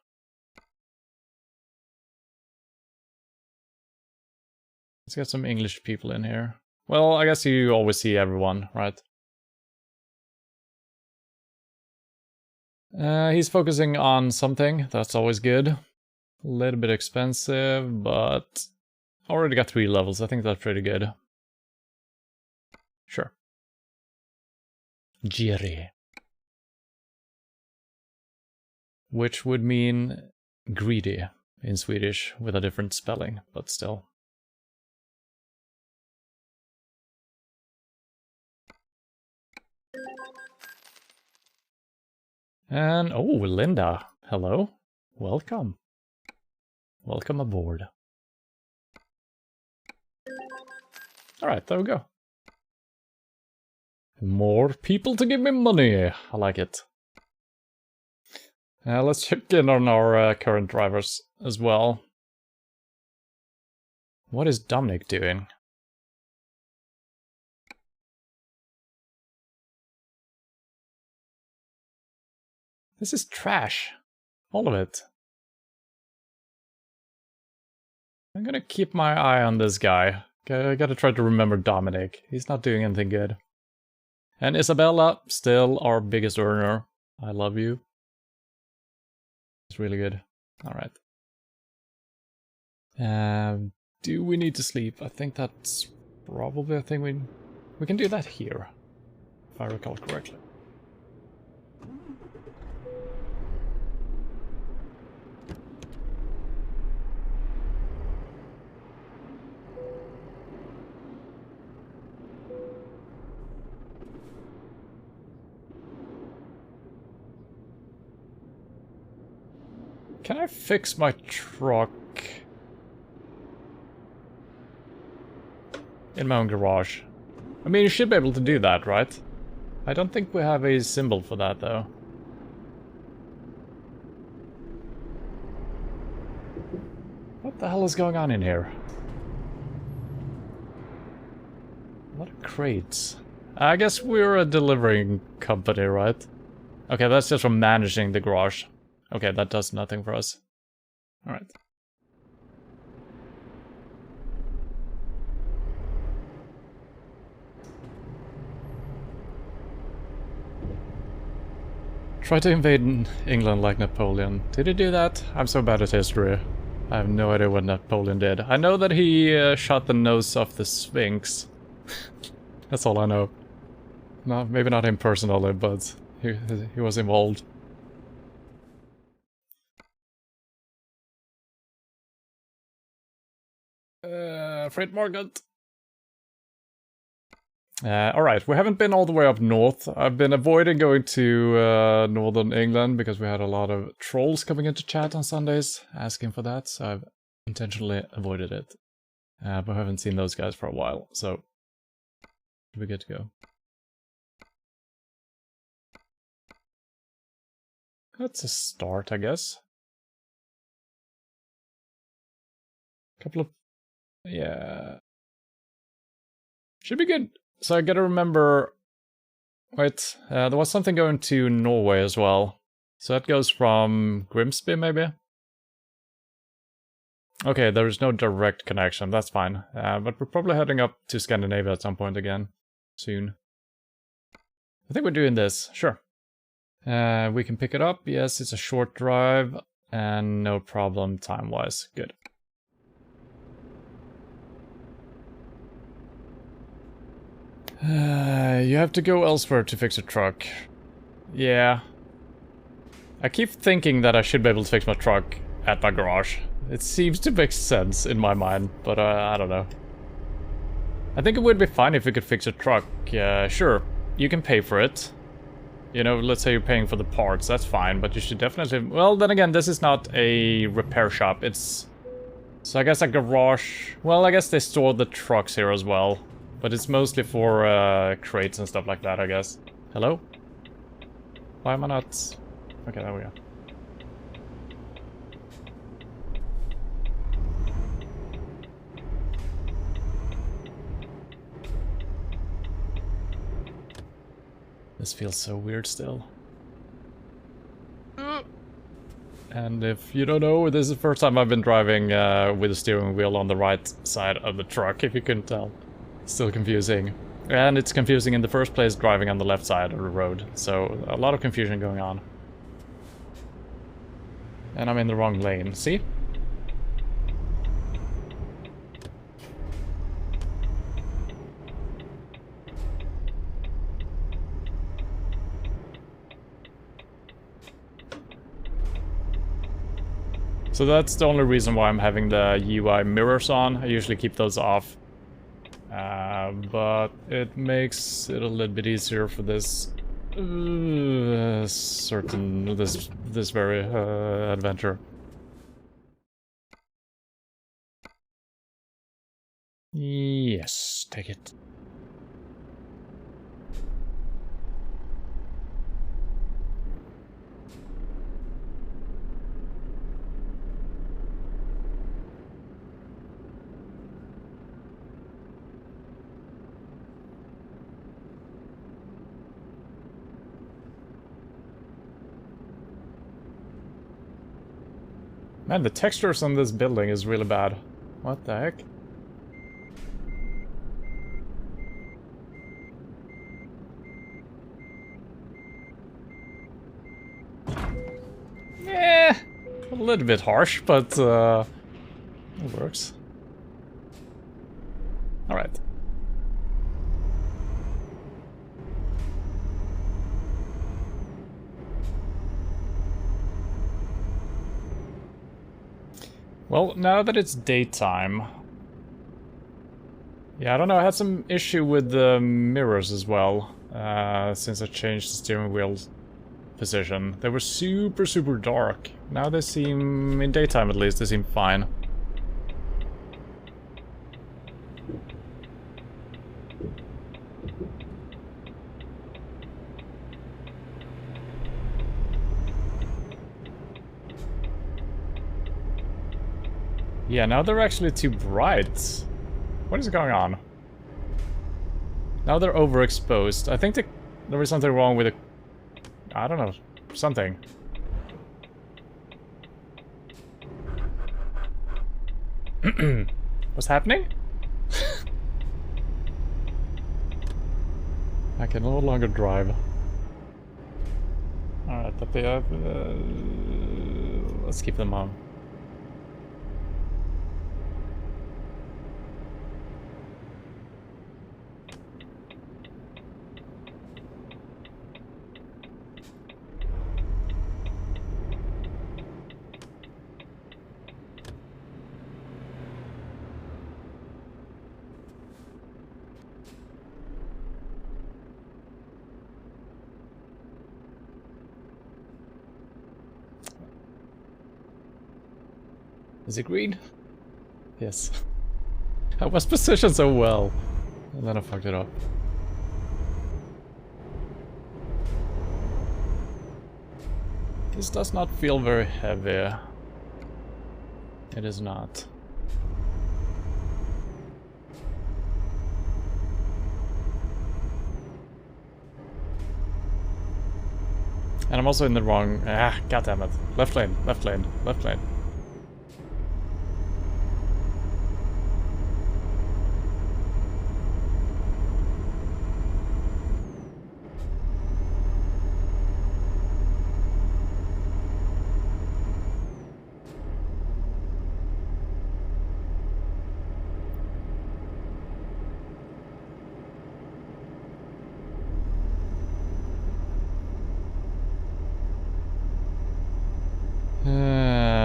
Let's get some English people in here. Well, I guess you always see everyone, right? He's focusing on something, that's always good. A little bit expensive, but already got 3 levels, I think that's pretty good. Sure. Giri. Which would mean greedy in Swedish, with a different spelling, but still. And, oh, Linda. Hello. Welcome. Welcome aboard. Alright, there we go. More people to give me money. I like it. Let's check in on our current drivers as well. What is Dominic doing? This is trash. All of it. I'm gonna keep my eye on this guy. I gotta try to remember Dominic. He's not doing anything good. And Isabella, still our biggest earner. I love you. It's really good. Alright. Do we need to sleep? I think that's probably a thing we can do that here, if I recall correctly. Can I fix my truck in my own garage? I mean, you should be able to do that, right? I don't think we have a symbol for that, though. What the hell is going on in here? A lot of crates. I guess we're a delivering company, right? Okay, that's just from managing the garage. Okay, that does nothing for us. Alright. Try to invade England like Napoleon. Did he do that? I'm so bad at history. I have no idea what Napoleon did. I know that he shot the nose off the Sphinx. That's all I know. No, maybe not him personally, but he was involved. Freight market. Alright, we haven't been all the way up north. I've been avoiding going to northern England because we had a lot of trolls coming into chat on Sundays asking for that, so I've intentionally avoided it. But I haven't seen those guys for a while, so we're good to go. That's a start, I guess. Couple of... yeah. Should be good. So I gotta remember... wait, there was something going to Norway as well. So that goes from Grimsby, maybe? Okay, there is no direct connection, that's fine. But we're probably heading up to Scandinavia at some point again. Soon. I think we're doing this, sure. We can pick it up, yes, it's a short drive. And no problem time-wise, good. You have to go elsewhere to fix a truck. Yeah. I keep thinking that I should be able to fix my truck at my garage. It seems to make sense in my mind, but I don't know. I think it would be fine if we could fix a truck. Sure, you can pay for it. You know, let's say you're paying for the parts, that's fine, but you should definitely... well, then again, this is not a repair shop, it's... so I guess a garage... well, I guess they store the trucks here as well. But it's mostly for crates and stuff like that, I guess. Hello? Why am I not... okay, there we go. This feels so weird still. And if you don't know, this is the first time I've been driving with the steering wheel on the right side of the truck, if you couldn't tell. Still confusing. And it's confusing in the first place driving on the left side of the road. So a lot of confusion going on. And I'm in the wrong lane, see? So that's the only reason why I'm having the UI mirrors on. I usually keep those off. But it makes it a little bit easier for this this very adventure. Yes, take it. Man, the textures on this building is really bad. What the heck? Yeah, a little bit harsh, but it works. All right. Well, now that it's daytime... Yeah, I don't know, I had some issue with the mirrors as well, since I changed the steering wheel position. They were super, super dark. Now they seem, in daytime at least, they seem fine. Yeah, now they're actually too bright. What is going on? Now they're overexposed. I think there was something wrong with the... I don't know. Something. What's happening? I can no longer drive. Alright, let's keep them on. Is it green? Yes. I was positioned so well. And then I fucked it up. This does not feel very heavy. It is not. And I'm also in the wrong... goddammit. Left lane, left lane, left lane.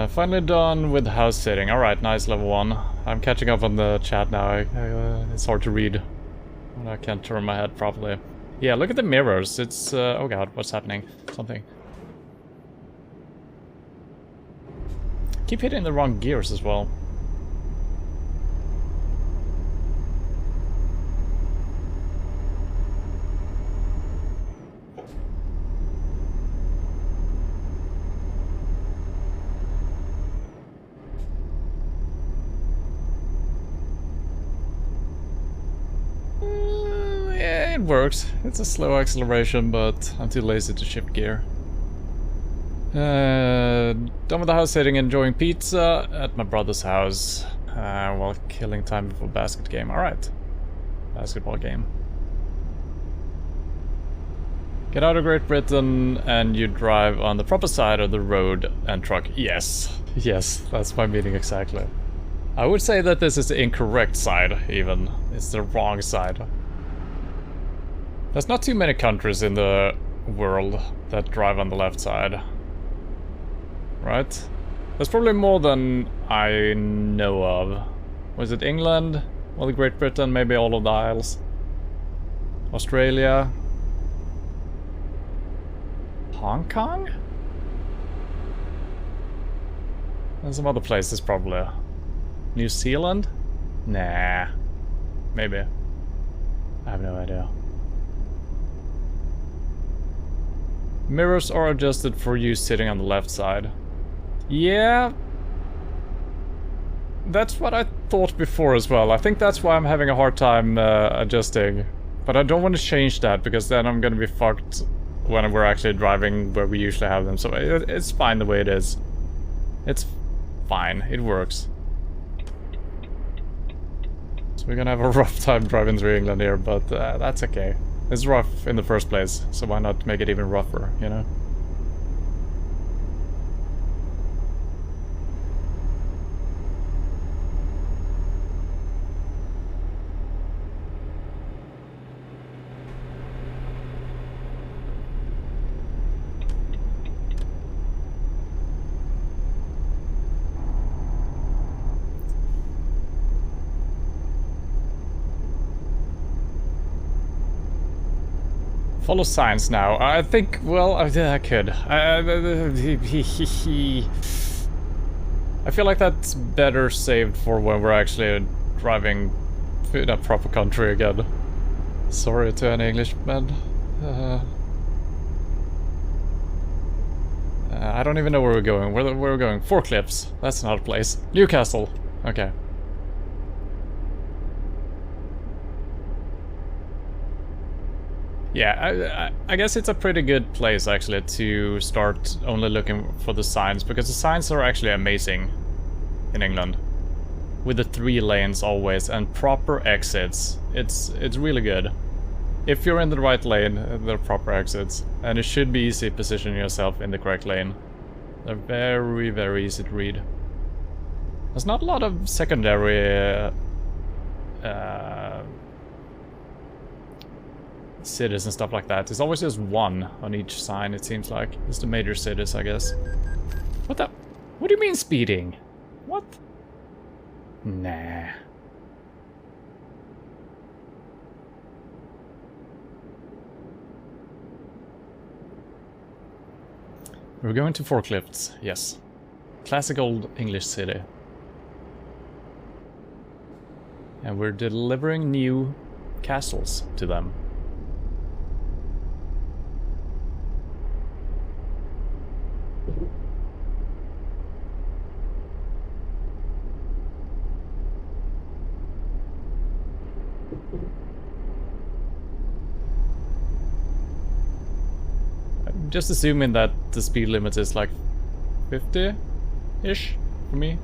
Finally done with house sitting. Alright, nice, level 1. I'm catching up on the chat now. It's hard to read when I can't turn my head properly. Yeah, look at the mirrors. It's... oh god, what's happening? Something. Keep hitting the wrong gears as well. It works. It's a slow acceleration, but I'm too lazy to shift gear. Done with the house sitting, enjoying pizza at my brother's house while killing time before basket game. Alright. Basketball game. Get out of Great Britain and you drive on the proper side of the road and truck. Yes. Yes, that's my meaning exactly. I would say that this is the incorrect side, even. It's the wrong side. There's not too many countries in the world that drive on the left side. Right? There's probably more than I know of. Was it England? Well, Great Britain, maybe all of the Isles. Australia. Hong Kong? And some other places probably. New Zealand? Nah. Maybe. I have no idea. Mirrors are adjusted for you sitting on the left side. Yeah. That's what I thought before as well. I think that's why I'm having a hard time adjusting. But I don't want to change that, because then I'm gonna be fucked when we're actually driving where we usually have them. So it's fine the way it is. It's fine. It works. So we're gonna have a rough time driving through England here, but that's okay. It's rough in the first place, so why not make it even rougher, you know? Follow signs now. I think, well, I could. I feel like that's better saved for when we're actually driving in a proper country again. Sorry to any Englishmen. I don't even know where we're going. Where we're going? Forklifts. That's not a place. Newcastle. Okay. Yeah, I guess it's a pretty good place actually to start only looking for the signs, because the signs are actually amazing in England. With the 3 lanes always and proper exits. It's really good. If you're in the right lane, they're proper exits. And it should be easy positioning yourself in the correct lane. They're very, very easy to read. There's not a lot of secondary cities and stuff like that. There's always just one on each sign, it seems like. It's the major cities, I guess. What the? What do you mean speeding? What? Nah. We're going to Forklifts, yes. Classic old English city. And we're delivering new castles to them. I'm just assuming that the speed limit is like 50-ish for me.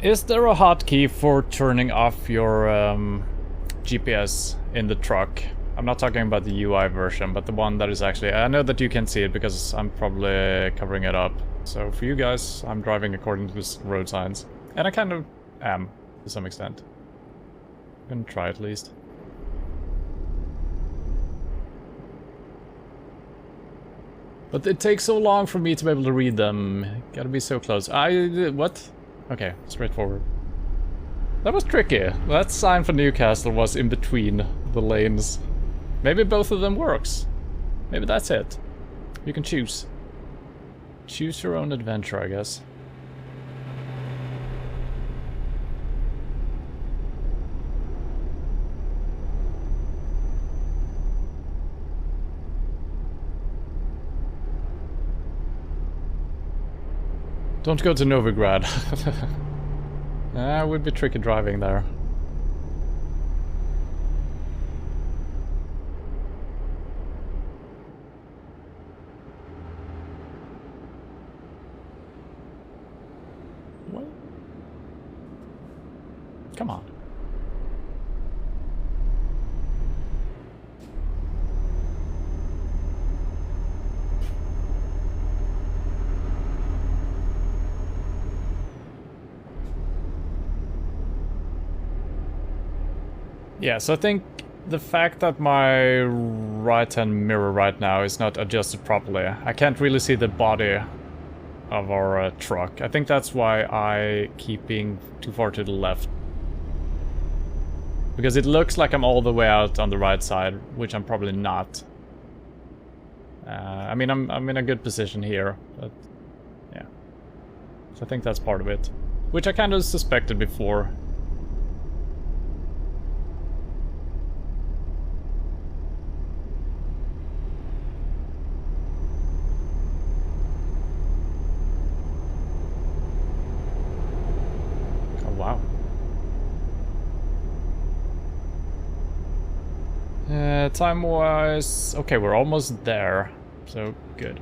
Is there a hotkey for turning off your GPS in the truck? I'm not talking about the UI version, but the one that is actually... I know that you can see it because I'm probably covering it up. So for you guys, I'm driving according to the road signs. And I kind of am, to some extent. I'm gonna try at least. But it takes so long for me to be able to read them. Gotta be so close. What? Okay, straightforward. That was tricky. That sign for Newcastle was in between the lanes. Maybe both of them works. Maybe that's it. You can choose. Choose your own adventure, I guess. Don't go to Novigrad. It would be tricky driving there. What? Come on. Yeah, so I think the fact that my right-hand mirror right now is not adjusted properly, I can't really see the body of our truck. I think that's why I keep being too far to the left. Because it looks like I'm all the way out on the right side, which I'm probably not. I mean, I'm in a good position here, but yeah. So I think that's part of it. Which I kind of suspected before. Oh, wow. Time-wise... Okay, we're almost there. So, good.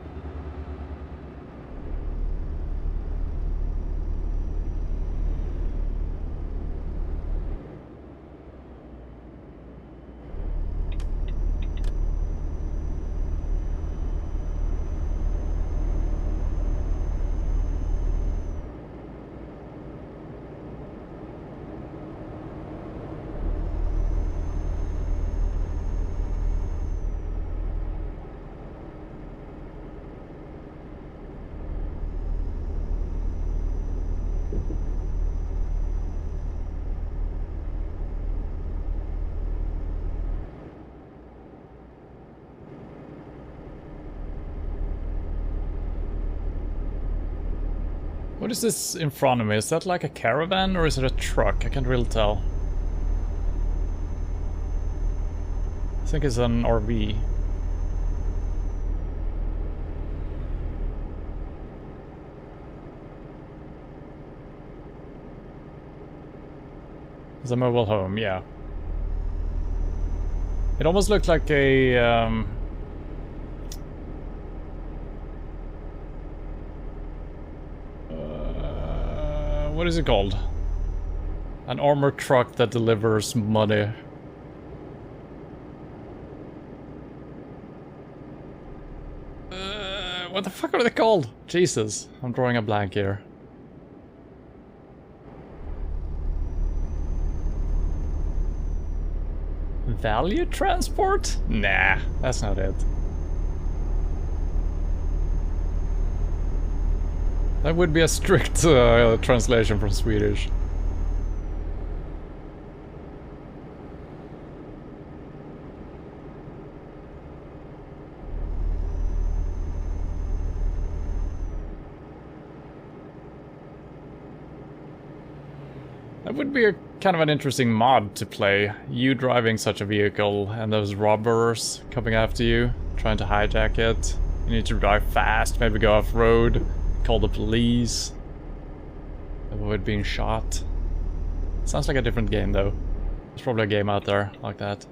What is this in front of me? Is that like a caravan or is it a truck? I can't really tell. I think it's an RV. It's a mobile home, yeah. It almost looked like a... what is it called? An armored truck that delivers money. What the fuck are they called? Jesus, I'm drawing a blank here. Value transport? Nah, that's not it. That would be a strict translation from Swedish. That would be a kind of an interesting mod to play. You driving such a vehicle and those robbers coming after you, trying to hijack it. You need to drive fast, maybe go off-road. Call the police. Avoid being shot. Sounds like a different game though. There's probably a game out there like that.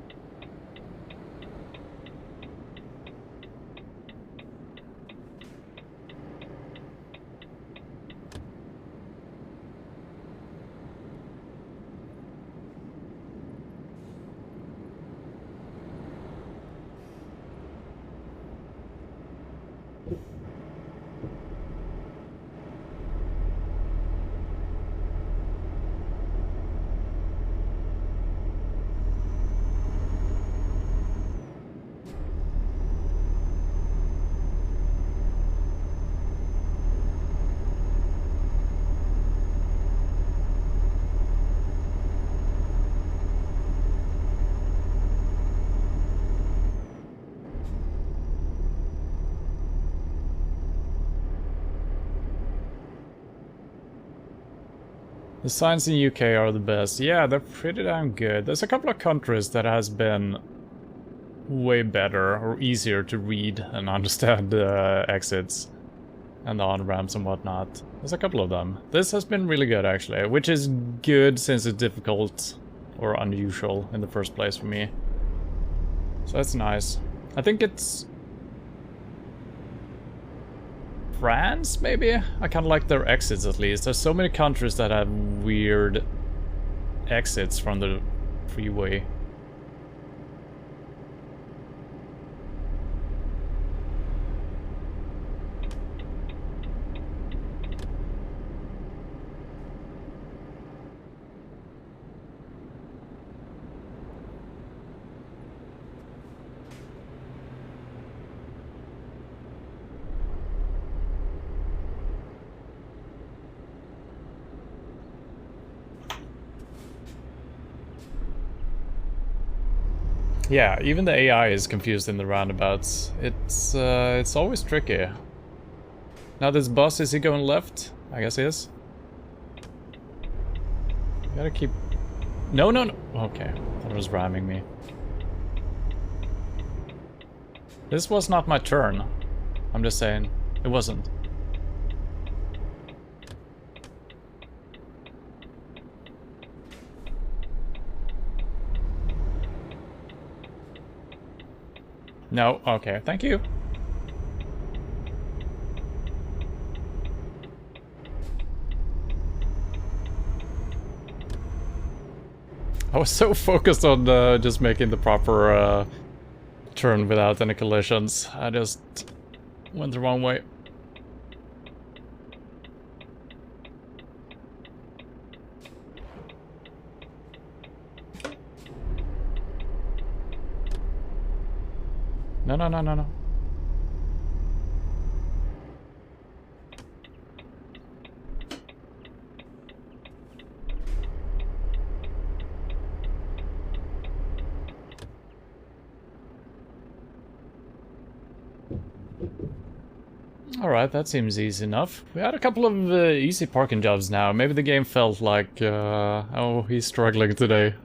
The signs in UK are the best. Yeah, they're pretty damn good. There's a couple of countries that has been way better or easier to read and understand exits and the on-ramps and whatnot. There's a couple of them. This has been really good actually, which is good since it's difficult or unusual in the first place for me. So that's nice. I think it's France, maybe? I kind of like their exits at least. There's so many countries that have weird exits from the freeway. Yeah, even the AI is confused in the roundabouts. It's always tricky. Now this bus, is he going left? I guess he is. Gotta keep... No, no, no! Okay, that was ramming me. This was not my turn. I'm just saying, it wasn't. No, okay, thank you. I was so focused on just making the proper turn without any collisions. I just went the wrong way. No, no, no, no, no. Alright, that seems easy enough. We had a couple of easy parking jobs now. Maybe the game felt like, oh, he's struggling today.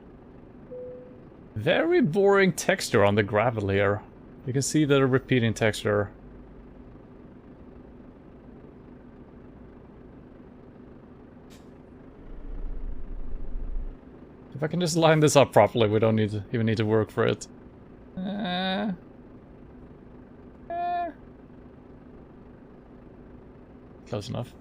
Very boring texture on the gravel here. You can see the repeating texture. If I can just line this up properly, we don't even need to work for it. Close enough.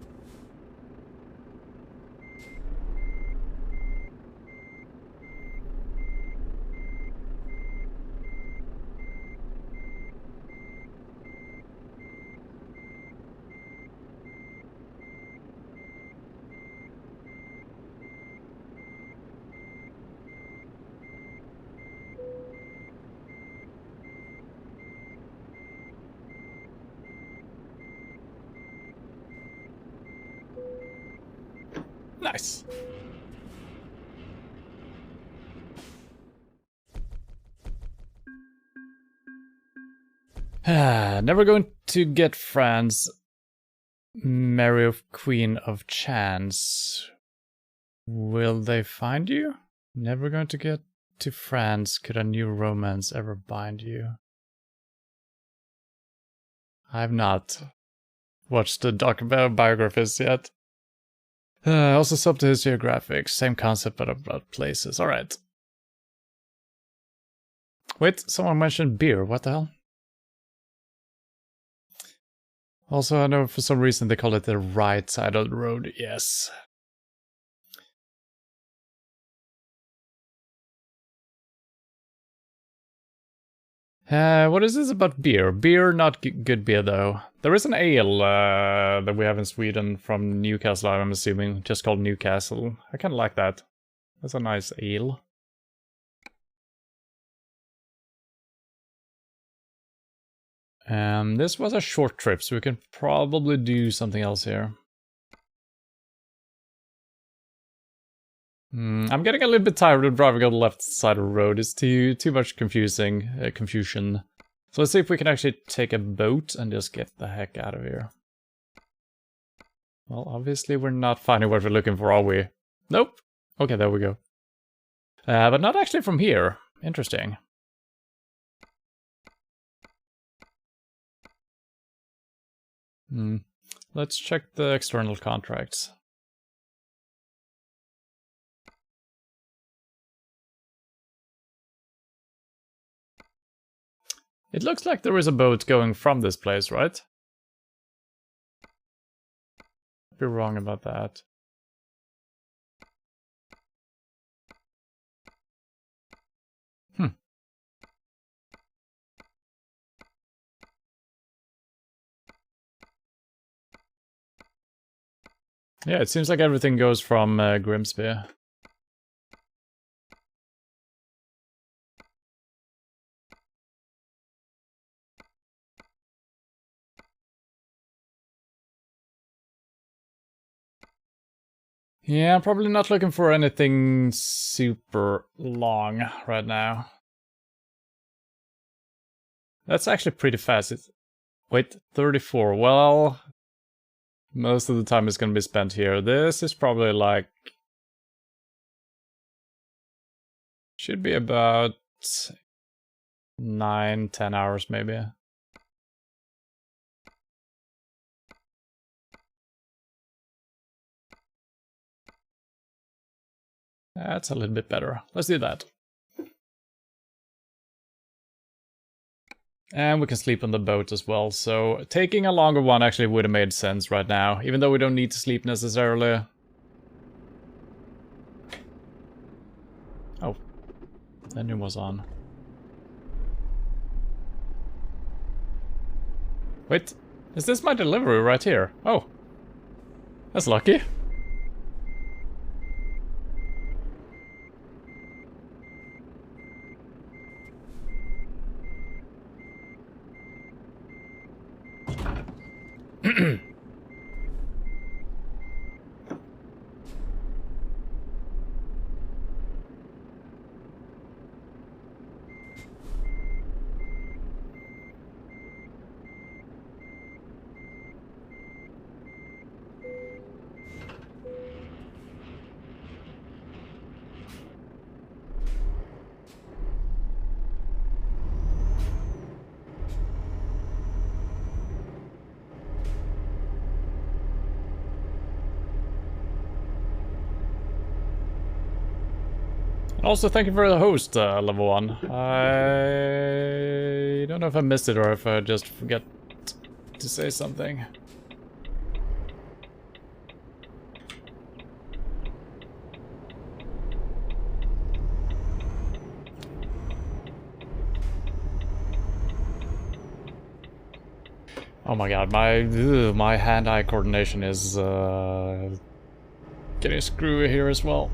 Nice. Never going to get France. Mary of Queen of Chance. Will they find you? Never going to get to France. Could a new romance ever bind you? I've not watched the biographies yet. Also sub to his geographics. Same concept but about places. Alright. Wait, someone mentioned beer. What the hell? Also, I know for some reason they call it the right side of the road. Yes. What is this about beer? Beer, not good beer though. There is an ale that we have in Sweden from Newcastle, I'm assuming, just called Newcastle. I kind of like that. That's a nice ale. This was a short trip, so we can probably do something else here. I'm getting a little bit tired of driving on the left side of the road. It's too much confusion. So let's see if we can actually take a boat and just get the heck out of here. Well, obviously we're not finding what we're looking for, are we? Nope. Okay, there we go. But not actually from here. Interesting. Let's check the external contracts. It looks like there is a boat going from this place, right? I'd be wrong about that. Yeah, it seems like everything goes from Grimsby. Yeah, I'm probably not looking for anything super long right now. That's actually pretty fast. Wait, 34. Well, most of the time is going to be spent here. This is probably like... should be about 9-10 hours maybe. That's a little bit better. Let's do that. And we can sleep on the boat as well, so taking a longer one actually would have made sense right now, even though we don't need to sleep necessarily. Oh, the engine was on. Wait, is this my delivery right here? Oh, that's lucky. Also, thank you for the host, level 1. I don't know if I missed it or if I just forget to say something. Oh my god, my hand-eye coordination is getting screwy here as well.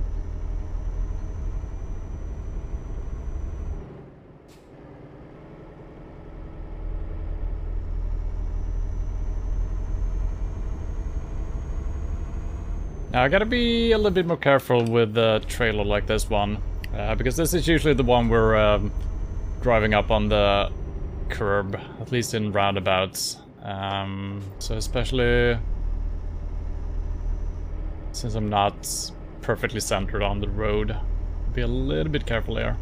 Now I gotta be a little bit more careful with a trailer like this one, because this is usually the one we're driving up on the curb, at least in roundabouts. So especially since I'm not perfectly centered on the road, be a little bit careful here.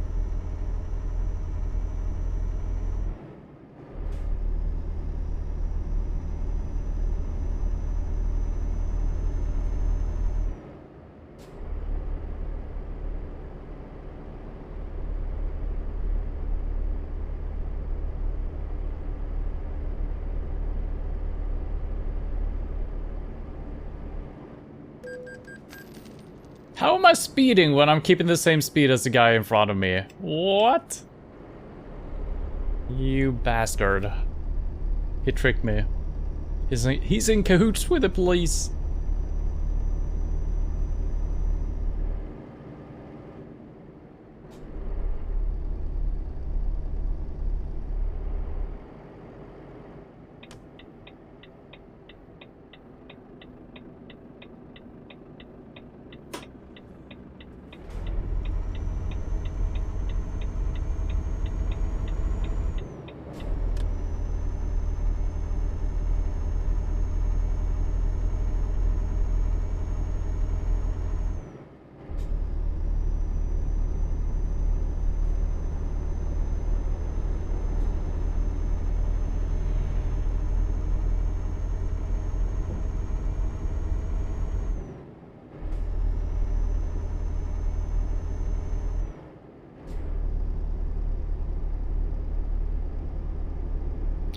How am I speeding when I'm keeping the same speed as the guy in front of me? What? You bastard. He tricked me. He's in cahoots with the police.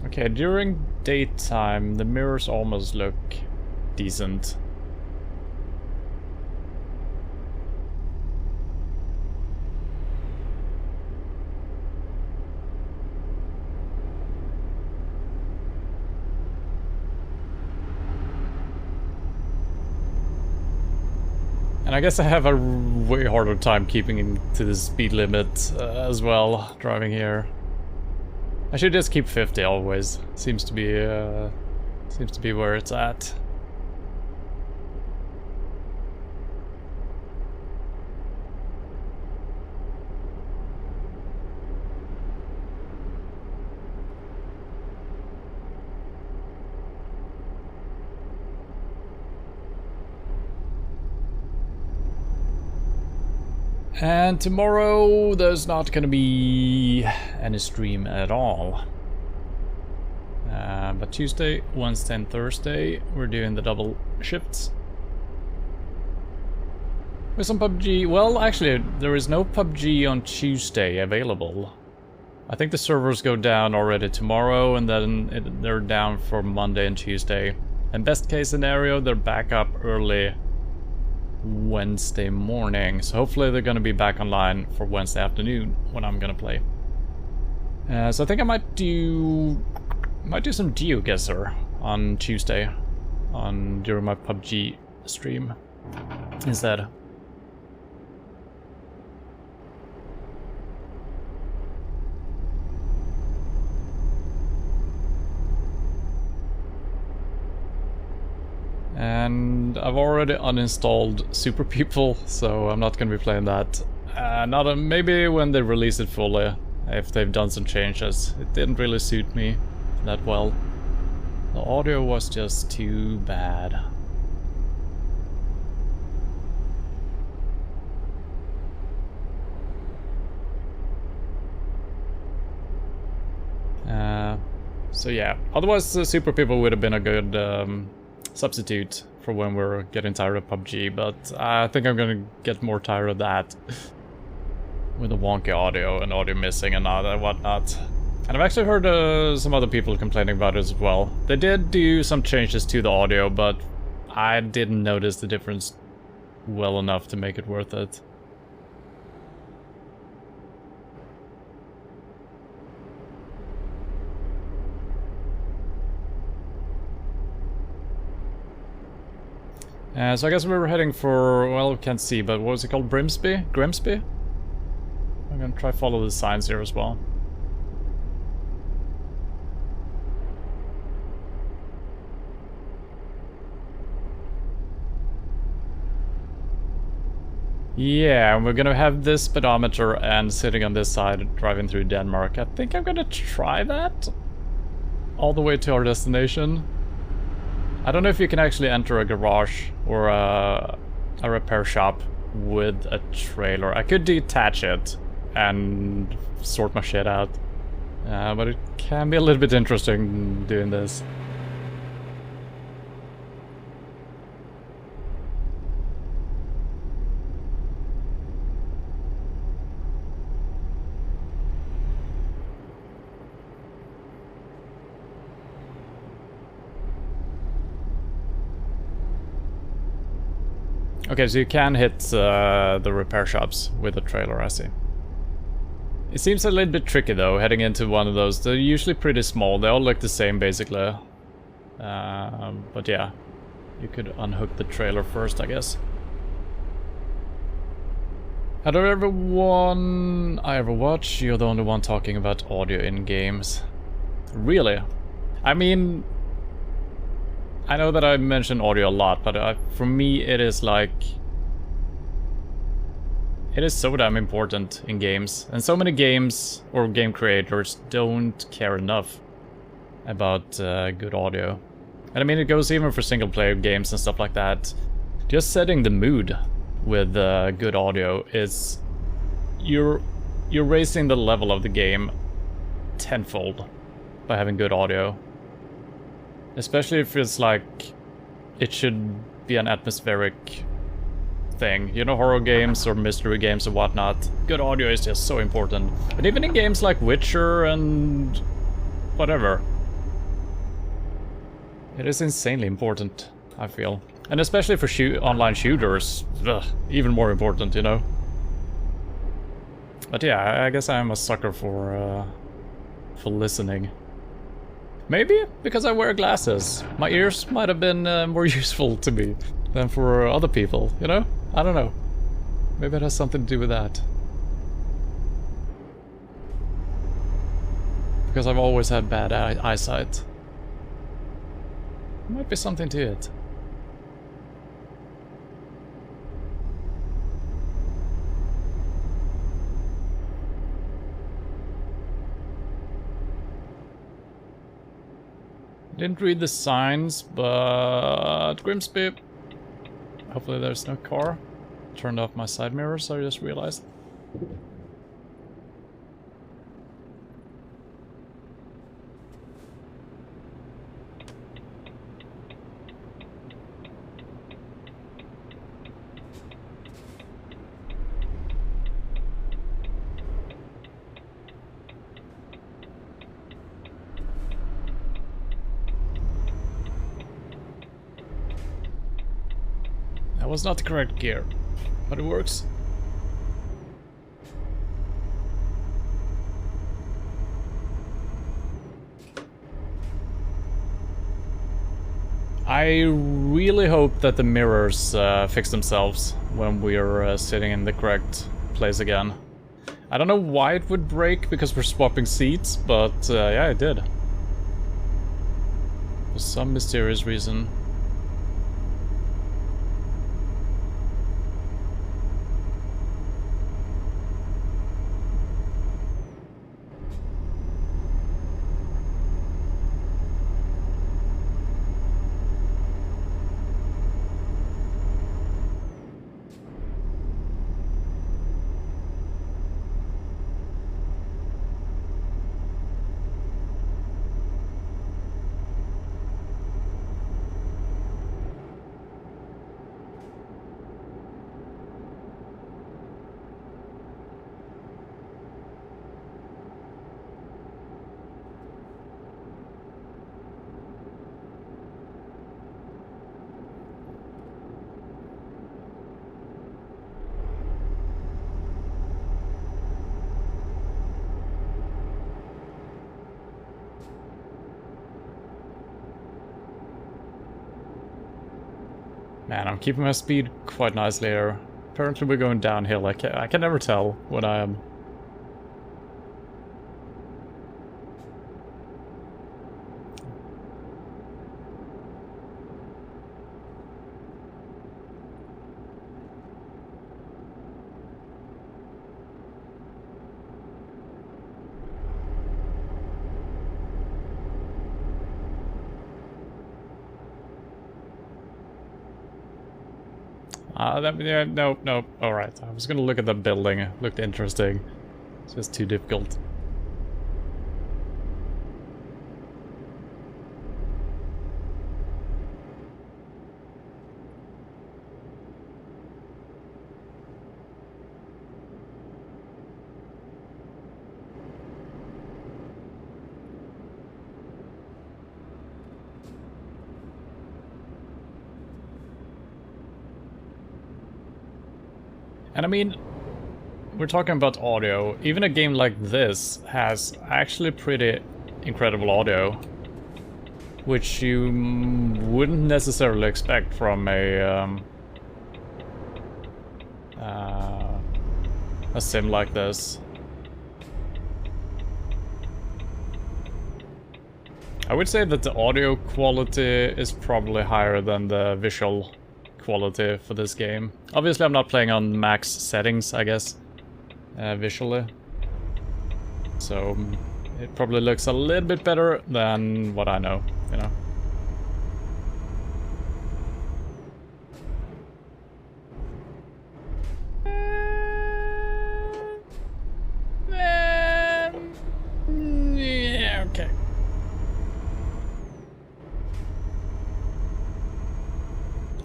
Okay, during daytime, the mirrors almost look decent. And I guess I have a way harder time keeping to the speed limit as well, driving here. I should just keep 50 always. Seems to be where it's at. And tomorrow there's not gonna be any stream at all. But Tuesday, Wednesday and Thursday we're doing the double shifts. With some PUBG, well actually there is no PUBG on Tuesday available. I think the servers go down already tomorrow and then they're down for Monday and Tuesday. And best case scenario, they're back up early Wednesday morning. So hopefully they're gonna be back online for Wednesday afternoon when I'm gonna play. So I think I might do some GeoGuessr on Tuesday during my PUBG stream instead. And I've already uninstalled Super People, so I'm not gonna be playing that. Maybe when they release it fully, if they've done some changes. It didn't really suit me that well. The audio was just too bad. So yeah, otherwise Super People would have been a good substitute for when we're getting tired of PUBG, but I think I'm gonna get more tired of that with the wonky audio and audio missing and whatnot. And I've actually heard some other people complaining about it as well. They did do some changes to the audio, but I didn't notice the difference well enough to make it worth it. So I guess we were heading for, well, can't see, but what was it called? Grimsby? Grimsby? I'm gonna try follow the signs here as well. Yeah, we're gonna have this speedometer and sitting on this side driving through Denmark. I think I'm gonna try that all the way to our destination. I don't know if you can actually enter a garage or a repair shop with a trailer. I could detach it and sort my shit out, but it can be a little bit interesting doing this. Okay, so you can hit the repair shops with a trailer, I see. It seems a little bit tricky though, heading into one of those. They're usually pretty small, they all look the same basically. But yeah, you could unhook the trailer first, I guess. Out of everyone I ever watch, you're the only one talking about audio in games. Really? I mean, I know that I mention audio a lot, but for me it is like... It is so damn important in games. And so many games, or game creators, don't care enough about good audio. And I mean, it goes even for single player games and stuff like that. Just setting the mood with good audio is... You're raising the level of the game tenfold by having good audio. Especially if it's like, it should be an atmospheric thing. You know, horror games or mystery games and whatnot. Good audio is just so important. But even in games like Witcher and whatever. It is insanely important, I feel. And especially for online shooters, even more important, you know. But yeah, I guess I'm a sucker for listening. Maybe because I wear glasses. My ears might have been more useful to me than for other people, you know? I don't know. Maybe it has something to do with that. Because I've always had bad eyesight. There might be something to it. Didn't read the signs, but Grimsby. Hopefully there's no car. turned off my side mirrors, I just realized. That was not the correct gear, but it works. I really hope that the mirrors fix themselves when we're sitting in the correct place again. I don't know why it would break because we're swapping seats, but yeah, it did. For some mysterious reason. Man, I'm keeping my speed quite nicely here. Apparently we're going downhill. I can never tell when I am. Yeah, no. Alright, I was gonna look at the building. It looked interesting. It's just too difficult. And I mean, we're talking about audio. Even a game like this has actually pretty incredible audio, which you wouldn't necessarily expect from a sim like this. I would say that the audio quality is probably higher than the visual quality for this game. Obviously I'm not playing on max settings, I guess, visually. So it probably looks a little bit better than what I know, you know. Yeah, okay.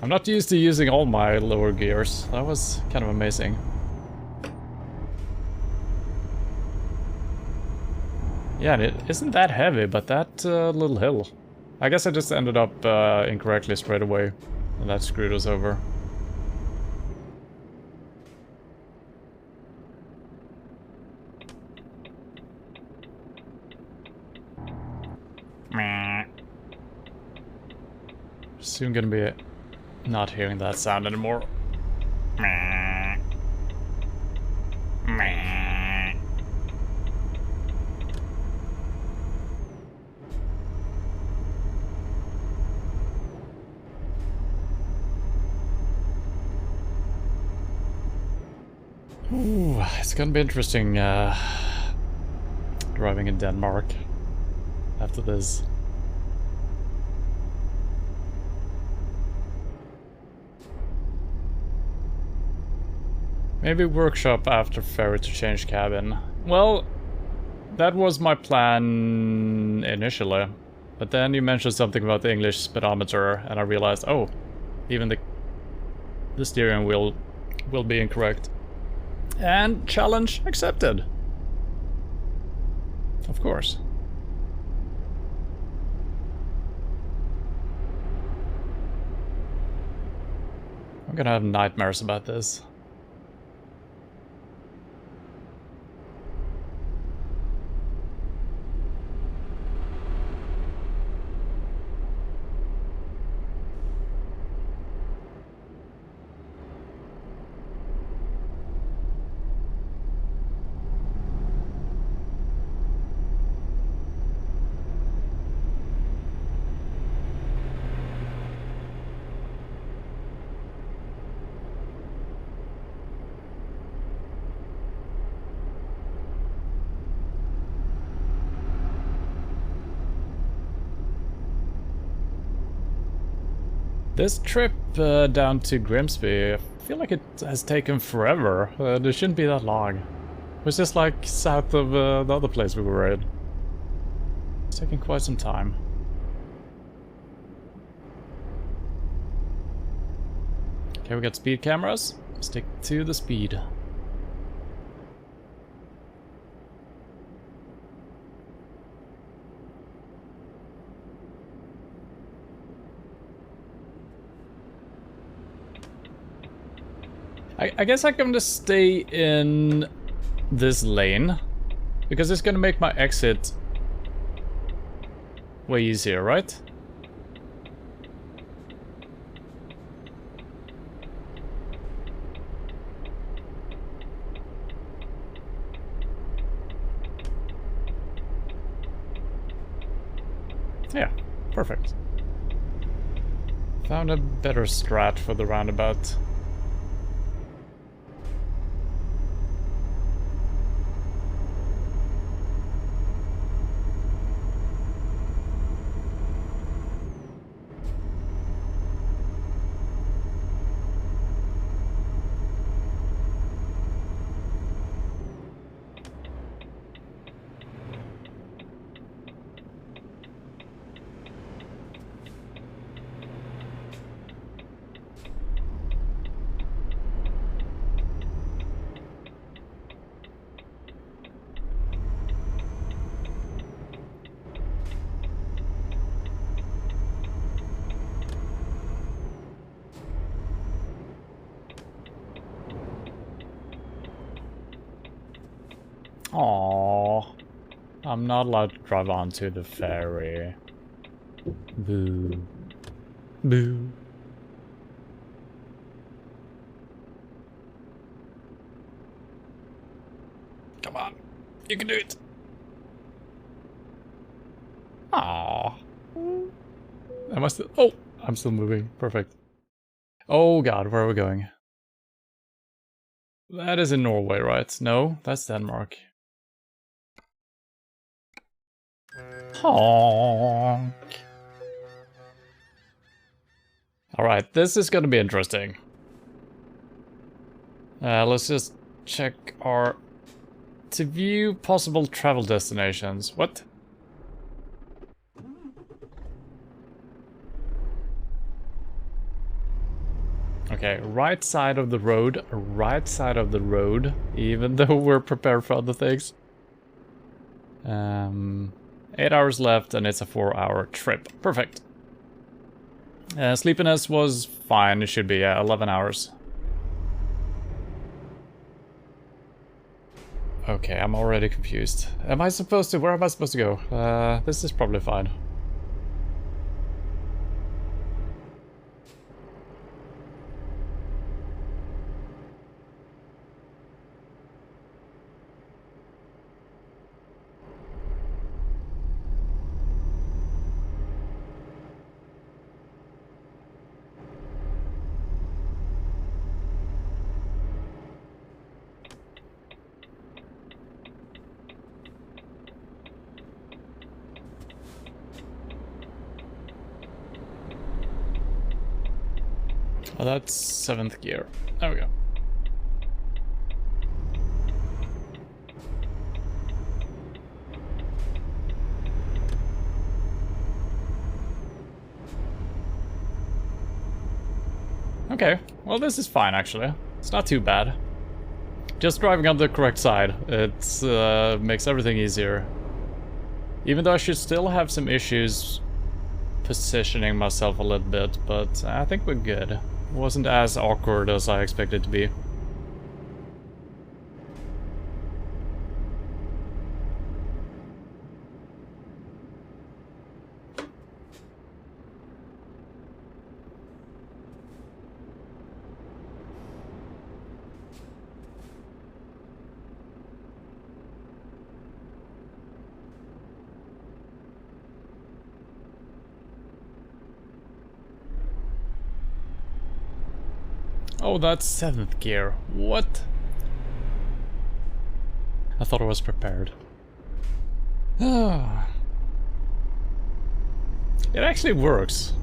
I'm not used to using all my lower gears. That was kind of amazing. Yeah, it isn't that heavy, but that little hill. I guess I just ended up incorrectly straight away, and that screwed us over. Soon gonna be not hearing that sound anymore. Ooh, it's gonna be interesting driving in Denmark after this. Maybe workshop after ferry to change cabin. Well, that was my plan initially. But then you mentioned something about the English speedometer, and I realized, oh, even the steering wheel will be incorrect. And challenge accepted. Of course. I'm gonna have nightmares about this. This trip down to Grimsby, I feel like it has taken forever. It shouldn't be that long. It was just like south of the other place we were in. It's taking quite some time. Okay, we got speed cameras. Stick to the speed. I guess I'm gonna stay in this lane, because it's gonna make my exit way easier, right? Yeah, perfect. Found a better strat for the roundabout. Aww. I'm not allowed to drive onto the ferry. Boo. Boo. Come on. You can do it. Aww. Am I still... Oh! I'm still moving. Perfect. Oh god, where are we going? That is in Norway, right? No, that's Denmark. Honk. Alright, this is gonna be interesting. Let's just check our... To view possible travel destinations. What? Okay, right side of the road, even though we're prepared for other things. 8 hours left and it's a 4-hour trip. Perfect. Sleepiness was fine, it should be, 11 hours. Okay, I'm already confused. Am I supposed to, where am I supposed to go? This is probably fine. Oh, that's 7th gear. There we go. Okay, well this is fine actually. It's not too bad. Just driving on the correct side, it makes everything easier. Even though I should still have some issues positioning myself a little bit, but I think we're good. It wasn't as awkward as I expected it to be. Oh, that's 7th gear. What? I thought I was prepared. It actually works.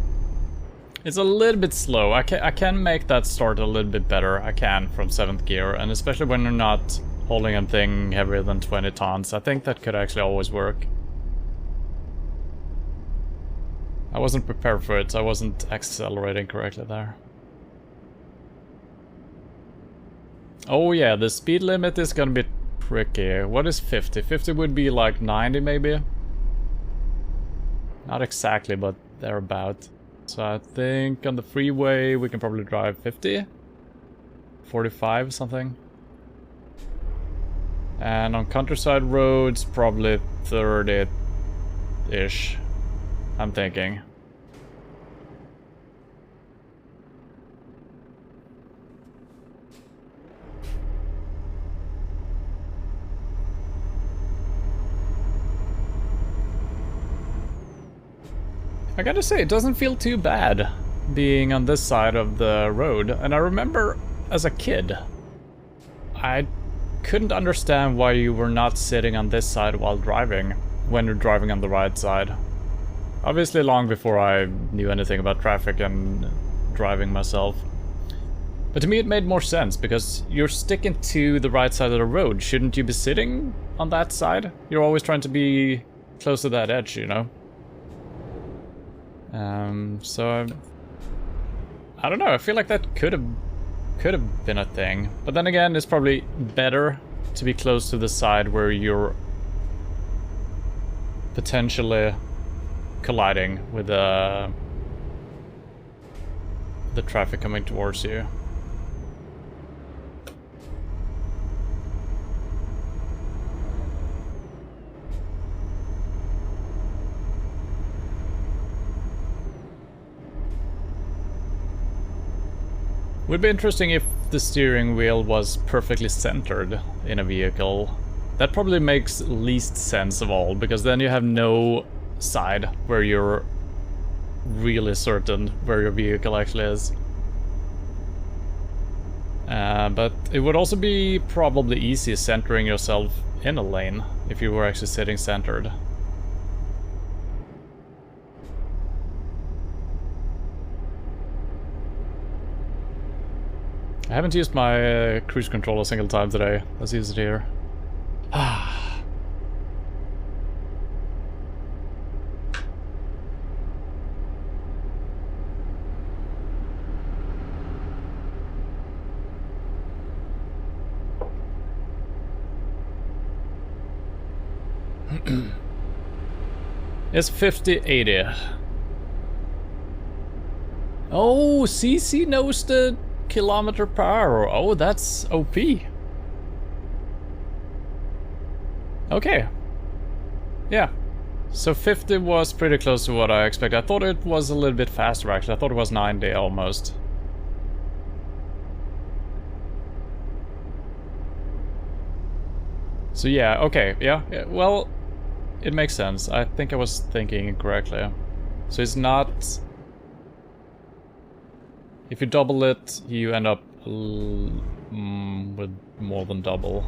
It's a little bit slow. I can make that start a little bit better. I can from 7th gear, and especially when you're not holding a thing heavier than 20 tons. I think that could actually always work. I wasn't prepared for it. I wasn't accelerating correctly there. Oh yeah, the speed limit is gonna be tricky. What is 50? 50 would be like 90 maybe? Not exactly, but thereabout. So I think on the freeway we can probably drive 50? 45 something? And on countryside roads probably 30-ish, I'm thinking. I gotta say, it doesn't feel too bad being on this side of the road. And I remember as a kid, I couldn't understand why you were not sitting on this side while driving, when you're driving on the right side. Obviously long before I knew anything about traffic and driving myself. But to me it made more sense, because you're sticking to the right side of the road. Shouldn't you be sitting on that side? You're always trying to be close to that edge, you know? So I don't know, I feel like that could have been a thing. But then again, it's probably better to be close to the side where you're potentially colliding with the traffic coming towards you. Would be interesting if the steering wheel was perfectly centered in a vehicle. That probably makes least sense of all, because then you have no side where you're really certain where your vehicle actually is. But it would also be probably easy centering yourself in a lane if you were actually sitting centered. I haven't used my cruise control a single time today. Let's use it here. It's 50-80. Oh, CC knows the kilometer per hour. Oh, that's OP. Okay. Yeah. So 50 was pretty close to what I expected. I thought it was a little bit faster actually. I thought it was 90 almost. So yeah, okay, yeah, well, it makes sense. I think I was thinking incorrectly. So it's not... If you double it, you end up with more than double.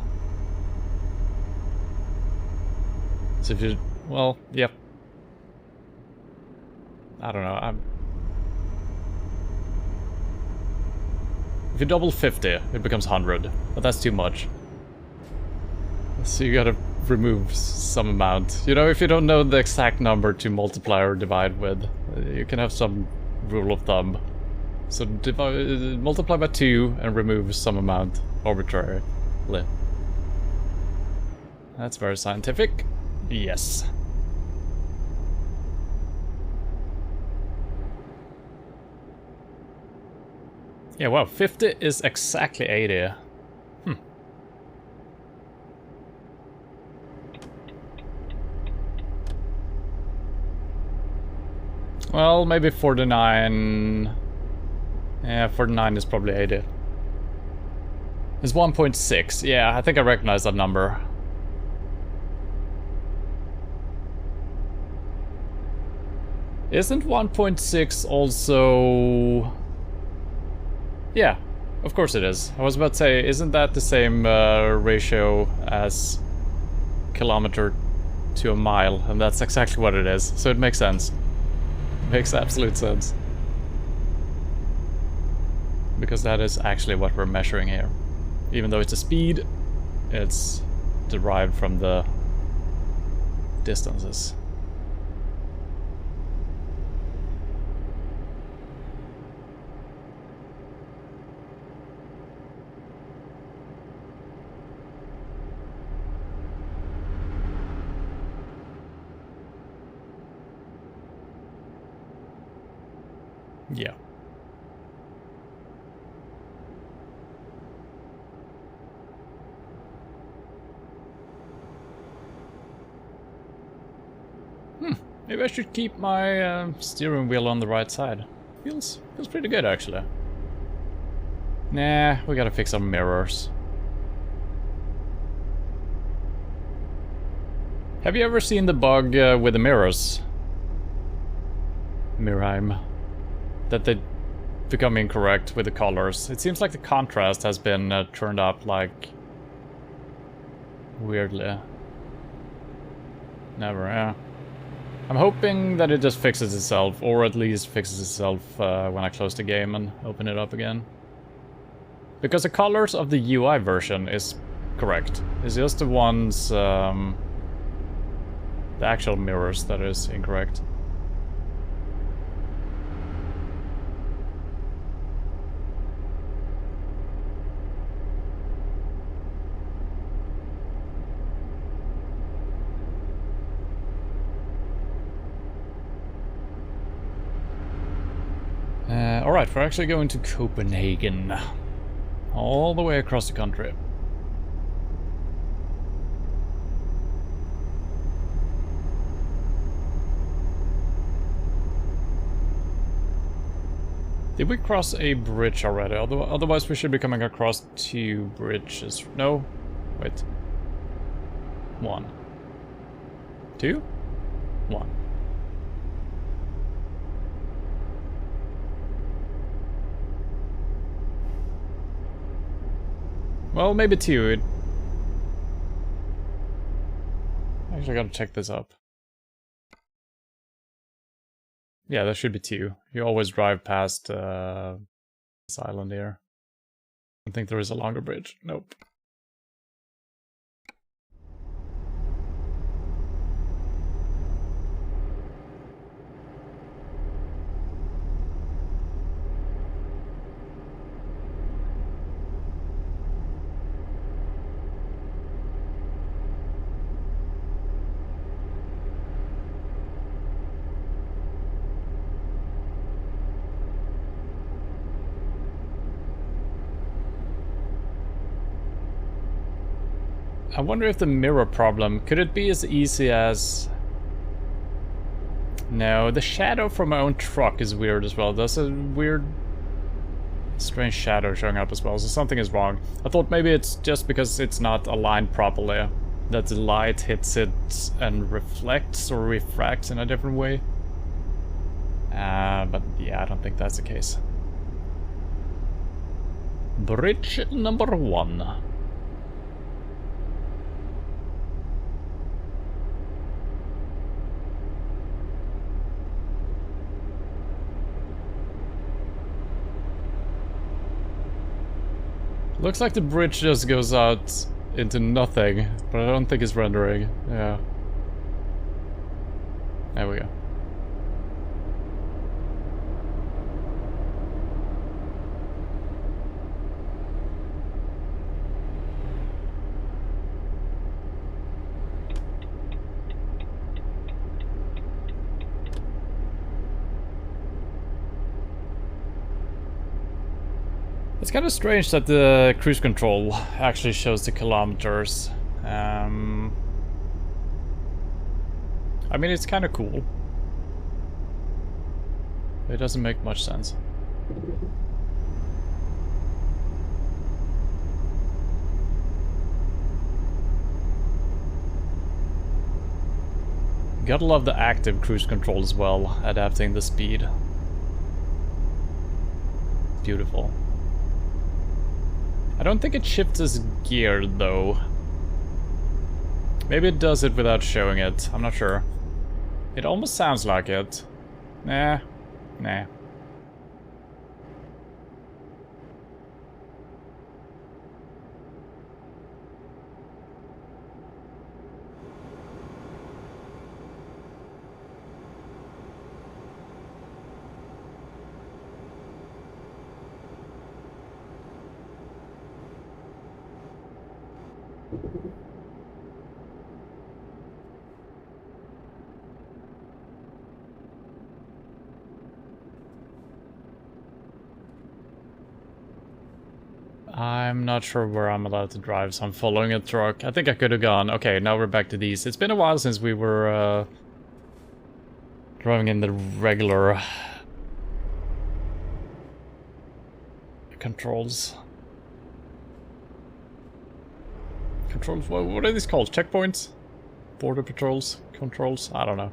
So if you... well, yep. I don't know, if you double 50, it becomes 100. But that's too much. So you gotta remove some amount. You know, if you don't know the exact number to multiply or divide with, you can have some rule of thumb. So multiply by 2 and remove some amount arbitrarily. That's very scientific. Yes. Yeah, wow, 50 is exactly 80. Well, maybe 49... Yeah, 49 is probably 80. It's 1.6. Yeah, I think I recognize that number. Isn't 1.6 also... Yeah, of course it is. I was about to say, isn't that the same ratio as kilometer to a mile? And that's exactly what it is. So it makes sense. Makes absolute sense. Because that is actually what we're measuring here. Even though it's a speed, it's derived from the distances. Yeah. Maybe I should keep my steering wheel on the right side. Feels pretty good, actually. Nah, we gotta fix our mirrors. Have you ever seen the bug with the mirrors? Mirheim. That they become incorrect with the colors. It seems like the contrast has been turned up, like... weirdly. Never, yeah. I'm hoping that it just fixes itself, or at least fixes itself when I close the game and open it up again. Because the colors of the UI version is correct. It's just the ones, the actual mirrors that is incorrect. Alright, we're actually going to Copenhagen. All the way across the country. Did we cross a bridge already? Otherwise we should be coming across 2 bridges. No? Wait. 1. 2? 1. Well, maybe 2. Actually, I gotta check this up. Yeah, there should be 2. You always drive past this island here. I think there is a longer bridge. Nope. I wonder if the mirror problem, could it be as easy as... No, the shadow from my own truck is weird as well. There's a weird, strange shadow showing up as well, so something is wrong. I thought maybe it's just because it's not aligned properly, that the light hits it and reflects or refracts in a different way. But yeah, I don't think that's the case. Bridge number 1. Looks like the bridge just goes out into nothing, but I don't think it's rendering. Yeah. There we go. It's kind of strange that the cruise control actually shows the kilometers. I mean, it's kind of cool. It doesn't make much sense. Gotta love the active cruise control as well, adapting the speed. Beautiful. I don't think it shifts as geared though. Maybe it does it without showing it, I'm not sure. It almost sounds like it. Nah. I'm not sure where I'm allowed to drive, so I'm following a truck. I think I could have gone. Okay, now we're back to these. It's been a while since we were driving in the regular controls. Controls? What are these called? Checkpoints? Border patrols? Controls? I don't know.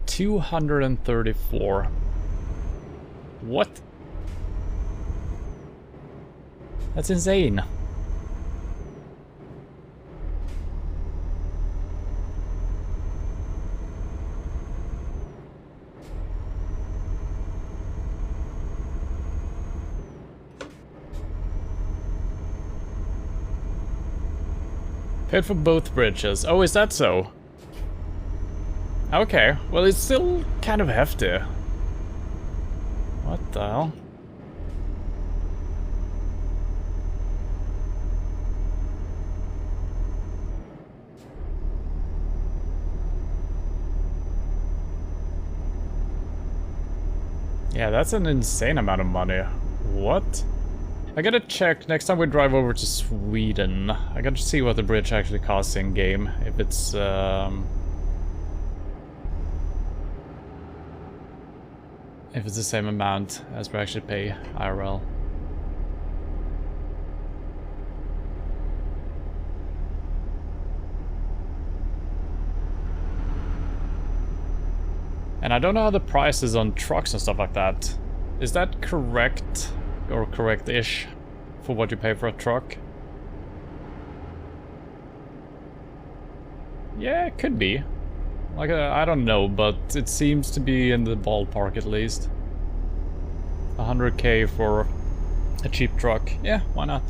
$234. What? That's insane. Paid for both bridges. Oh, is that so? Okay, well it's still kind of hefty. What the hell? Yeah, that's an insane amount of money. What? I gotta check next time we drive over to Sweden. I gotta see what the bridge actually costs in game. If it's the same amount as we actually pay IRL. And I don't know how the price is on trucks and stuff like that. Is that correct? Or correct-ish for what you pay for a truck? Yeah, it could be. Like, I don't know, but it seems to be in the ballpark at least. 100k for a cheap truck. Yeah, why not?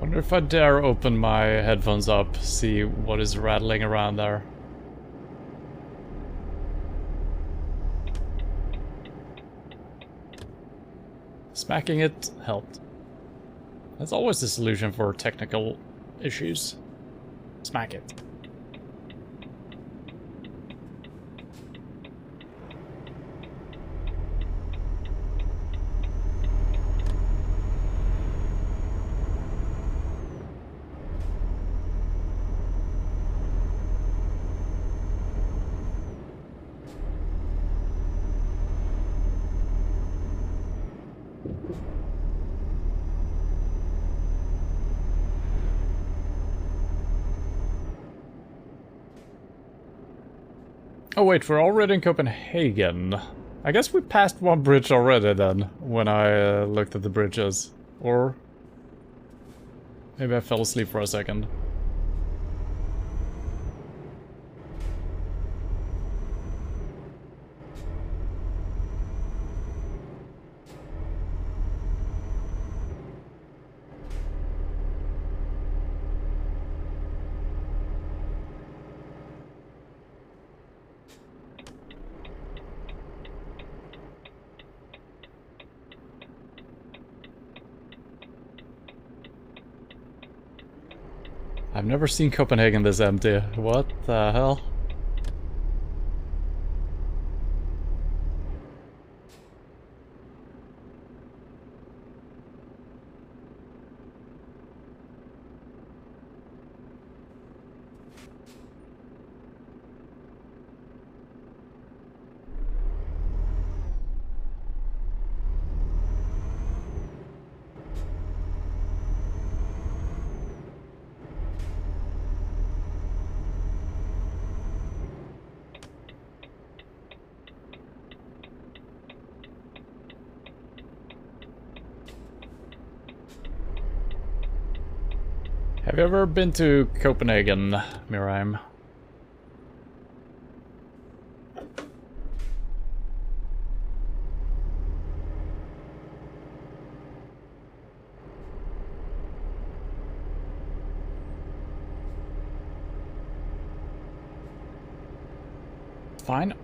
Wonder if I dare open my headphones up, see what is rattling around there. Smacking it helped. That's always the solution for technical issues. Smack it. Oh wait, we're already in Copenhagen. I guess we passed one bridge already then, when I looked at the bridges. Or maybe I fell asleep for a second. I've never seen Copenhagen this empty. What the hell? Have you ever been to Copenhagen, Miriam? Fine.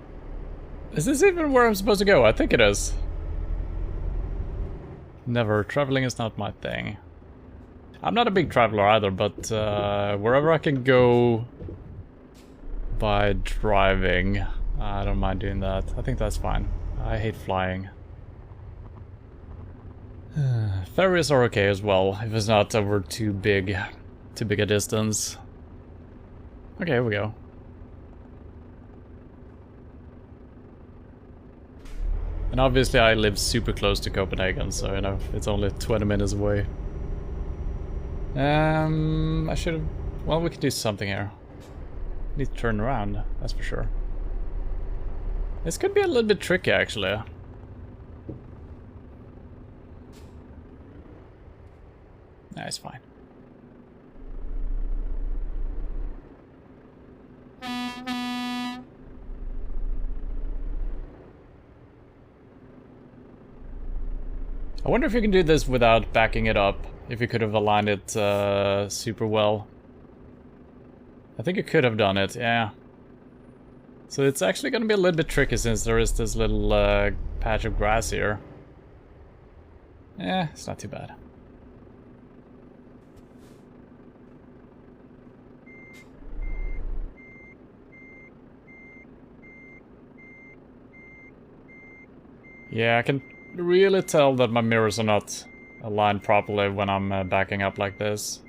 Is this even where I'm supposed to go? I think it is. Never. Traveling is not my thing. I'm not a big traveler either, but wherever I can go by driving, I don't mind doing that. I think that's fine. I hate flying. Ferries are okay as well, if it's not over too big a distance. Okay, here we go. And obviously I live super close to Copenhagen, so you know, it's only 20 minutes away. I should have... Well, we could do something here. Need to turn around, that's for sure. This could be a little bit tricky, actually. Nah, it's fine. I wonder if you can do this without backing it up. If you could have aligned it super well. I think you could have done it, yeah. So it's actually going to be a little bit tricky since there is this little patch of grass here. Yeah, it's not too bad. Yeah, I can really tell that my mirrors are not aligned properly when I'm backing up like this.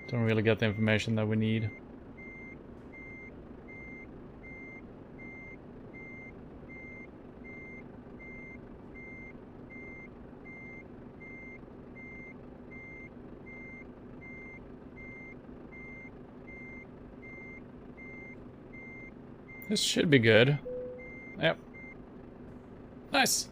Don't really get the information that we need. This should be good. Yep. Nice.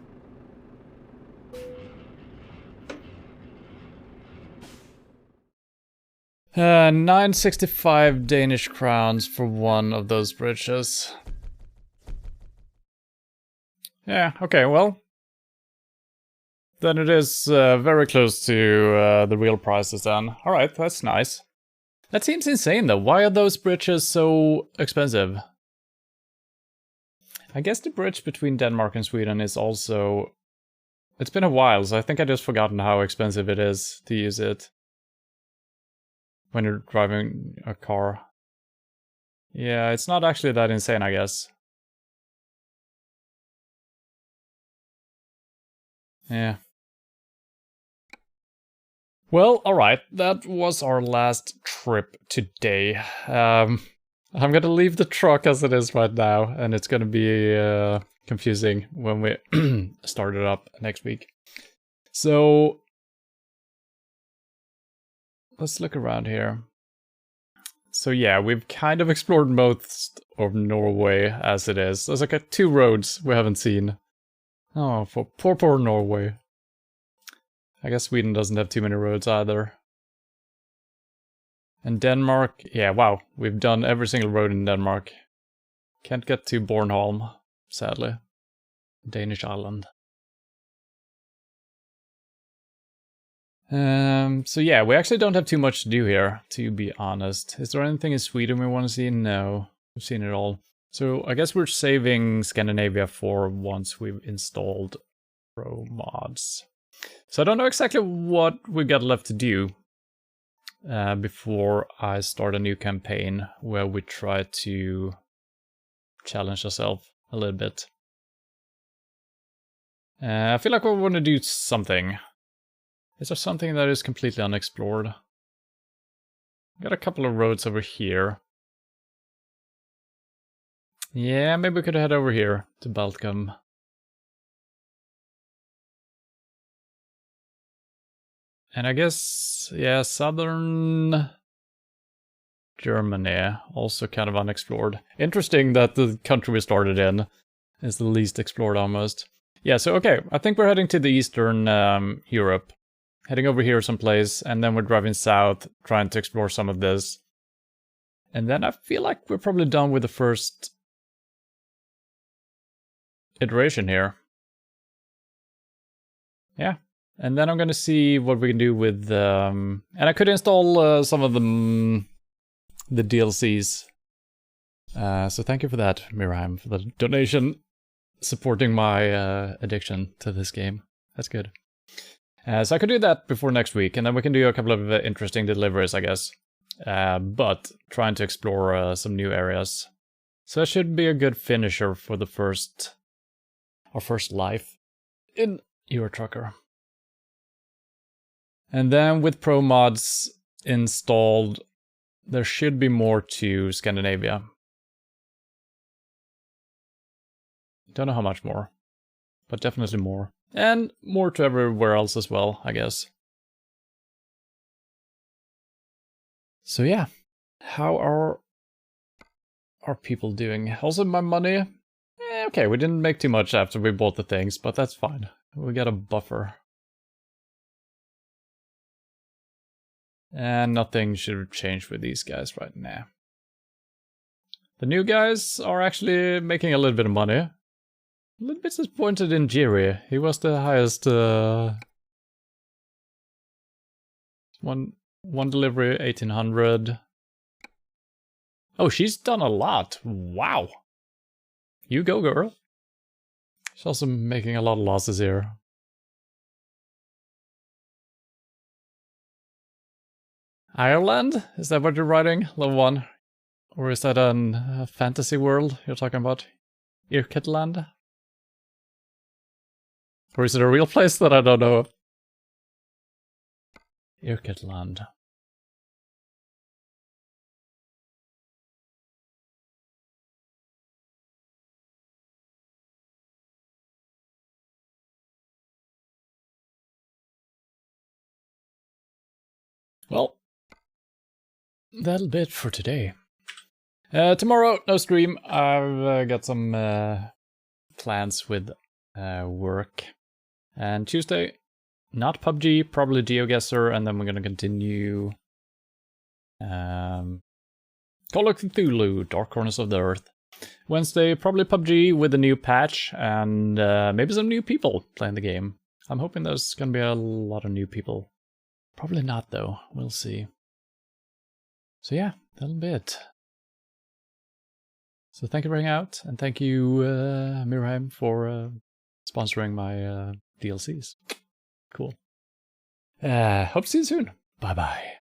Uh, 965 Danish crowns for one of those bridges. Yeah, okay, well. Then it is very close to the real prices then. Alright, that's nice. That seems insane though. Why are those bridges so expensive? I guess the bridge between Denmark and Sweden is also... It's been a while, so I think I just forgotten how expensive it is to use it. When you're driving a car. Yeah, it's not actually that insane, I guess. Yeah. Well, alright, that was our last trip today. I'm gonna leave the truck as it is right now, and it's gonna be confusing when we start it up next week. So, let's look around here. So yeah, we've kind of explored most of Norway as it is. There's like 2 roads we haven't seen. Oh, for poor Norway. I guess Sweden doesn't have too many roads either. And Denmark, yeah, wow, we've done every single road in Denmark. Can't get to Bornholm, sadly. Danish island. So yeah, we actually don't have too much to do here, to be honest. Is there anything in Sweden we want to see? No, we've seen it all. So I guess we're saving Scandinavia for once we've installed pro mods. So I don't know exactly what we got left to do before I start a new campaign where we try to challenge ourselves a little bit. I feel like we want to do something. Is there something that is completely unexplored? Got a couple of roads over here. Yeah, maybe we could head over here to Baltikum. And I guess, yeah, southern Germany, also kind of unexplored. Interesting that the country we started in is the least explored almost. Yeah, so okay, I think we're heading to the Eastern Europe. Heading over here someplace, and then we're driving south, trying to explore some of this. And then I feel like we're probably done with the first iteration here. Yeah. And then I'm going to see what we can do with... and I could install some of the DLCs. So thank you for that, Miriam, for the donation, supporting my addiction to this game. That's good. So I could do that before next week, and then we can do a couple of interesting deliveries, I guess. But trying to explore some new areas. So that should be a good finisher for the our first life in Euro Trucker. And then with pro mods installed, there should be more to Scandinavia. Don't know how much more, but definitely more. And more to everywhere else as well, I guess. So yeah, how are people doing? Also my money? Okay, we didn't make too much after we bought the things, but that's fine. We got a buffer. And nothing should change with these guys right now. The new guys are actually making a little bit of money. A little bit disappointed in Jiri. He was the highest one delivery, 1800. Oh, she's done a lot. Wow. You go, girl. She's also making a lot of losses here. Ireland? Is that what you're writing? Level 1? Or is that a fantasy world you're talking about? Irkutland? Or is it a real place that I don't know? Irkutland. Well, that'll be it for today. Tomorrow, no stream. I've got some plans with work. And Tuesday, not PUBG, probably GeoGuessr, and then we're gonna continue Call of Cthulhu, Dark Corners of the Earth. Wednesday, probably PUBG with a new patch, and maybe some new people playing the game. I'm hoping there's gonna be a lot of new people. Probably not, though. We'll see. So yeah, that'll be it. So thank you for hanging out, and thank you, Mirheim, for sponsoring my DLCs. Cool. Hope to see you soon. Bye-bye.